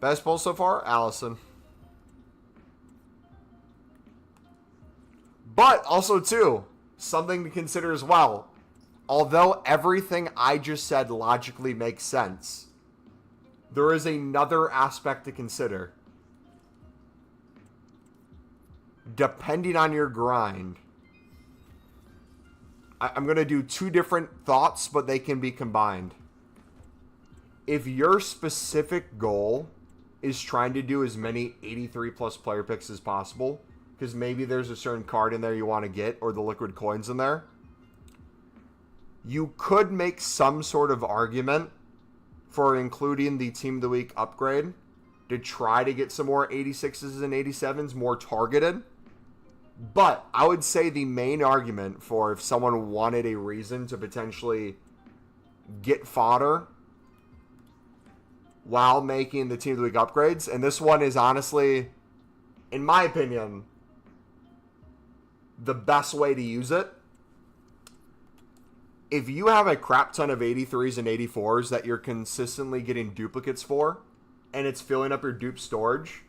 Best pull so far, Allison. But also, too, something to consider as well. Although everything I just said logically makes sense, there is another aspect to consider. Depending on your grind, I'm going to do 2 different thoughts, but they can be combined. If your specific goal is trying to do as many 83 plus player picks as possible, because maybe there's a certain card in there you want to get, or the liquid coins in there, you could make some sort of argument for including the Team of the Week upgrade to try to get some more 86s and 87s more targeted. But I would say the main argument for if someone wanted a reason to potentially get fodder while making the Team of the Week upgrades, and this one is honestly, in my opinion, the best way to use it. If you have a crap ton of 83s and 84s that you're consistently getting duplicates for, and it's filling up your dupe storage,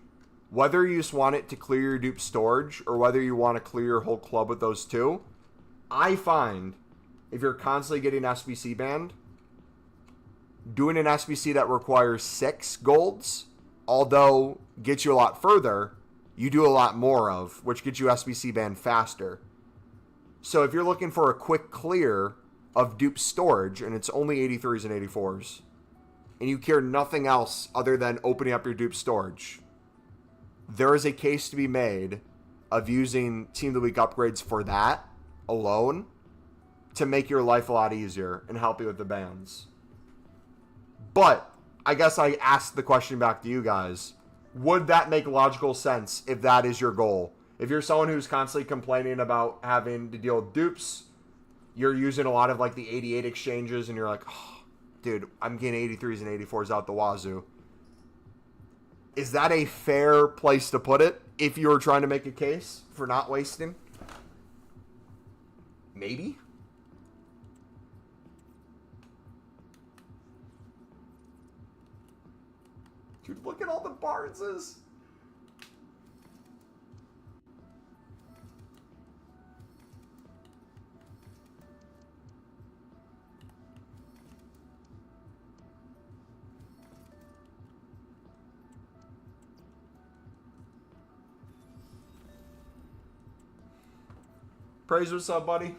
whether you just want it to clear your dupe storage or whether you want to clear your whole club with those 2, I find if you're constantly getting SBC banned, doing an SBC that requires 6 golds, although gets you a lot further, you do a lot more of, which gets you SBC banned faster. So if you're looking for a quick clear of dupe storage, and it's only 83s and 84s, and you care nothing else other than opening up your dupe storage, there is a case to be made of using Team of the Week upgrades for that alone to make your life a lot easier and help you with the bans. But I guess I asked the question back to you guys. Would that make logical sense if that is your goal? If you're someone who's constantly complaining about having to deal with dupes, you're using a lot of like the 88 exchanges, and you're like, oh, dude, I'm getting 83s and 84s out the wazoo. Is that a fair place to put it if you were trying to make a case for not wasting? Maybe. Dude, look at all the Barneses. Praise, what's up, buddy?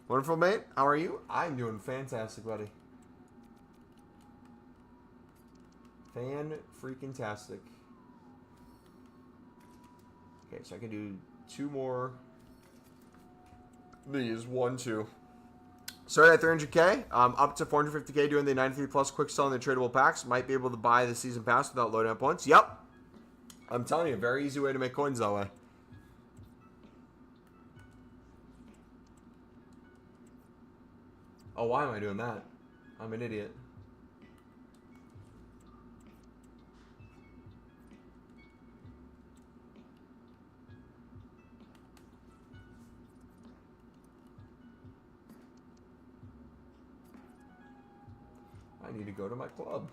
Wonderful, mate. How are you? I'm doing fantastic, buddy. Fan-freaking-tastic. Okay, so I can do 2 more. These 1, 2. Started at 300K, up to 450K doing the 93 plus quick sell in the tradable packs. Might be able to buy the season pass without loading up points. Yep. I'm telling you, very easy way to make coins that way. Oh, why am I doing that? I'm an idiot. I need to go to my club.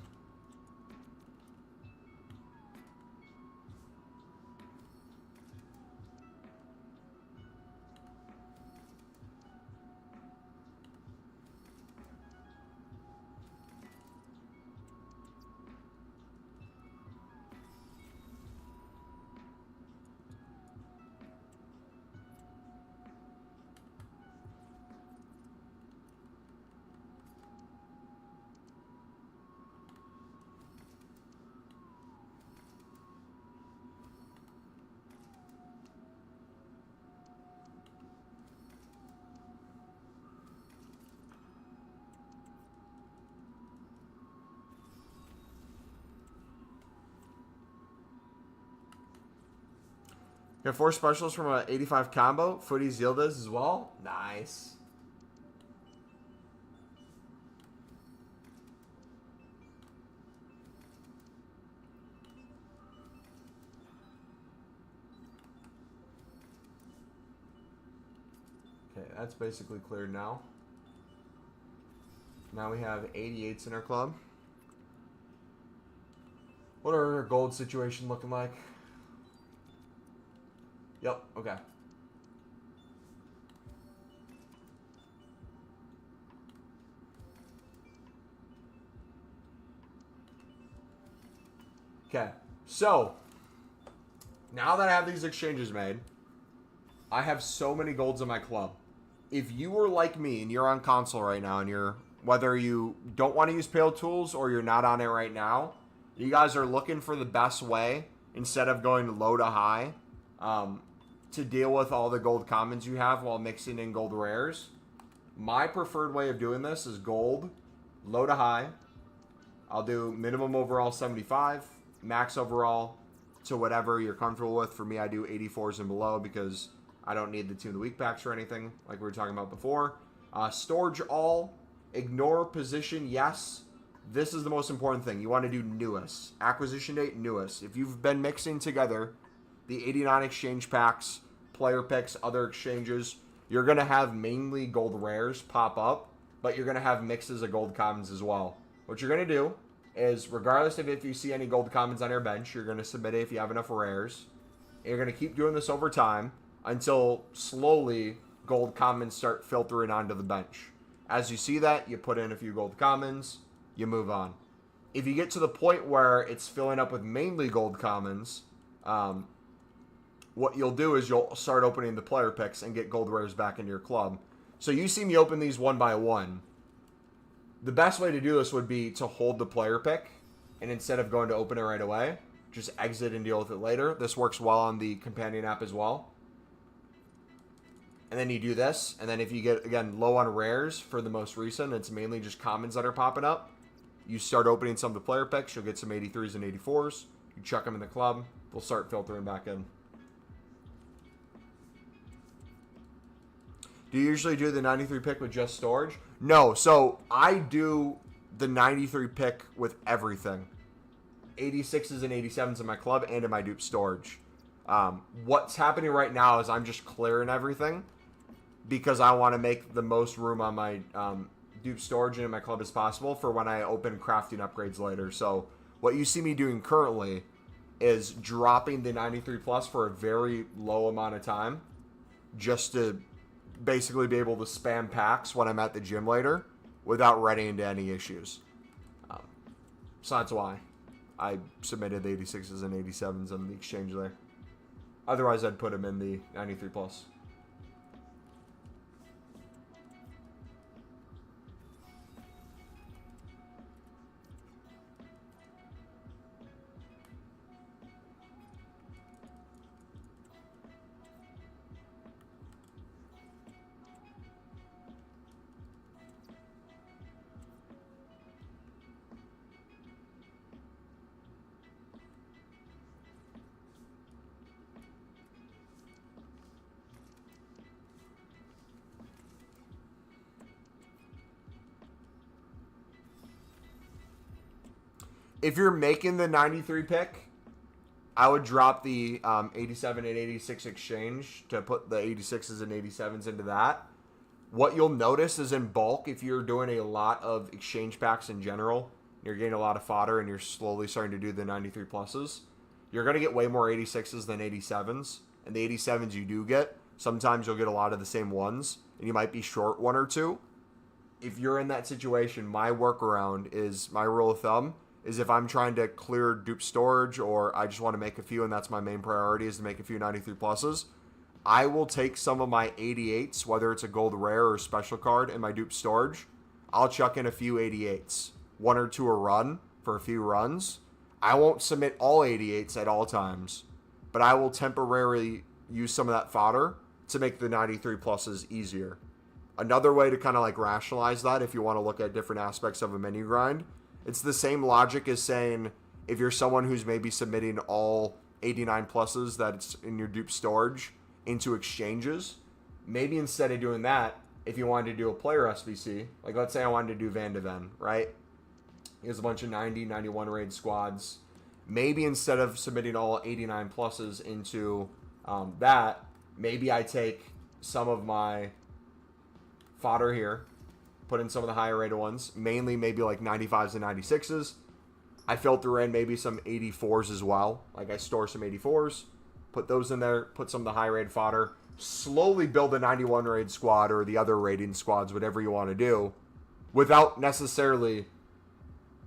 You have 4 specials from an 85 combo. FUTTIES Yildiz as well. Nice. Okay, that's basically cleared now. Now we have 88s in our club. What are our gold situation looking like? Yep, okay. Okay, so now that I have these exchanges made, I have so many golds in my club. If you were like me and you're on console right now and you're, whether you don't want to use Pale Tools or you're not on it right now, you guys are looking for the best way instead of going low to high to deal with all the gold commons you have while mixing in gold rares. My preferred way of doing this is gold, low to high. I'll do minimum overall 75, max overall to whatever you're comfortable with. For me, I do 84s and below because I don't need the 2 of the week packs or anything like we were talking about before. Storage all, ignore position, yes. This is the most important thing. You want to do newest. Acquisition date, newest. If you've been mixing together the 89 exchange packs, player picks, other exchanges, you're going to have mainly gold rares pop up, but you're going to have mixes of gold commons as well. What you're going to do is, regardless of if you see any gold commons on your bench, you're going to submit it if you have enough rares. And you're going to keep doing this over time until slowly gold commons start filtering onto the bench. As you see that, you put in a few gold commons, you move on. If you get to the point where it's filling up with mainly gold commons, what you'll do is you'll start opening the player picks and get gold rares back into your club. So you see me open these one by one. The best way to do this would be to hold the player pick, and instead of going to open it right away, just exit and deal with it later. This works well on the companion app as well. And then you do this, and then if you get, again, low on rares for the most recent, it's mainly just commons that are popping up. You start opening some of the player picks, you'll get some 83s and 84s. You chuck them in the club, they'll start filtering back in. Do you usually do the 93 pick with just storage? No, so I do the 93 pick with everything. 86s and 87s in my club and in my Dupe storage. What's happening right now is I'm just clearing everything because I want to make the most room on my Dupe storage and in my club as possible for when I open crafting upgrades later. So what you see me doing currently is dropping the 93 plus for a very low amount of time just to basically be able to spam packs when I'm at the gym later without running into any issues. So that's why I submitted the 86s and 87s in the exchange there. Otherwise, I'd put them in the 93 plus. If you're making the 93 pick, I would drop the 87 and 86 exchange to put the 86s and 87s into that. What you'll notice is in bulk, if you're doing a lot of exchange packs in general, you're getting a lot of fodder and you're slowly starting to do the 93 pluses, you're going to get way more 86s than 87s. And the 87s you do get, sometimes you'll get a lot of the same ones, and you might be short one or two. If you're in that situation, my workaround is, my rule of thumb, is if I'm trying to clear dupe storage or I just want to make a few and that's my main priority is to make a few 93 pluses, I will take some of my 88s, whether it's a gold rare or special card in my dupe storage. I'll chuck in a few 88s, one or two a run for a few runs. I won't submit all 88s at all times, but I will temporarily use some of that fodder to make the 93 pluses easier. Another way to kind of like rationalize that, if you want to look at different aspects of a menu grind, it's the same logic as saying if you're someone who's maybe submitting all 89 pluses that's in your dupe storage into exchanges, maybe instead of doing that, if you wanted to do a player SBC, like let's say I wanted to do Van de Ven, right? Here's a bunch of 90, 91 raid squads. Maybe instead of submitting all 89 pluses into that, maybe I take some of my fodder here, put in some of the higher rated ones, mainly maybe like 95s and 96s. I filter in maybe some 84s as well. Like I store some 84s, put those in there, put some of the high rated fodder, slowly build a 91 raid squad or the other rating squads, whatever you want to do, without necessarily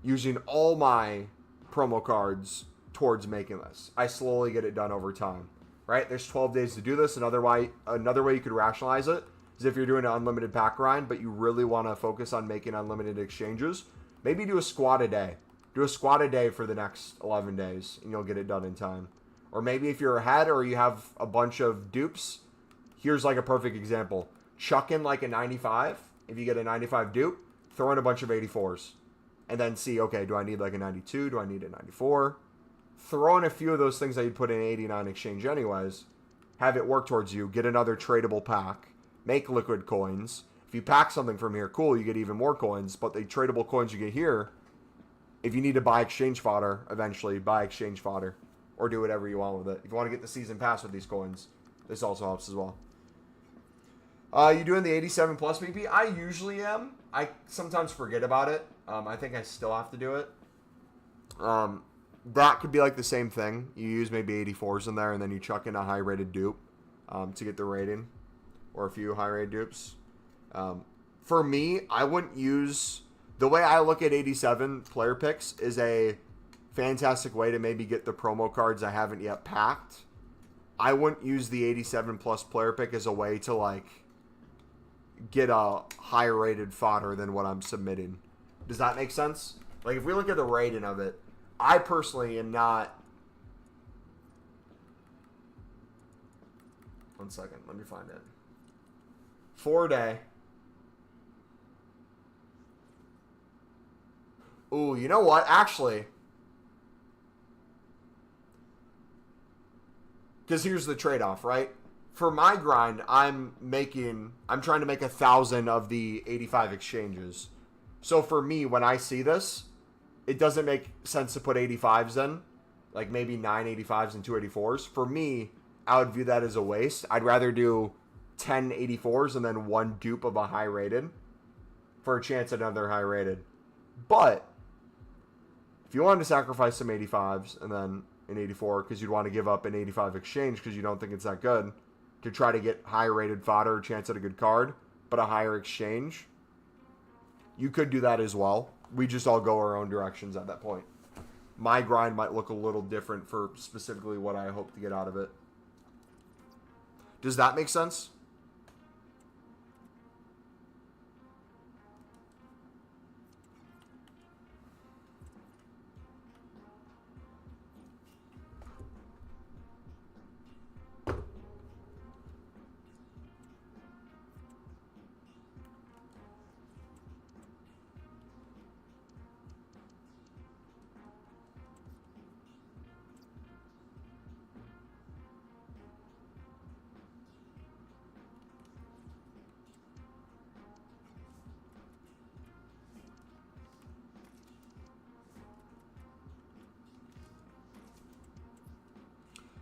using all my promo cards towards making this. I slowly get it done over time, right? There's 12 days to do this. Another way you could rationalize it is if you're doing an unlimited pack grind, but you really want to focus on making unlimited exchanges, maybe do a squad a day. Do a squad a day for the next 11 days, and you'll get it done in time. Or maybe if you're ahead or you have a bunch of dupes, here's like a perfect example. Chuck in like a 95. If you get a 95 dupe, throw in a bunch of 84s. And then see, okay, do I need like a 92? Do I need a 94? Throw in a few of those things that you'd put in 89 exchange anyways. Have it work towards you. Get another tradable pack. Make liquid coins. If you pack something from here, cool, you get even more coins. But the tradable coins you get here, if you need to buy exchange fodder, eventually buy exchange fodder. Or do whatever you want with it. If you want to get the season pass with these coins, this also helps as well. You doing the 87 plus BP? I usually am. I sometimes forget about it. I think I still have to do it. That could be like the same thing. You use maybe 84s in there, and then you chuck in a high-rated dupe to get the rating, or a few high-rated dupes. For me, I wouldn't use... The way I look at 87 player picks is a fantastic way to maybe get the promo cards I haven't yet packed. I wouldn't use the 87 plus player pick as a way to, like, get a higher rated fodder than what I'm submitting. Does that make sense? Like, if we look at the rating of it, I personally am not... One second, let me find it. 4 day. Ooh, you know what? Actually... Because here's the trade-off, right? For my grind, I'm trying to make 1,000 of the 85 exchanges. So for me, when I see this, it doesn't make sense to put 85s in. Like maybe 9 85s and 2 84s. For me, I would view that as a waste. I'd rather do 10 84s and then one dupe of a high rated for a chance at another high rated. But if you wanted to sacrifice some 85s and then an 84 because you'd want to give up an 85 exchange because you don't think it's that good to try to get higher rated fodder, chance at a good card, but a higher exchange, you could do that as well. We just all go our own directions at that point. My grind might look a little different for specifically what I hope to get out of it. Does that make sense?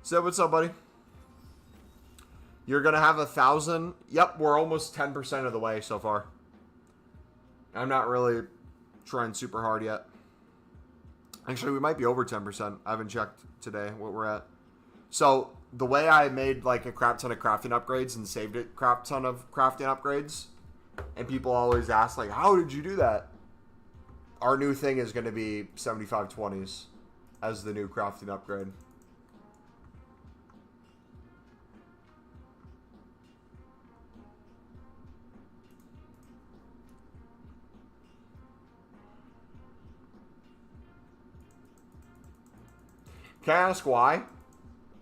So what's up, buddy? You're going to have 1,000. Yep, we're almost 10% of the way so far. I'm not really trying super hard yet. Actually, we might be over 10%. I haven't checked today what we're at. So the way I made like a crap ton of crafting upgrades and saved a crap ton of crafting upgrades, and people always ask like, how did you do that? Our new thing is going to be 7520s as the new crafting upgrade. Can I ask why?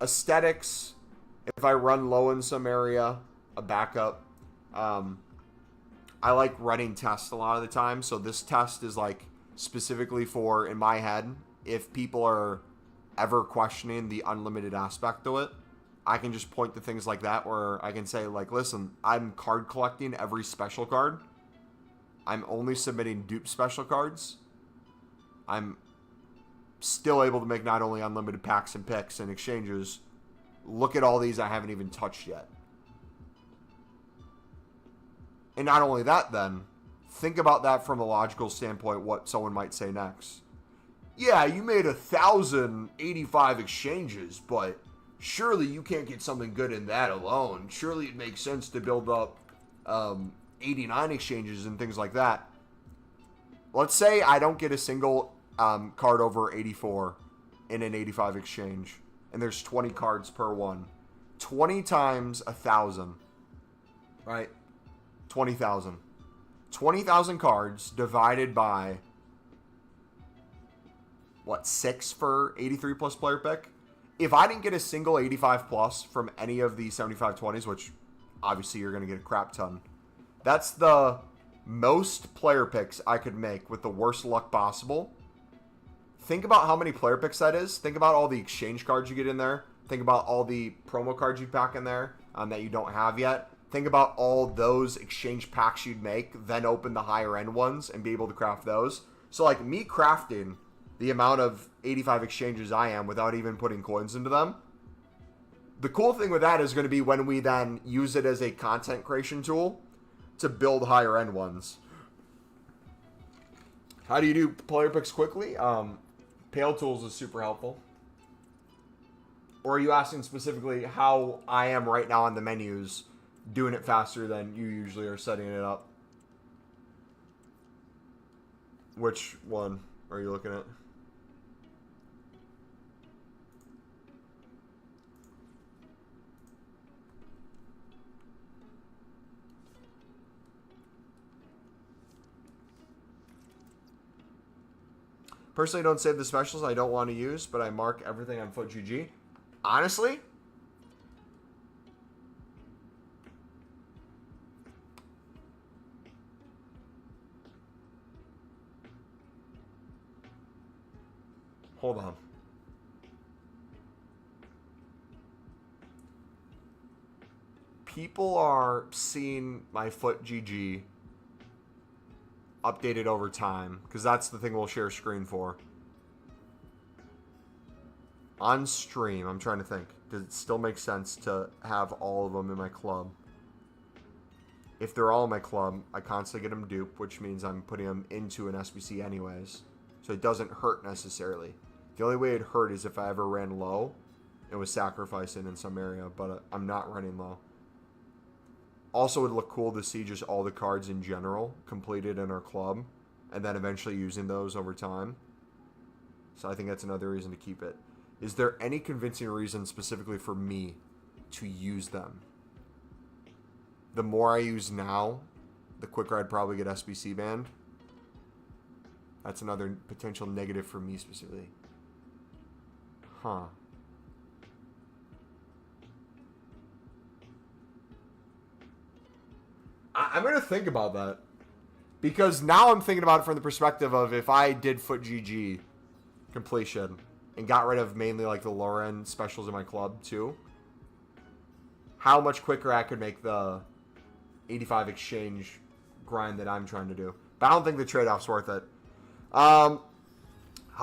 Aesthetics, if I run low in some area, a backup. I like running tests a lot of the time, so this test is like specifically for, in my head, if people are ever questioning the unlimited aspect of it, I can just point to things like that where I can say like, listen, I'm card collecting every special card. I'm only submitting dupe special cards. I'm still able to make not only unlimited packs and picks and exchanges. Look at all these I haven't even touched yet. And not only that, then, think about that from a logical standpoint, what someone might say next. Yeah, you made 1,085 exchanges, but surely you can't get something good in that alone. Surely it makes sense to build up 89 exchanges and things like that. Let's say I don't get a single card over 84 in an 85 exchange, and there's 20 cards per one. 20 times 1,000, right? 20,000. 20,000 cards divided by, what, 6 for 83 plus player pick? If I didn't get a single 85 plus from any of the 7520s, which obviously you're going to get a crap ton, that's the most player picks I could make with the worst luck possible. Think about how many player picks that is. Think about all the exchange cards you get in there. Think about all the promo cards you pack in there that you don't have yet. Think about all those exchange packs you'd make, then open the higher end ones and be able to craft those. So like me crafting the amount of 85 exchanges I am without even putting coins into them. The cool thing with that is going to be when we then use it as a content creation tool to build higher end ones. How do you do player picks quickly? Pale Tools is super helpful. Or are you asking specifically how I am right now on the menus, doing it faster than you usually are setting it up? Which one are you looking at? Personally, don't save the specials I don't want to use, but I mark everything on FUTTIES. Honestly, hold on. People are seeing my FUTTIES updated over time, because that's the thing we'll share screen for. On stream, I'm trying to think. Does it still make sense to have all of them in my club? If they're all in my club, I constantly get them dupe, which means I'm putting them into an SBC anyways. So it doesn't hurt necessarily. The only way it hurt is if I ever ran low and was sacrificing in some area, but I'm not running low. Also, it would look cool to see just all the cards in general completed in our club, and then eventually using those over time. So I think that's another reason to keep it. Is there any convincing reason specifically for me to use them? The more I use now, the quicker I'd probably get SBC banned. That's another potential negative for me specifically. Huh. I'm going to think about that. Because now I'm thinking about it from the perspective of if I did FUTTIES completion and got rid of mainly like the lower end specials in my club too, how much quicker I could make the 85 exchange grind that I'm trying to do. But I don't think the trade-off's worth it. How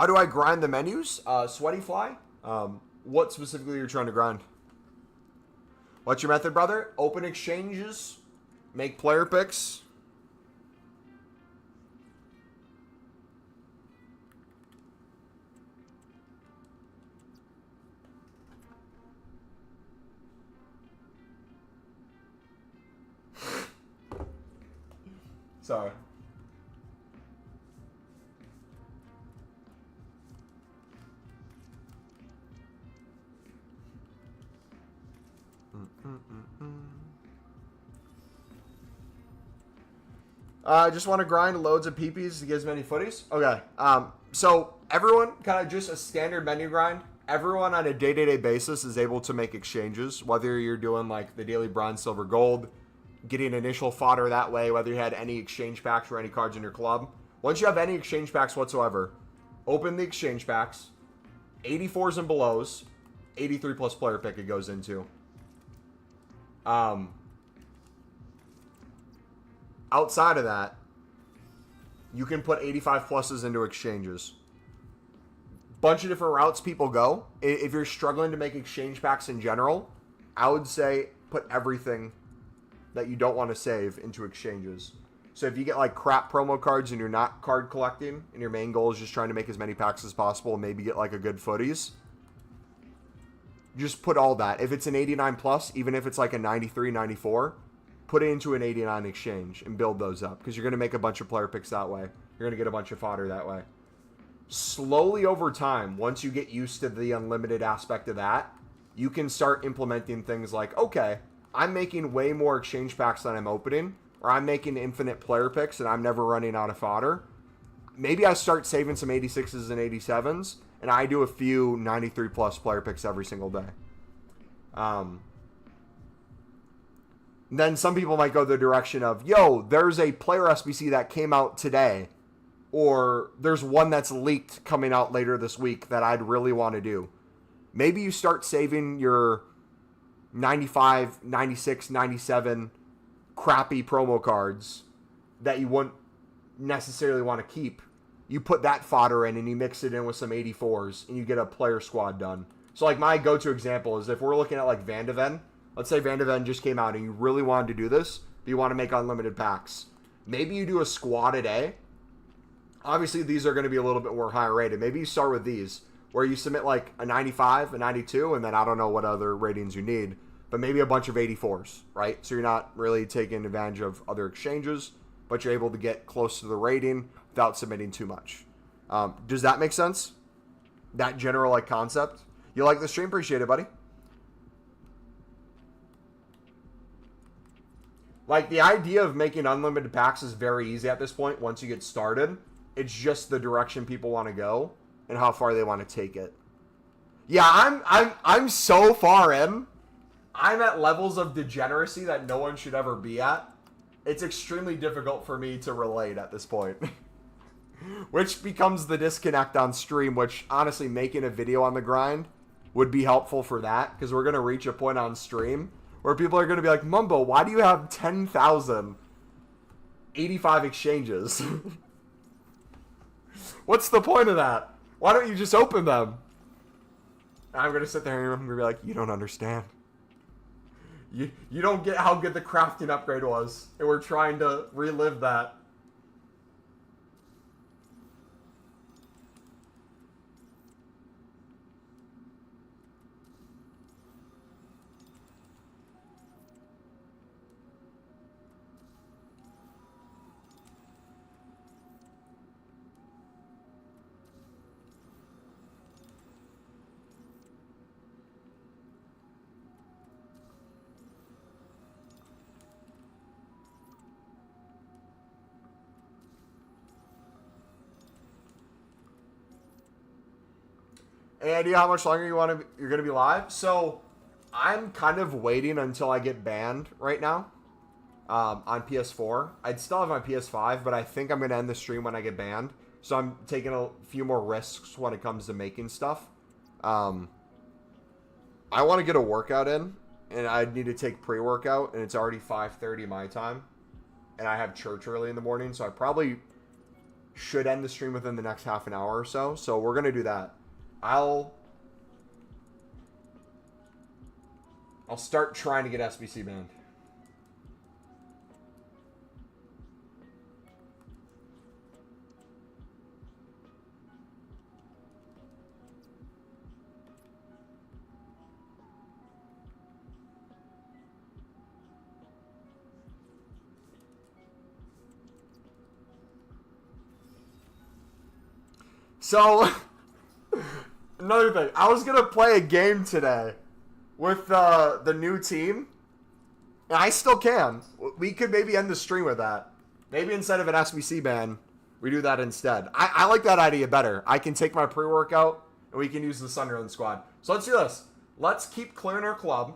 do I grind the menus? Sweaty Fly. what specifically you're trying to grind. What's your method, brother? Open exchanges, make player picks. Sorry. I just want to grind loads of PPs to get as many footies. Okay. So everyone, kind of just a standard menu grind. Everyone on a day-to-day basis is able to make exchanges, whether you're doing like the daily bronze, silver, gold, getting initial fodder that way, whether you had any exchange packs or any cards in your club. Once you have any exchange packs whatsoever, open the exchange packs, 84s and belows, 83 plus player pick it goes into. Outside of that, you can put 85 pluses into exchanges. Bunch of different routes people go. If you're struggling to make exchange packs in general, I would say put everything that you don't want to save into exchanges. So if you get like crap promo cards and you're not card collecting and your main goal is just trying to make as many packs as possible and maybe get like a good footies, just put all that. If it's an 89 plus, even if it's like a 93, 94, put it into an 89 exchange and build those up because you're going to make a bunch of player picks that way. You're going to get a bunch of fodder that way. Slowly over time, once you get used to the unlimited aspect of that, you can start implementing things like, okay, I'm making way more exchange packs than I'm opening, or I'm making infinite player picks and I'm never running out of fodder. Maybe I start saving some 86s and 87s, and I do a few 93 plus player picks every single day. Then some people might go the direction of, yo, there's a player SBC that came out today, or there's one that's leaked coming out later this week that I'd really want to do. Maybe you start saving your 95, 96, 97 crappy promo cards that you wouldn't necessarily want to keep. You put that fodder in and you mix it in with some 84s and you get a player squad done. So like my go-to example is if we're looking at like Van de Ven, let's say Van de Ven just came out and you really wanted to do this, but you want to make unlimited packs. Maybe you do a squad a day. Obviously these are going to be a little bit more higher rated. Maybe you start with these where you submit like a 95, a 92, and then I don't know what other ratings you need, but maybe a bunch of 84s, right? So you're not really taking advantage of other exchanges, but you're able to get close to the rating without submitting too much. Does that make sense? That general like concept? You like the stream? Appreciate it, buddy. Like the idea of making unlimited packs is very easy at this point once you get started. It's just the direction people want to go and how far they want to take it. Yeah, I'm so far in. I'm at levels of degeneracy that no one should ever be at. It's extremely difficult for me to relate at this point. Which becomes the disconnect on stream, which honestly making a video on the grind would be helpful for that, because we're going to reach a point on stream where people are going to be like, Mumbo, why do you have 10,085 exchanges? What's the point of that? Why don't you just open them? I'm going to sit there and I'm going to be like, you don't understand. You don't get how good the crafting upgrade was, and we're trying to relive that. Any idea how much longer you're going to be live? So I'm kind of waiting until I get banned right now on PS4. I'd still have my PS5, but I think I'm going to end the stream when I get banned. So I'm taking a few more risks when it comes to making stuff. I want to get a workout in, and I need to take pre-workout, and it's already 5:30 my time. And I have church early in the morning, so I probably should end the stream within the next half an hour or so. So we're going to do that. I'll start trying to get SBC banned. So, another thing. I was going to play a game today with the new team. And I still can. We could maybe end the stream with that. Maybe instead of an SBC ban, we do that instead. I like that idea better. I can take my pre-workout, and we can use the Sunderland squad. So let's do this. Let's keep clearing our club.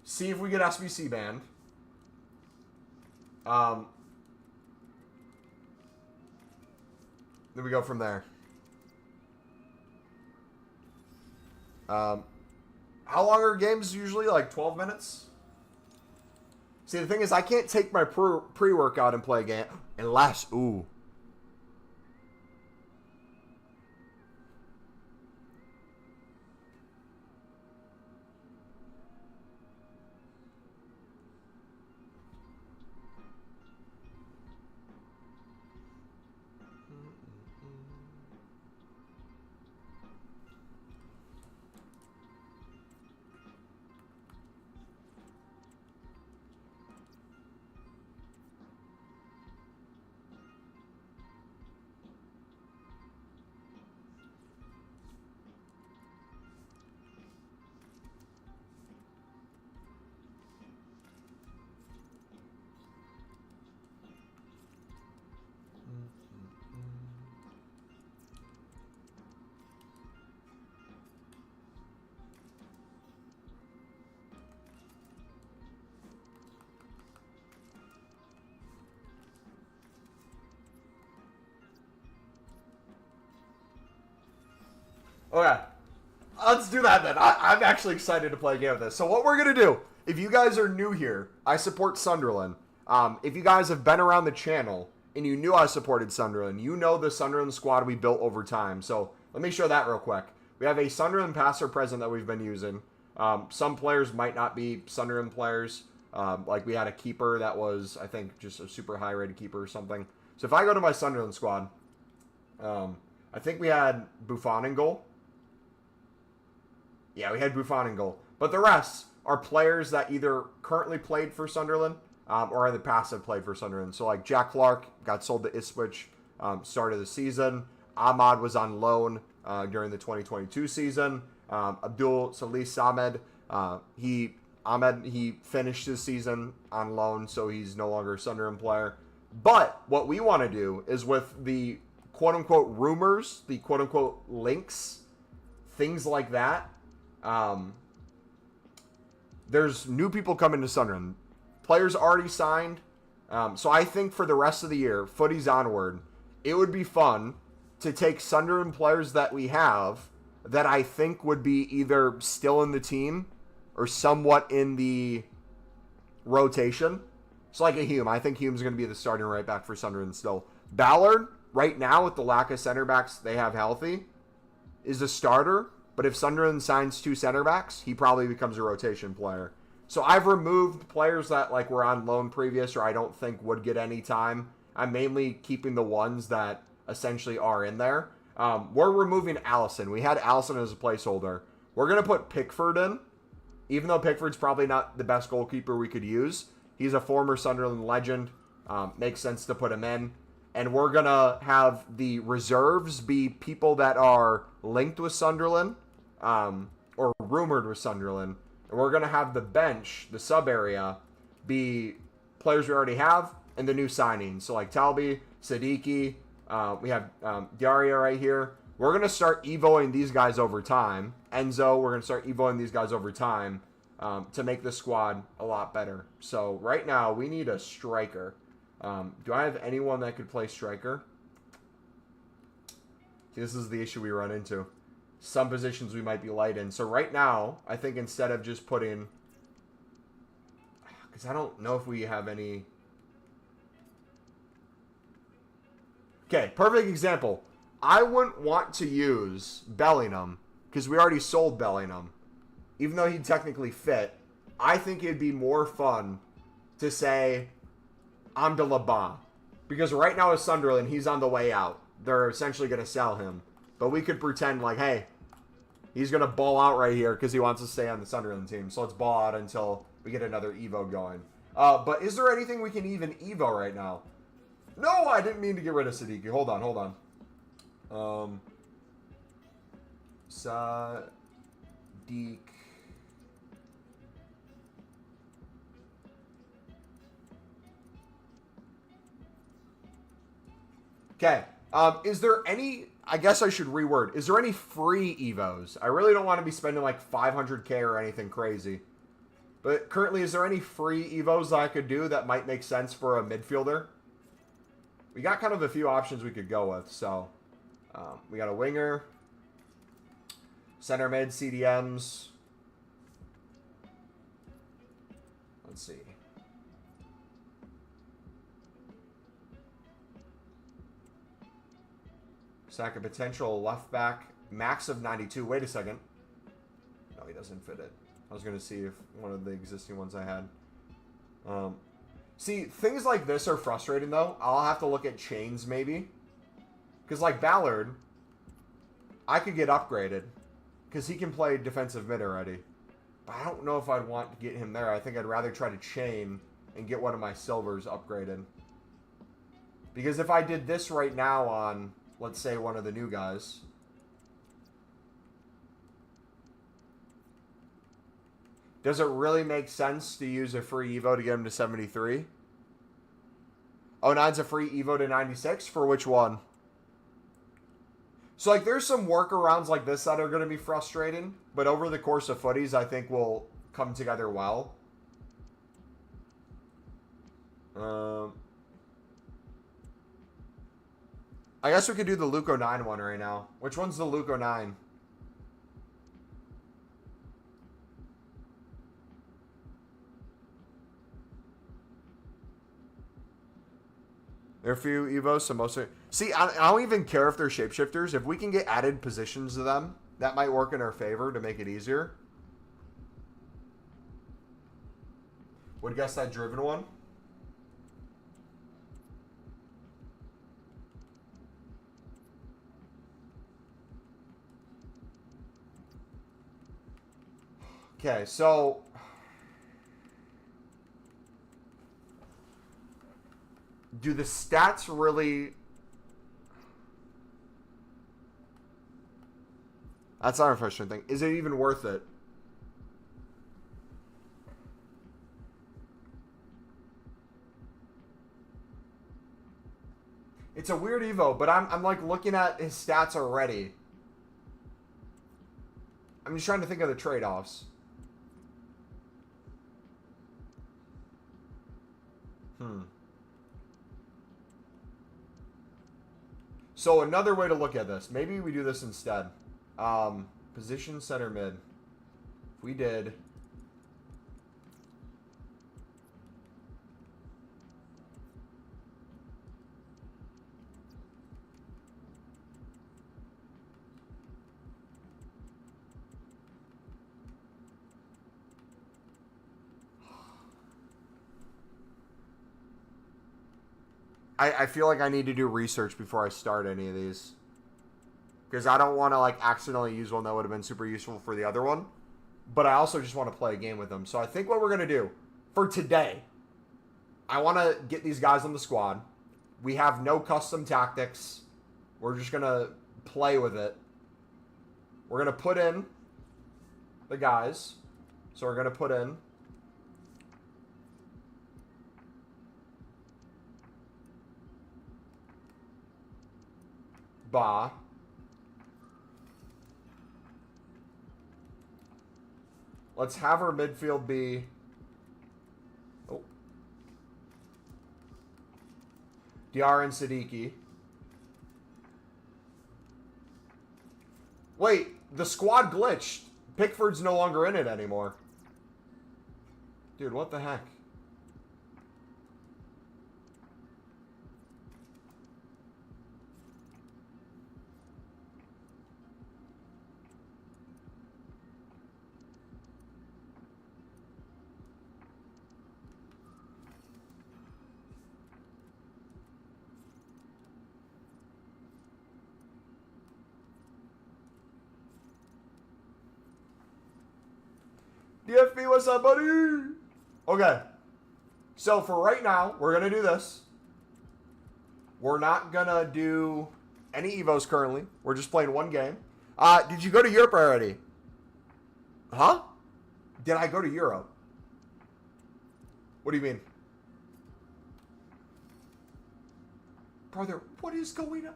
See if we get SBC banned. Then we go from there. How long are games usually? Like 12 minutes? See, the thing is, I can't take my pre-workout and play a game unless, ooh. Okay, let's do that then. I'm actually excited to play a game of this. So what we're going to do, if you guys are new here, I support Sunderland. If you guys have been around the channel and you knew I supported Sunderland, you know the Sunderland squad we built over time. So let me show that real quick. We have a Sunderland passer present that we've been using. Some players might not be Sunderland players. Like we had a keeper that was, I think, just a super high rated keeper or something. So if I go to my Sunderland squad, I think we had Buffon in goal. Yeah, we had Buffon in goal. But the rest are players that either currently played for Sunderland or in the past have played for Sunderland. So like Jack Clark got sold to Ipswich start of the season. Ahmad was on loan during the 2022 season. Abdul Salis Ahmed, he finished his season on loan, so he's no longer a Sunderland player. But what we want to do is with the quote-unquote rumors, the quote-unquote links, things like that, there's new people coming to Sunderland. Players already signed. So I think for the rest of the year, footies onward, it would be fun to take Sunderland players that we have that I think would be either still in the team or somewhat in the rotation. So like a Hume. I think Hume's going to be the starting right back for Sunderland still. Ballard, right now with the lack of center backs they have healthy, is a starter. But if Sunderland signs 2 center backs, he probably becomes a rotation player. So I've removed players that like were on loan previous or I don't think would get any time. I'm mainly keeping the ones that essentially are in there. We're removing Allison. We had Allison as a placeholder. We're going to put Pickford in. Even though Pickford's probably not the best goalkeeper we could use. He's a former Sunderland legend. Makes sense to put him in. And we're going to have the reserves be people that are linked with Sunderland or rumored with Sunderland. And we're going to have the bench, the sub area, be players we already have and the new signings. So like Talbi, Siddiqui, we have Daria right here. We're going to start evoing these guys over time. Enzo, we're going to start evoing these guys over time to make the squad a lot better. So right now, we need a striker. Do I have anyone that could play striker? This is the issue we run into. Some positions we might be light in. So right now, I think instead of just putting... Because I don't know if we have any... Okay, perfect example. I wouldn't want to use Bellingham because we already sold Bellingham. even though he'd technically fit, I think it'd be more fun to say Amdalaba. Because right now with Sunderland, he's on the way out. They're essentially going to sell him. But we could pretend like, hey, he's going to ball out right here because he wants to stay on the Sunderland team. So let's ball out until we get another Evo going. But is there anything we can even Evo right now? No, I didn't mean to get rid of Siddiqui. Hold on. Sadiq. Okay. Is there any... I guess I should reword. Is there any free Evos? I really don't want to be spending like 500k or anything crazy. But currently, is there any free Evos that I could do that might make sense for a midfielder? We got kind of a few options we could go with. So, we got a winger. Center mid, CDMs. Let's see. Sack a potential left back. Max of 92. Wait a second. No, he doesn't fit it. I was going to see if one of the existing ones I had. See, things like this are frustrating, though. I'll have to look at chains, maybe. Because, like, Ballard, I could get upgraded. Because he can play defensive mid already. But I don't know if I'd want to get him there. I think I'd rather try to chain and get one of my silvers upgraded. Because if I did this right now on, let's say, one of the new guys... Does it really make sense to use a free Evo to get him to 73? Oh, 9's a free Evo to 96? For which one? So, like, there's some workarounds like this that are going to be frustrating. But over the course of footies, I think will come together well. I guess we could do the Luco 9 one right now. Which one's the Luco 9? There are a few Evos, so most are... See, I don't even care if they're shapeshifters. If we can get added positions to them, that might work in our favor to make it easier. Would guess that driven one. Okay, so... Do the stats really... That's not a frustrating thing. Is it even worth it? It's a weird Evo, but I'm like looking at his stats already. I'm just trying to think of the trade-offs. So another way to look at this, maybe we do this instead. Position center mid. If we did... I feel like I need to do research before I start any of these. Because I don't want to like accidentally use one that would have been super useful for the other one. But I also just want to play a game with them. So I think what we're going to do for today, I want to get these guys on the squad. We have no custom tactics. We're just going to play with it. We're going to put in the guys. So we're going to put in Ba. Let's have our midfield be... Oh. Diarra and Siddiqui. Wait, the squad glitched. Pickford's no longer in it anymore. Dude, what the heck? DFB, what's up, buddy? Okay. So for right now, we're going to do this. We're not going to do any Evos currently. We're just playing one game. Did you go to Europe already? Huh? Did I go to Europe? What do you mean? Brother, what is going on?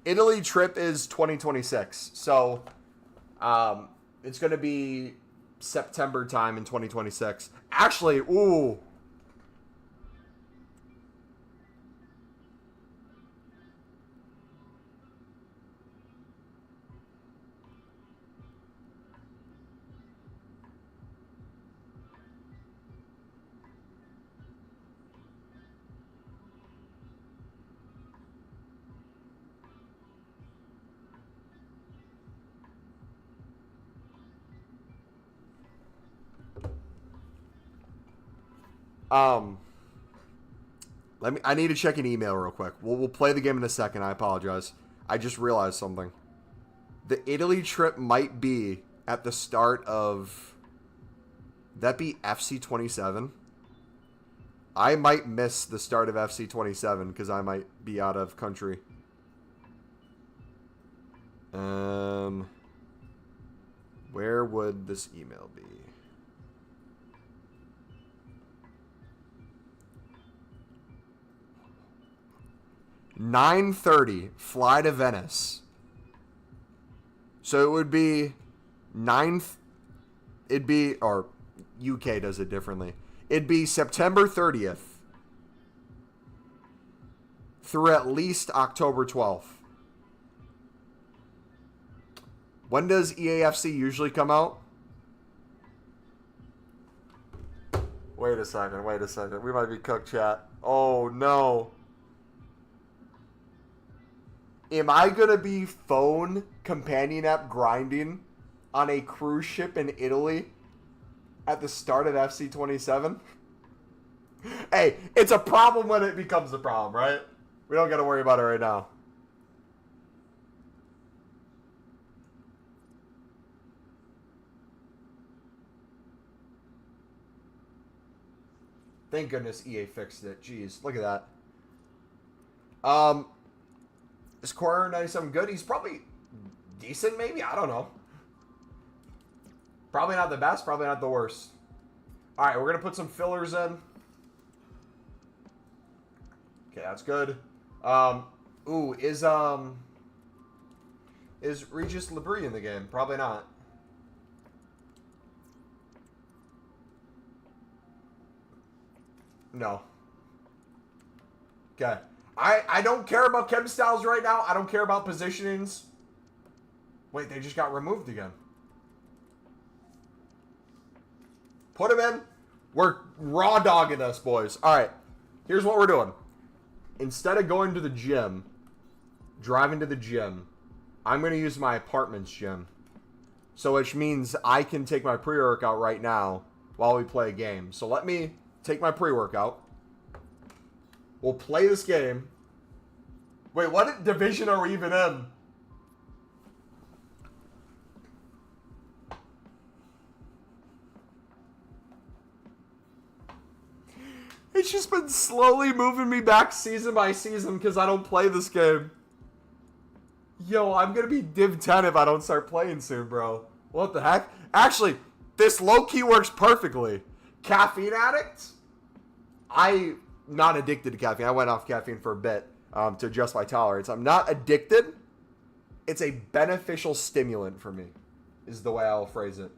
Italy trip is 2026. So, it's going to be September time in 2026. Actually, ooh. I need to check an email real quick. We'll play the game in a second. I apologize. I just realized something. The Italy trip might be at the start of... That be FC27? I might miss the start of FC27 because I might be out of country. Where would this email be? $9:30 fly to Venice. So it would be or UK does it differently. It'd be September 30th through at least October 12th. When does EAFC usually come out? Wait a second. We might be cooked, chat. Oh, no. Am I going to be phone companion app grinding on a cruise ship in Italy at the start of FC27? Hey, it's a problem when it becomes a problem, right? We don't got to worry about it right now. Thank goodness EA fixed it. Jeez, look at that. Is Core 97 good? He's probably decent, maybe? I don't know. Probably not the best, probably not the worst. Alright, we're going to put some fillers in. Okay, that's good. Is Regis Labrie in the game? Probably not. No. Okay. I don't care about chem styles right now. I don't care about positionings. Wait, they just got removed again. Put him in. We're raw dogging us, boys. All right. Here's what we're doing. Instead of going to the gym, driving to the gym, I'm going to use my apartment's gym. So which means I can take my pre-workout right now while we play a game. So let me take my pre-workout. We'll play this game. Wait, what division are we even in? It's just been slowly moving me back season by season because I don't play this game. Yo, I'm going to be Div 10 if I don't start playing soon, bro. What the heck? Actually, this low-key works perfectly. Caffeine addict? I'm not addicted to caffeine. I went off caffeine for a bit to adjust my tolerance. I'm not addicted. It's a beneficial stimulant for me, is the way I'll phrase it.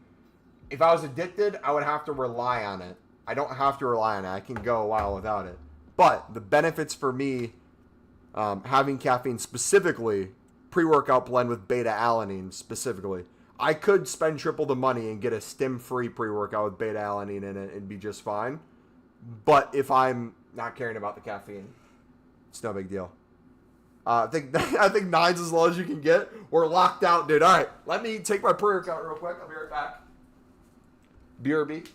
If I was addicted, I would have to rely on it. I don't have to rely on it. I can go a while without it. But the benefits for me, having caffeine specifically, pre-workout blend with beta-alanine specifically. I could spend triple the money and get a stim-free pre-workout with beta-alanine in it and be just fine. But if I'm not caring about the caffeine, it's no big deal. I think 9's as low as you can get. We're locked out, dude. All right, let me take my pre-workout real quick. I'll be right back. BRB.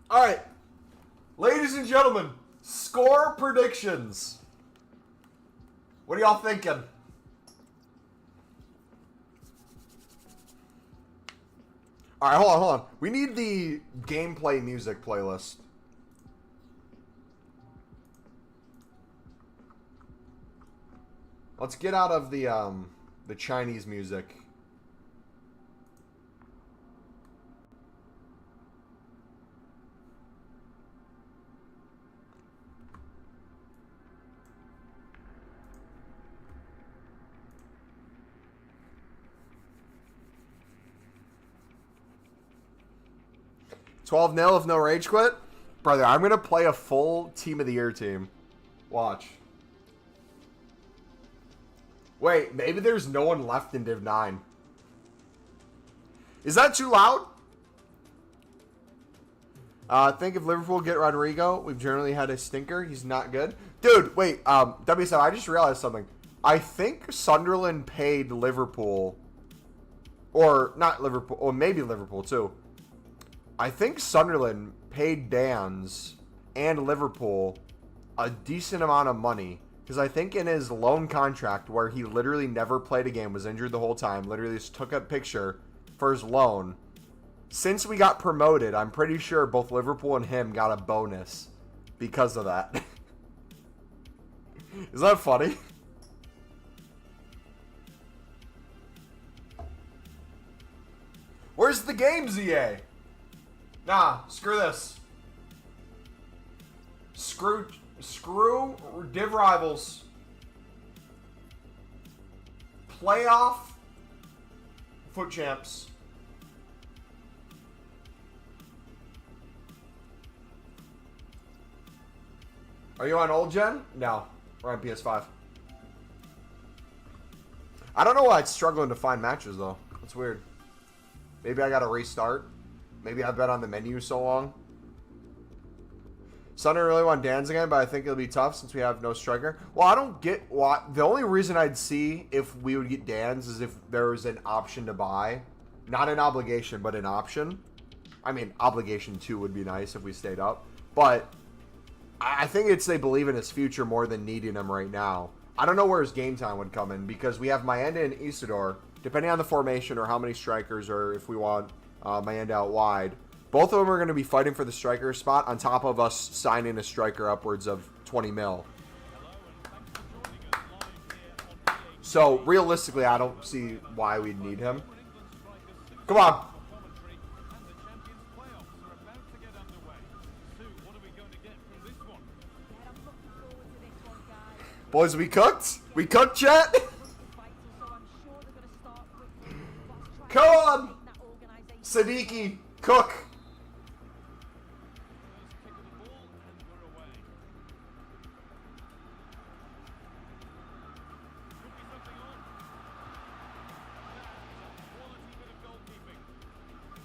All right, ladies and gentlemen, score predictions. What are y'all thinking? All right, hold on. We need the gameplay music playlist. Let's get out of the Chinese music. $12-0 if no rage quit? Brother, I'm going to play a full Team of the Year team. Watch. Wait, maybe there's no one left in Div 9. Is that too loud? I think if Liverpool get Rodrigo, we've generally had a stinker. He's not good. Dude, wait. W7, I just realized something. I think Sunderland paid Liverpool. Or not Liverpool. Or maybe Liverpool, too. I think Sunderland paid Dan's and Liverpool a decent amount of money. Because I think in his loan contract, where he literally never played a game, was injured the whole time, literally just took a picture for his loan. Since we got promoted, I'm pretty sure both Liverpool and him got a bonus because of that. Is that funny? Where's the game, ZA? Nah, screw this. Screw Div Rivals. Playoff Foot Champs. Are you on old gen? No, we're on PS5. I don't know why it's struggling to find matches though. That's weird. Maybe I gotta restart. Maybe I've been on the menu so long. Sunderland really want Dan's again, but I think it'll be tough since we have no striker. Well, I don't get why. The only reason I'd see if we would get Dan's is if there was an option to buy. Not an obligation, but an option. I mean, obligation 2 would be nice if we stayed up. But I think it's they believe in his future more than needing him right now. I don't know where his game time would come in because we have Mayenda and Isidore, depending on the formation or how many strikers or if we want Mayenda out wide. Both of them are going to be fighting for the striker spot on top of us signing a striker upwards of 20 mil. So, realistically, I don't see why we'd need him. Come on. Boys, we cooked? We cooked, chat? Come on! Siddiqui, cook!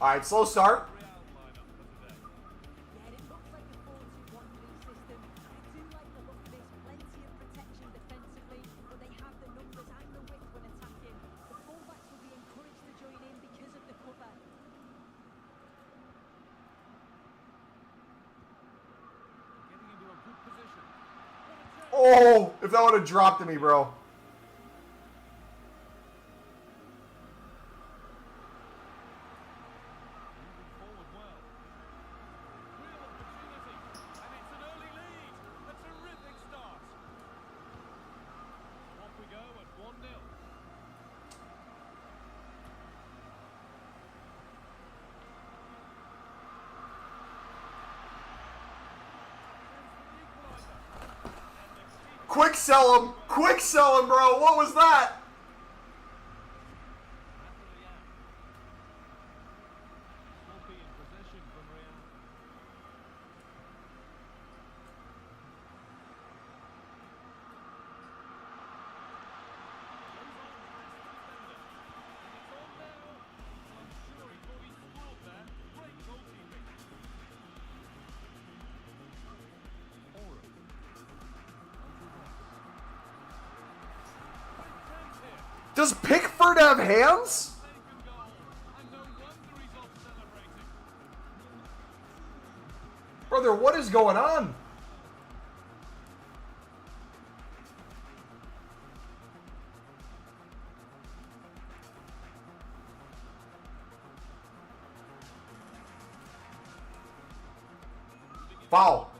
Alright, slow start. Oh, if that would have dropped to me, bro. Quick sell him! Quick sell him, bro! What was that? Does Pickford have hands? Brother, what is going on? Foul.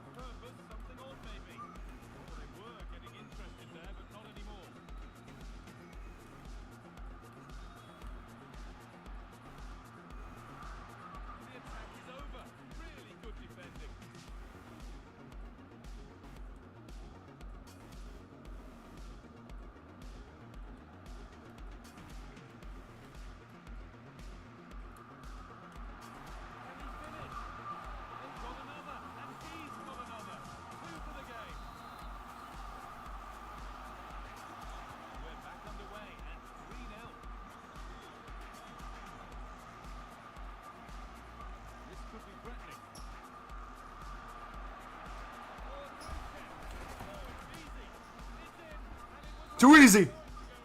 Too easy.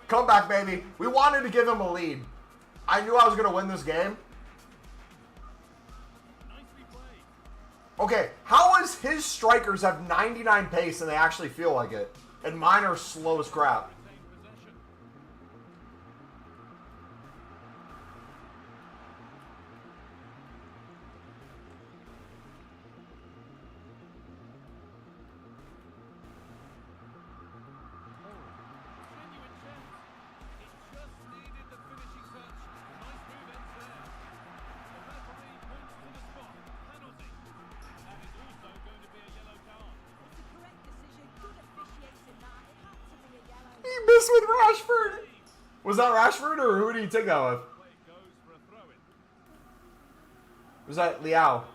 Come back, baby. We wanted to give him a lead. I knew I was going to win this game. Okay, how is his strikers have 99 pace and they actually feel like it? And mine are slow as crap. With Rashford. Was that Rashford or who did he take that with? Was that Liao?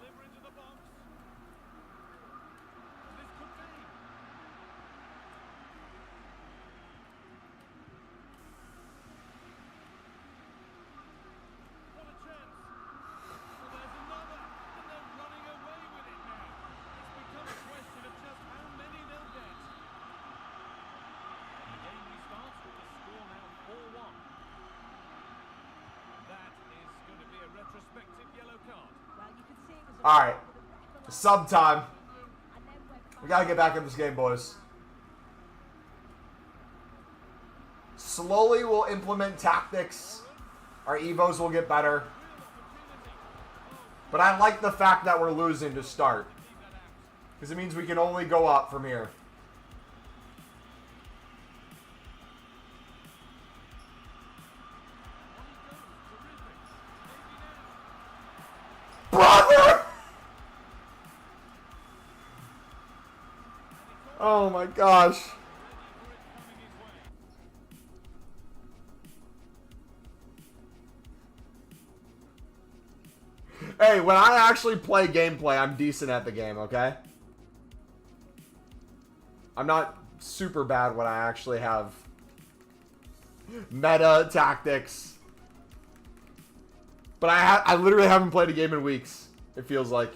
Alright. Sub time. We gotta get back in this game, boys. Slowly we'll implement tactics. Our Evos will get better. But I like the fact that we're losing to start. Because it means we can only go up from here. Brother! Oh my gosh. Hey, when I actually play gameplay, I'm decent at the game, okay? I'm not super bad when I actually have meta tactics. But I literally haven't played a game in weeks, it feels like.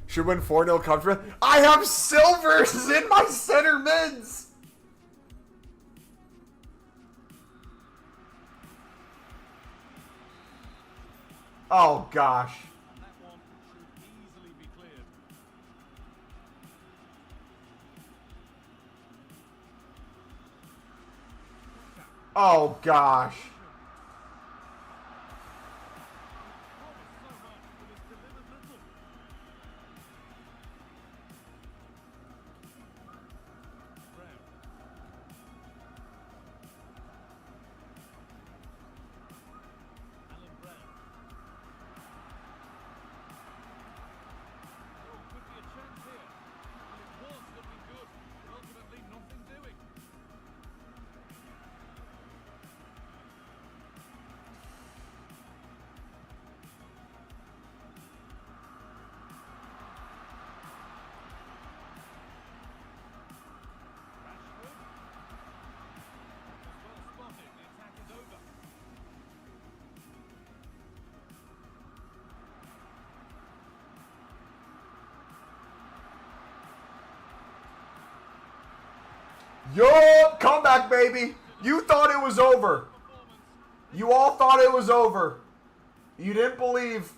Should win 4-0 comfortably. I have silvers in my center mids. Oh, gosh. That one should easily be cleared. Oh, gosh. Yo, comeback, baby. You thought it was over. You all thought it was over. You didn't believe.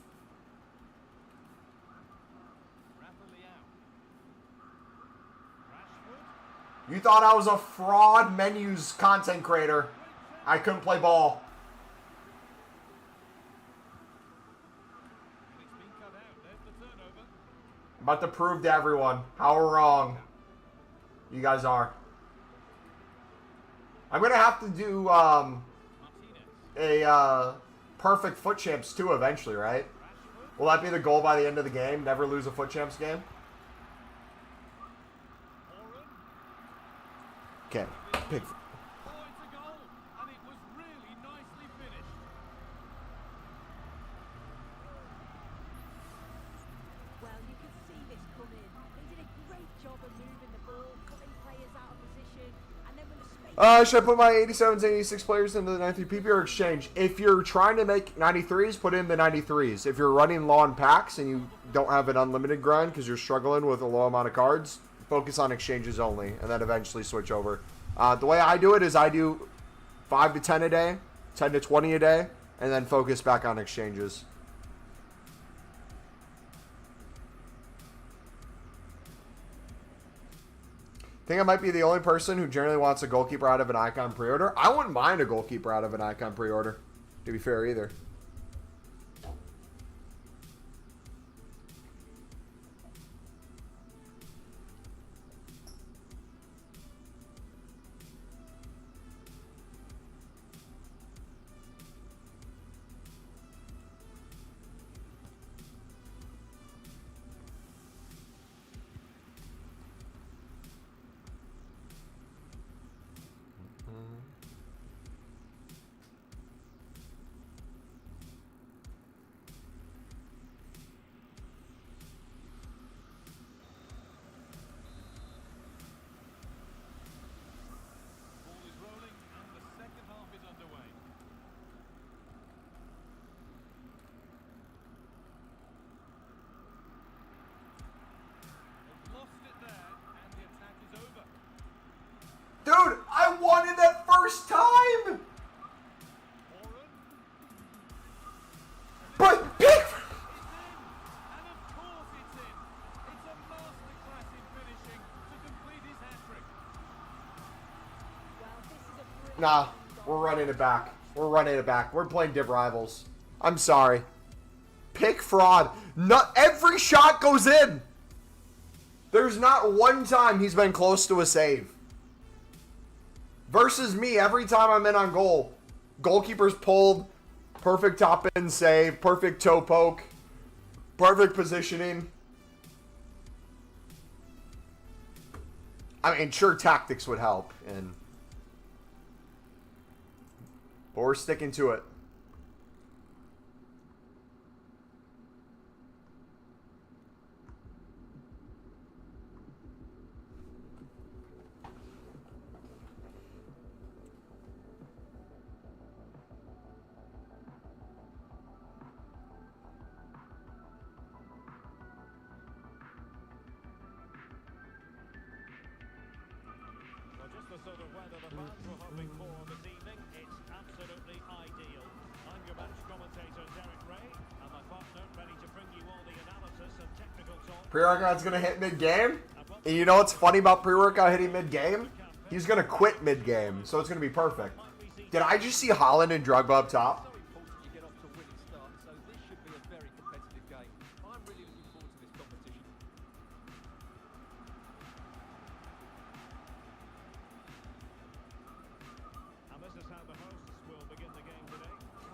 You thought I was a fraud menus content creator. I couldn't play ball. I'm about to prove to everyone how wrong you guys are. I'm going to have to do a perfect foot champs too eventually, right? Will that be the goal by the end of the game? Never lose a foot champs game? Okay. Pick. Should I put my 87s and 86 players into the 93 PPR exchange? If you're trying to make 93s, put in the 93s. If you're running low on packs and you don't have an unlimited grind because you're struggling with a low amount of cards, focus on exchanges only and then eventually switch over. The way I do it is I do 5 to 10 a day, 10 to 20 a day, and then focus back on exchanges. I think I might be the only person who generally wants a goalkeeper out of an icon pre-order. I wouldn't mind a goalkeeper out of an icon pre-order, to be fair either. Dude, I won it that first time! But pick! Nah, we're running it back. We're running it back. We're playing div rivals. I'm sorry. Pick fraud. Not every shot goes in. There's not one time he's been close to a save. Versus me, every time I'm in on goal, goalkeeper's pulled, perfect top in save, perfect toe poke, perfect positioning. I mean, sure, tactics would help, but we're sticking to it. The sort of weather the fans were hoping for this evening. It's absolutely ideal. Pre-workout's going to hit mid-game. And you know what's funny about pre-workout hitting mid-game? He's going to quit mid-game, so it's going to be perfect. Did I just see Holland and Drogba up top?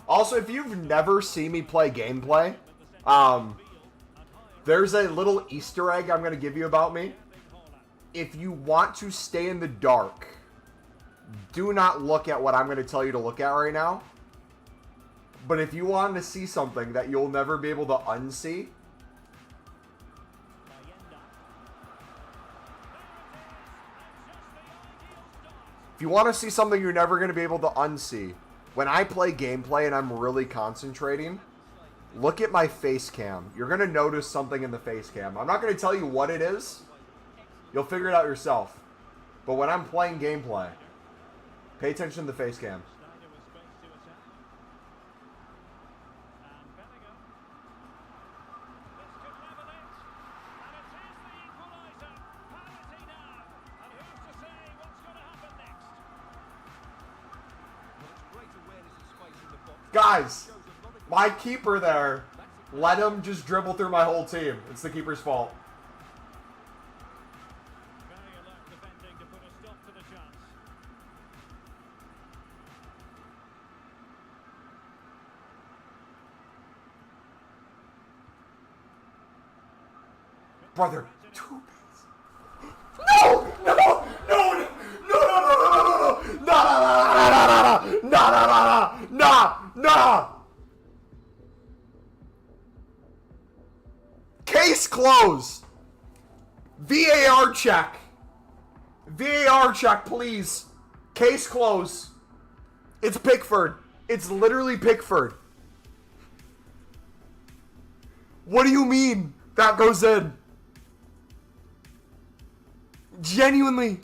Also, if you've never seen me play gameplay, there's a little Easter egg I'm going to give you about me. If you want to stay in the dark, do not look at what I'm going to tell you to look at right now. But if you want to see something that you'll never be able to unsee, if you want to see something you're never going to be able to unsee, when I play gameplay and I'm really concentrating, look at my face cam. You're going to notice something in the face cam. I'm not going to tell you what it is. You'll figure it out yourself. But when I'm playing gameplay, pay attention to the face cam. Guys, my keeper there, let him just dribble through my whole team. It's the keeper's fault. Brother, Dupe. No! No! No! No! No! No! No! No! No! No! No! No! Case closed. VAR check. VAR check, please. Case closed. It's Pickford. It's literally Pickford. What do you mean that goes in? Genuinely,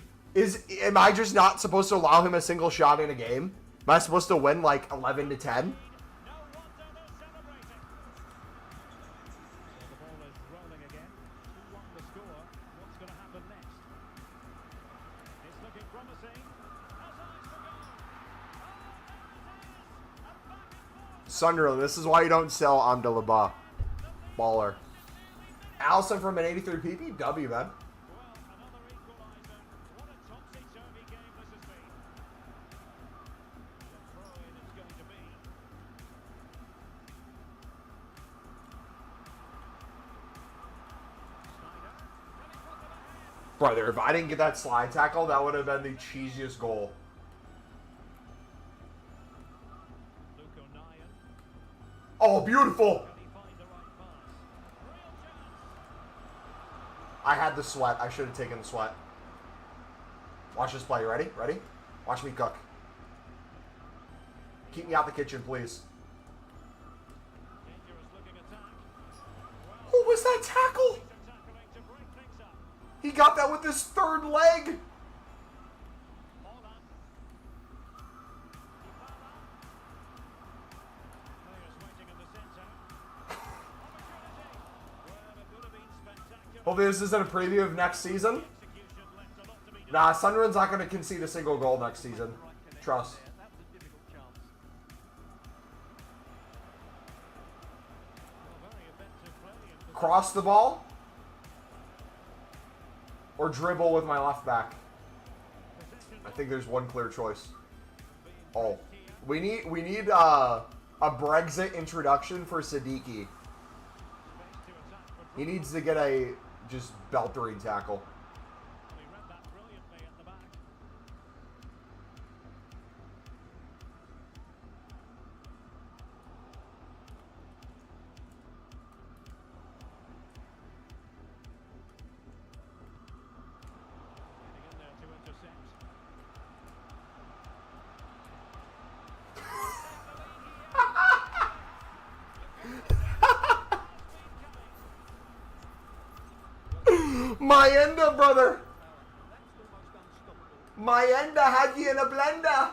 am I just not supposed to allow him a single shot in a game? Am I supposed to win like 11-10? Sunderland, this is why you don't sell Amdalaba. Baller. Allison from an 83 PPW, man. Brother, if I didn't get that slide tackle, that would have been the cheesiest goal. Oh, beautiful! I had the sweat. I should have taken the sweat. Watch this play. Ready? Ready? Watch me cook. Keep me out the kitchen, please. What was that tackle? He got that with his third leg. Hopefully this isn't a preview of next season. Nah, Sunderland's not going to concede a single goal next season. Trust. Cross the ball. Or dribble with my left back. I think there's one clear choice. Oh. We need a Brexit introduction for Siddiqui. He needs to get a just beltering tackle. Mayenda, brother. Mayenda had you in a blender.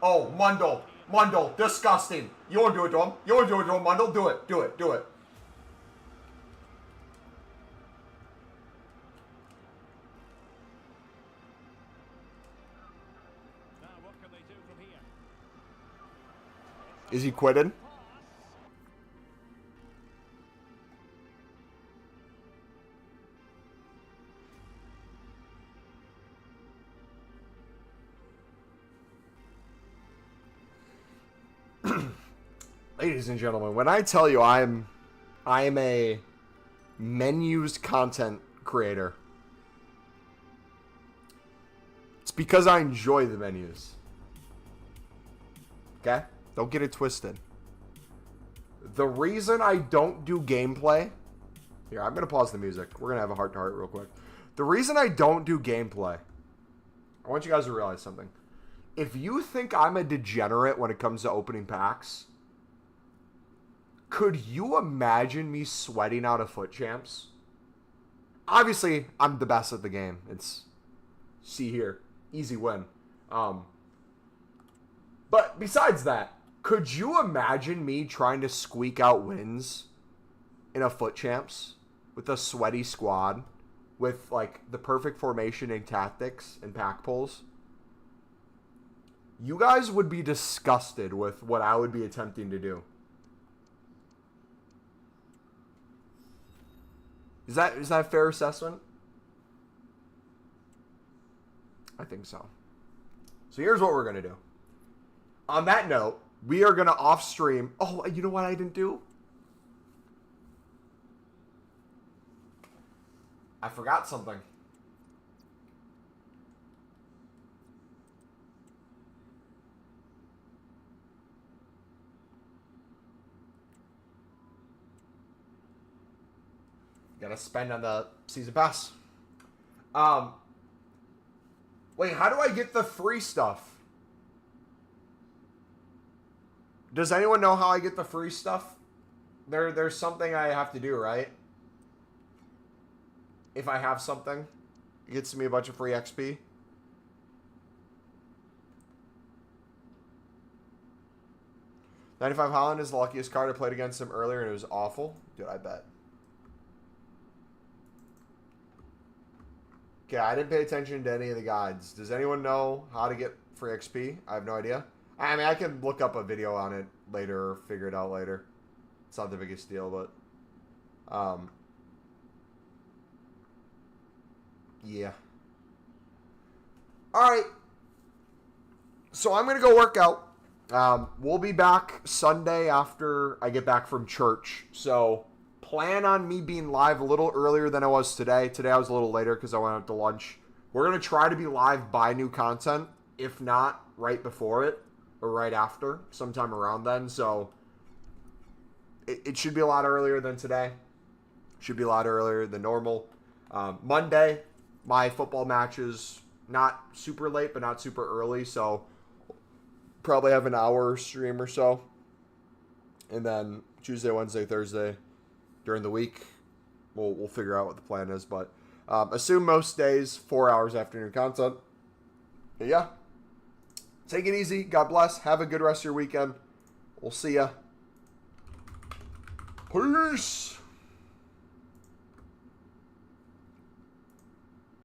Oh, Mundo. Mundle, disgusting. You want to do it to him? You want to do it to him, Mundle? Do it. Do it. Do it. Now what can they do from here? Is he quitting? Ladies and gentlemen, when I tell you I am a menus content creator, it's because I enjoy the menus. Okay? Don't get it twisted. The reason I don't do gameplay... Here, I'm going to pause the music. We're going to have a heart-to-heart real quick. The reason I don't do gameplay... I want you guys to realize something. If you think I'm a degenerate when it comes to opening packs... Could you imagine me sweating out of Foot Champs? Obviously, I'm the best at the game. It's... See here. Easy win. But besides that, could you imagine me trying to squeak out wins in a Foot Champs with a sweaty squad with like the perfect formation and tactics and pack pulls? You guys would be disgusted with what I would be attempting to do. Is that a fair assessment? I think so. So here's what we're going to do. On that note, we are going to off-stream... Oh, you know what I didn't do? I forgot something. Gotta spend on the season pass. Wait, how do I get the free stuff? Does anyone know how I get the free stuff? There's something I have to do, right? If I have something, it gets me a bunch of free XP. $95 Holland is the luckiest card. I played against him earlier and it was awful. Dude, I bet. Okay, I didn't pay attention to any of the guides. Does anyone know how to get free XP? I have no idea. I mean, I can look up a video on it later or figure it out later. It's not the biggest deal, but... yeah. Alright. So I'm going to go work out. We'll be back Sunday after I get back from church. So... plan on me being live a little earlier than I was today. Today I was a little later because I went out to lunch. We're going to try to be live by new content. If not, right before it or right after, sometime around then. So it should be a lot earlier than today. Should be a lot earlier than normal. Monday, my football matches, not super late, but not super early. So probably have an hour stream or so. And then Tuesday, Wednesday, Thursday, during the week, we'll figure out what the plan is, but assume most days 4 hours afternoon content. But yeah, take it easy. God bless. Have a good rest of your weekend. We'll see ya. Peace.